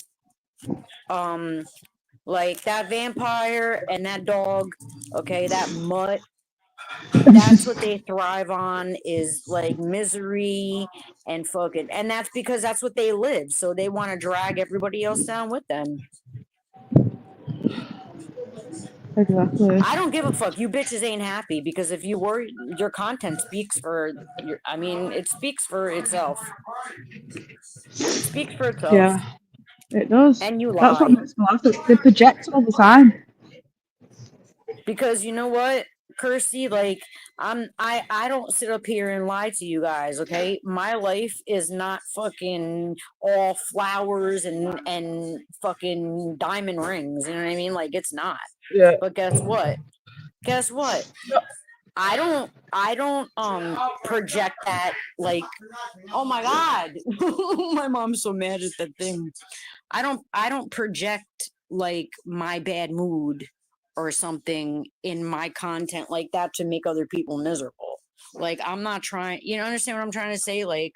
[SPEAKER 1] Um, like that vampire and that dog, okay, that mutt, that's what they thrive on is like misery and fucking, and that's because that's what they live. So they want to drag everybody else down with them.
[SPEAKER 4] Exactly.
[SPEAKER 1] I don't give a fuck. You bitches ain't happy because if you were, your content speaks for your, I mean, it speaks for itself. It speaks for itself.
[SPEAKER 4] Yeah, it does.
[SPEAKER 1] And you
[SPEAKER 4] That's what
[SPEAKER 1] lie.
[SPEAKER 4] makes me laugh. They project all the time.
[SPEAKER 1] Because you know what, Kirsty, like I don't sit up here and lie to you guys, okay? My life is not fucking all flowers and fucking diamond rings, you know what I mean? Like it's not.
[SPEAKER 4] Yeah.
[SPEAKER 1] But guess what? Guess what? I don't project that like, oh my god. My mom's so mad at that thing. I don't project like my bad mood or something in my content like that to make other people miserable. Like I'm not trying, you know, understand what I'm trying to say? Like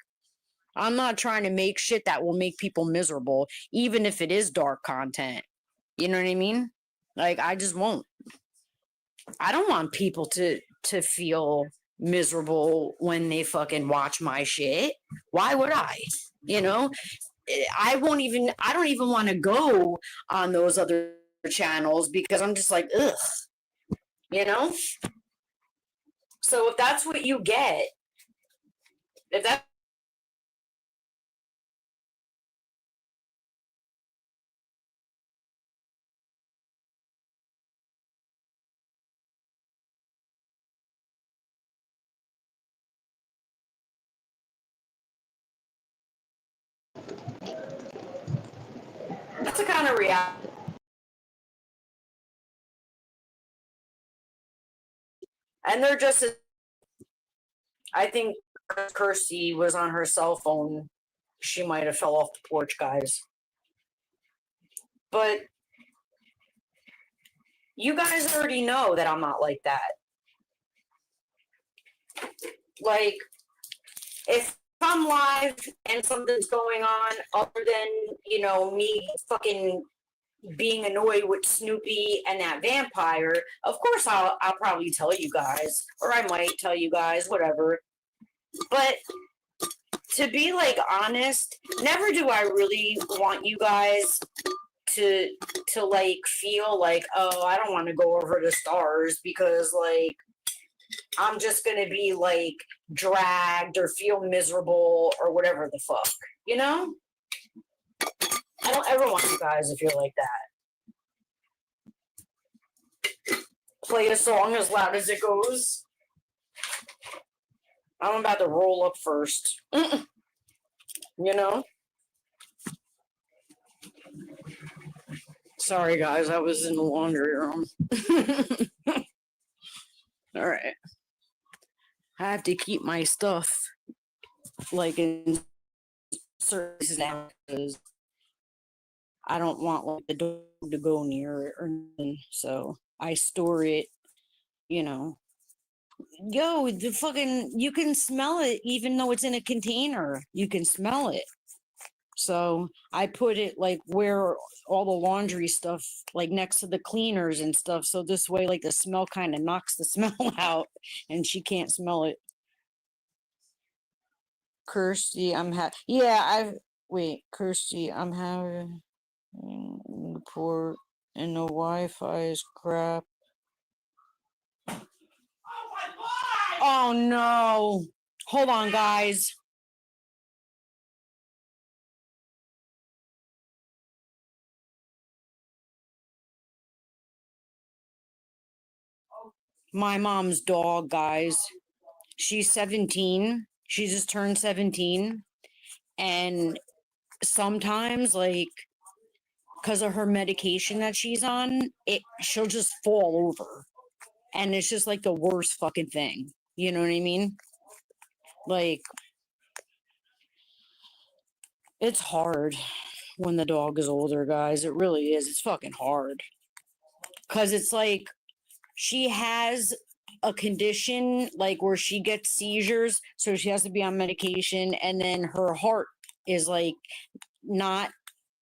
[SPEAKER 1] I'm not trying to make shit that will make people miserable, even if it is dark content. You know what I mean? Like I just won't. I don't want people to feel miserable when they fucking watch my shit. Why would I? You know, I don't even want to go on those other channels because I'm just like, ugh, you know? So if that's what you get, if that that's the kind of reality, and they're just, I think Kirsty was on her cell phone. She might have fell off the porch, guys. But you guys already know that I'm not like that. Like, if I'm live and something's going on other than, me fucking being annoyed with Snoopy and that vampire, of course I'll probably tell you guys, or I might tell you guys, whatever. But to be like honest, never do I really want you guys to like feel like, oh, I don't want to go over to Stars because like I'm just gonna be like dragged or feel miserable or whatever the fuck, you know? I don't ever want you guys to feel like that. Play a song as loud as it goes. I'm about to roll up first. You know? Sorry, guys, I was in the laundry room. All right. I have to keep my stuff like in certain now because I don't want like the dog to go near it or anything. So I store it, you know. Yo, the fucking you can smell it even though it's in a container. You can smell it. So I put it like where all the laundry stuff, like next to the cleaners and stuff. So this way, like the smell kind of knocks the smell out and she can't smell it. Kirsty, Kirsty, I'm having the port and the Wi-Fi is crap. Oh no. Hold on, guys. My mom's dog, guys. She's 17. She just turned 17. And sometimes, like, because of her medication that she's on, she'll just fall over. And it's just like the worst fucking thing. You know what I mean? Like, it's hard when the dog is older, guys. It really is. It's fucking hard. Because it's like she has a condition like where she gets seizures, so she has to be on medication, and then her heart is like not,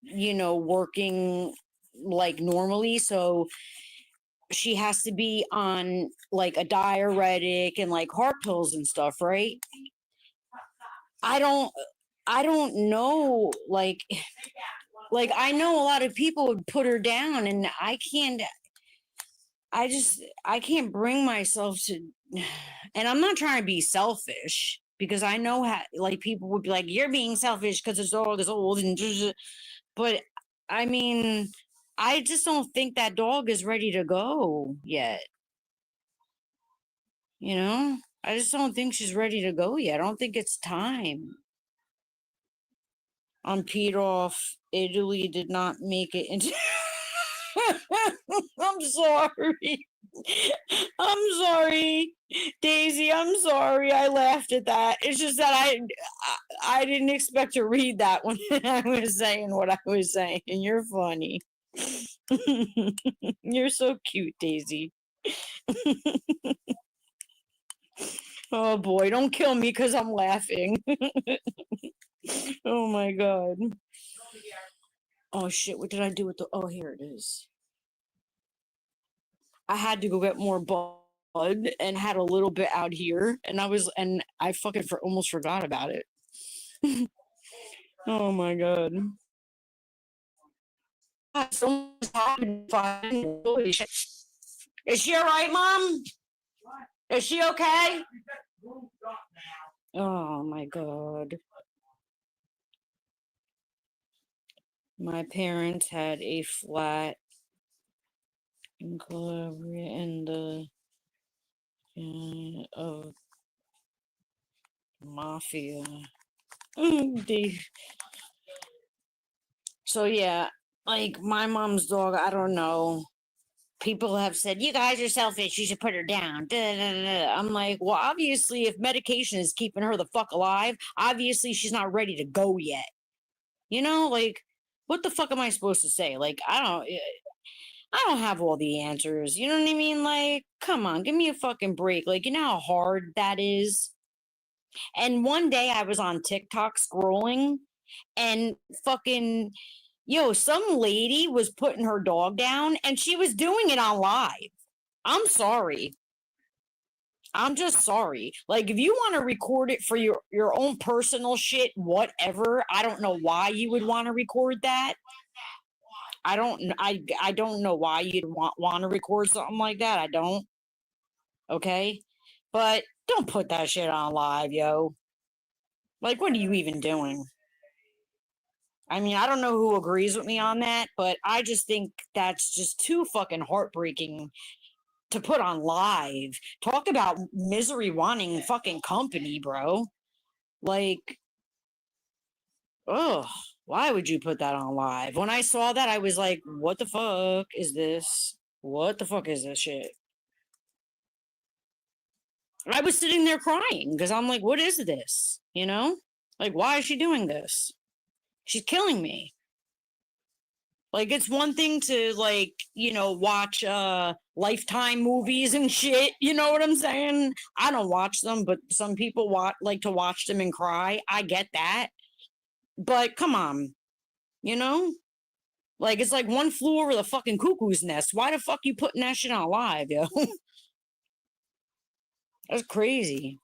[SPEAKER 1] working like normally. So she has to be on like a diuretic and like heart pills and stuff, right? I don't know, like I know a lot of people would put her down, and I can't bring myself to, and I'm not trying to be selfish because I know how, like, people would be like, you're being selfish because the dog is old, but I mean, I just don't think that dog is ready to go yet. You know, I just don't think she's ready to go yet. I don't think it's time. I'm peed off. Italy did not make it into. I'm sorry. I'm sorry, Daisy. I'm sorry. I laughed at that. It's just that I didn't expect to read that when I was saying what I was saying. You're funny. You're so cute, Daisy. Oh boy, don't kill me because I'm laughing. Oh my god. Oh shit, what did I do with the oh here it is. I had to go get more blood and had a little bit out here and I fucking almost forgot about it. Oh my god. Someone's happening. Holy shit. Is she alright, Mom? Is she okay? Oh my god. My parents had a flat in Calabria in the of mafia. So yeah, like my mom's dog, I don't know. People have said, you guys are selfish, you should put her down. Da, da, da, da. I'm like, well, obviously, if medication is keeping her the fuck alive, obviously she's not ready to go yet. You know, like what the fuck am I supposed to say? Like, I don't have all the answers. You know what I mean? Like, come on, give me a fucking break. Like, you know how hard that is? And one day I was on TikTok scrolling and fucking, yo, some lady was putting her dog down and she was doing it on live. I'm sorry. I'm just sorry. Like, if you want to record it for your own personal shit, whatever. I don't know why you would want to record that. I don't know why you'd want to record something like that. I don't. Okay? But don't put that shit on live, yo. Like, what are you even doing? I mean, I don't know who agrees with me on that, but I just think that's just too fucking heartbreaking to put on live. Talk about misery wanting fucking company, bro. Like, oh, why would you put that on live? When I saw that, I was like, what the fuck is this? What the fuck is this shit? I was sitting there crying because I'm like, what is this? You know? Like, why is she doing this? She's killing me. Like, it's one thing to, like, you know, watch Lifetime movies and shit. You know what I'm saying? I don't watch them, but some people like to watch them and cry. I get that. But come on, you know? Like, it's like one flew over the fucking cuckoo's nest. Why the fuck you putting that shit on live, yo? That's crazy.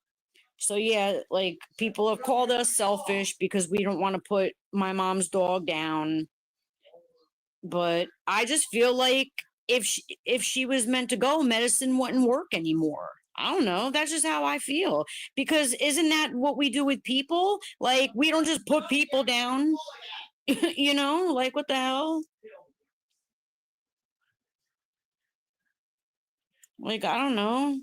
[SPEAKER 1] So yeah, like, people have called us selfish because we don't want to put my mom's dog down. But I just feel like if she was meant to go, medicine wouldn't work anymore. I don't know. That's just how I feel. Because isn't that what we do with people? Like, we don't just put people down. You know, like, what the hell? Like, I don't know.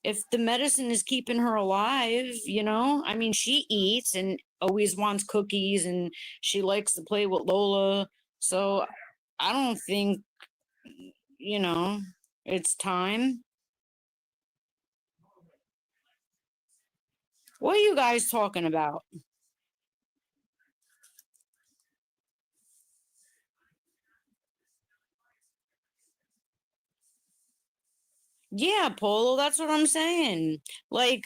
[SPEAKER 1] If the medicine is keeping her alive, you know, I mean, she eats and always wants cookies and she likes to play with Lola. So I don't think, you know, it's time. What are you guys talking about? Yeah, Polo, that's what I'm saying. Like,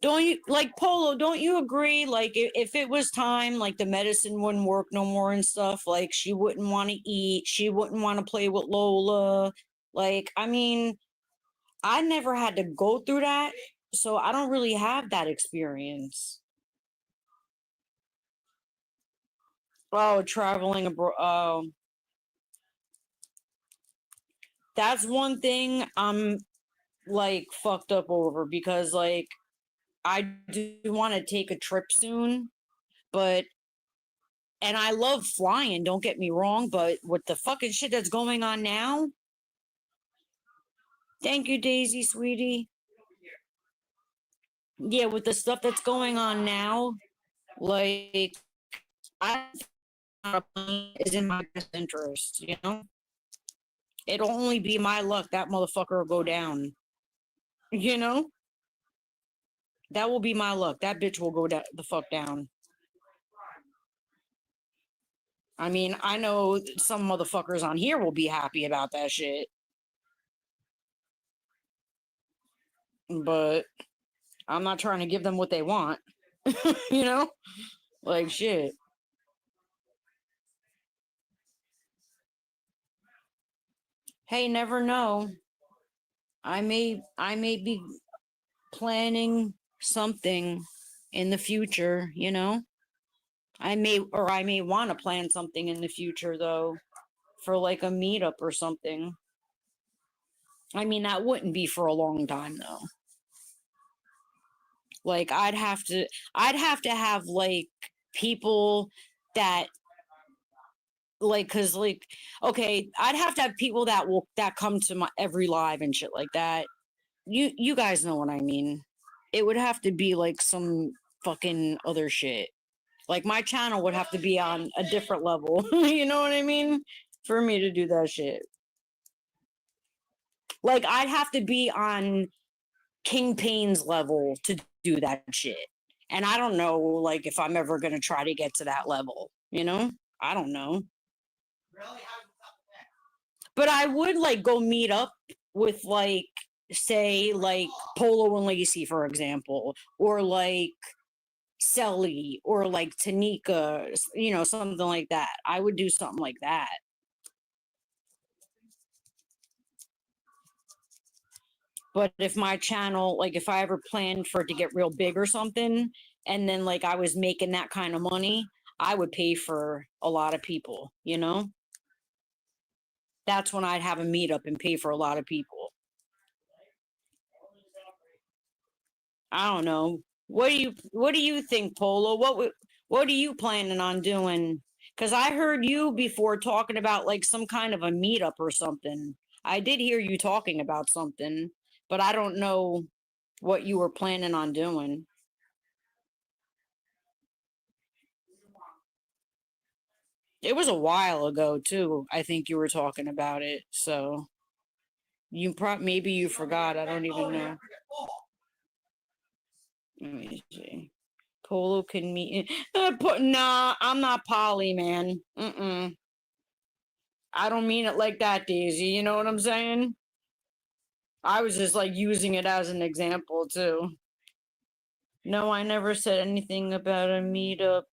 [SPEAKER 1] don't you, like, Polo, don't you agree? Like, if it was time, like, the medicine wouldn't work no more and stuff, like, she wouldn't want to eat, she wouldn't want to play with Lola. Like, I mean, I never had to go through that, so I don't really have that experience. Oh, traveling abroad. Oh, that's one thing I'm like fucked up over because, like, I do want to take a trip soon, but and I love flying, don't get me wrong, but with the fucking shit that's going on now, thank you, Daisy, sweetie. Yeah, with the stuff that's going on now, like, I is in my best interest, you know? It'll only be my luck that motherfucker will go down. You know? That will be my luck. That bitch will go the fuck down. I mean, I know some motherfuckers on here will be happy about that shit. But I'm not trying to give them what they want. You know? Like, shit. Hey, never know. I may be planning something in the future, you know? I may want to plan something in the future though, for like a meetup or something. I mean, that wouldn't be for a long time though. Like, I'd have to have like people that, like, cause like, okay, I'd have to have people that come to my every live and shit like that. You guys know what I mean. It would have to be like some fucking other shit. Like, my channel would have to be on a different level. You know what I mean? For me to do that shit. Like, I'd have to be on King Payne's level to do that shit. And I don't know, like, if I'm ever gonna try to get to that level, you know? I don't know. But I would like go meet up with like, say, like Polo and Lacey, for example, or like Selly, or like Tanika, something like that. I would do something like that. But if my channel, like if I ever planned for it to get real big or something, and then like I was making that kind of money, I would pay for a lot of people, That's when I'd have a meetup and pay for a lot of people. I don't know. What do you think, Polo? What are you planning on doing? Cuz I heard you before talking about like some kind of a meetup or something. I did hear you talking about something, but I don't know what you were planning on doing. It was a while ago too. I think you were talking about it. So maybe you forgot. I don't even know. Let me see. Polo can meet. Nah, I'm not poly, man. Mm-mm. I don't mean it like that, Daisy. You know what I'm saying? I was just like using it as an example too. No, I never said anything about a meetup.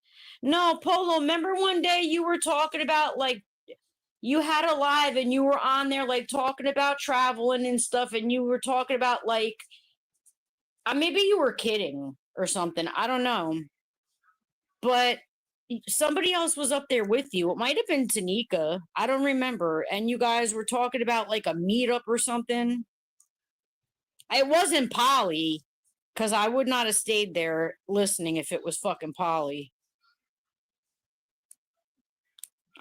[SPEAKER 1] No, Polo, remember one day you were talking about like you had a live and you were on there like talking about traveling and stuff, and you were talking about like maybe you were kidding or something. I don't know. But somebody else was up there with you. It might have been Tanika. I don't remember. And you guys were talking about like a meetup or something. It wasn't Polly, because I would not have stayed there listening if it was fucking Polly.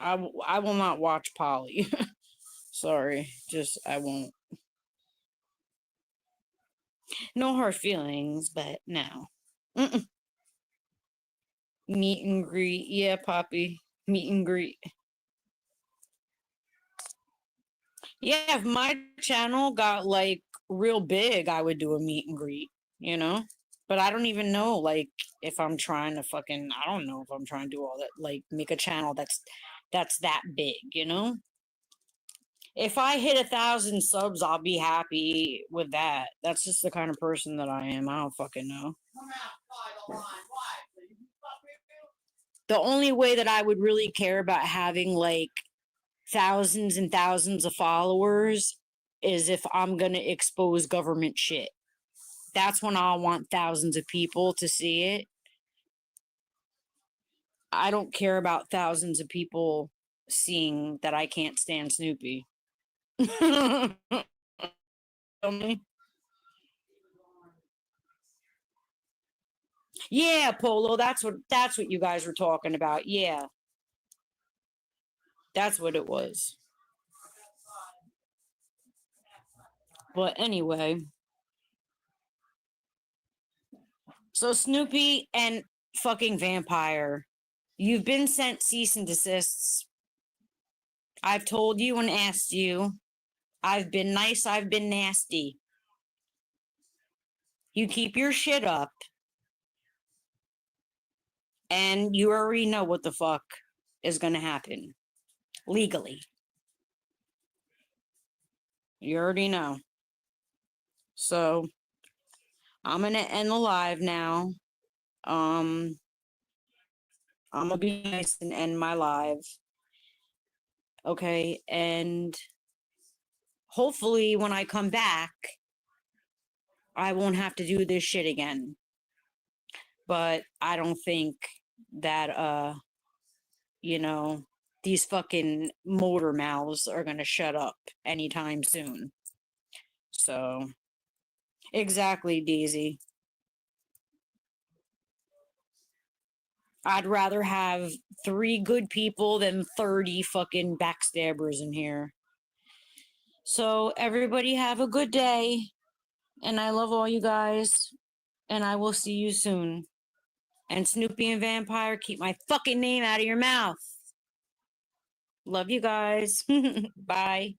[SPEAKER 1] I will not watch Polly. Sorry, just I won't. No hard feelings, but no. Mm-mm. Meet and greet, yeah, Poppy. Meet and greet. Yeah, if my channel got like real big, I would do a meet and greet, you know? But I don't even know like if I'm trying to fucking I don't know if I'm trying to do all that, like make a channel that's that big, you know? If I hit 1,000 subs, I'll be happy with that. That's just the kind of person that I am. I don't fucking know. The only way that I would really care about having like thousands and thousands of followers is if I'm going to expose government shit. That's when I'll want thousands of people to see it. I don't care about thousands of people seeing that I can't stand Snoopy. Yeah, Polo, that's what you guys were talking about. Yeah. That's what it was. But anyway, so Snoopy and fucking Vampire, you've been sent cease and desists. I've told you and asked you. I've been nice, I've been nasty. You keep your shit up. And you already know what the fuck is gonna happen. Legally. You already know. So I'm gonna end the live now. I'm gonna be nice and end my live. Okay, and hopefully when I come back, I won't have to do this shit again. But I don't think that these fucking motor mouths are gonna shut up anytime soon. So exactly, Daisy. I'd rather have 3 good people than 30 fucking backstabbers in here. So everybody have a good day. And I love all you guys. And I will see you soon. And Snoopy and Vampire, keep my fucking name out of your mouth. Love you guys. Bye.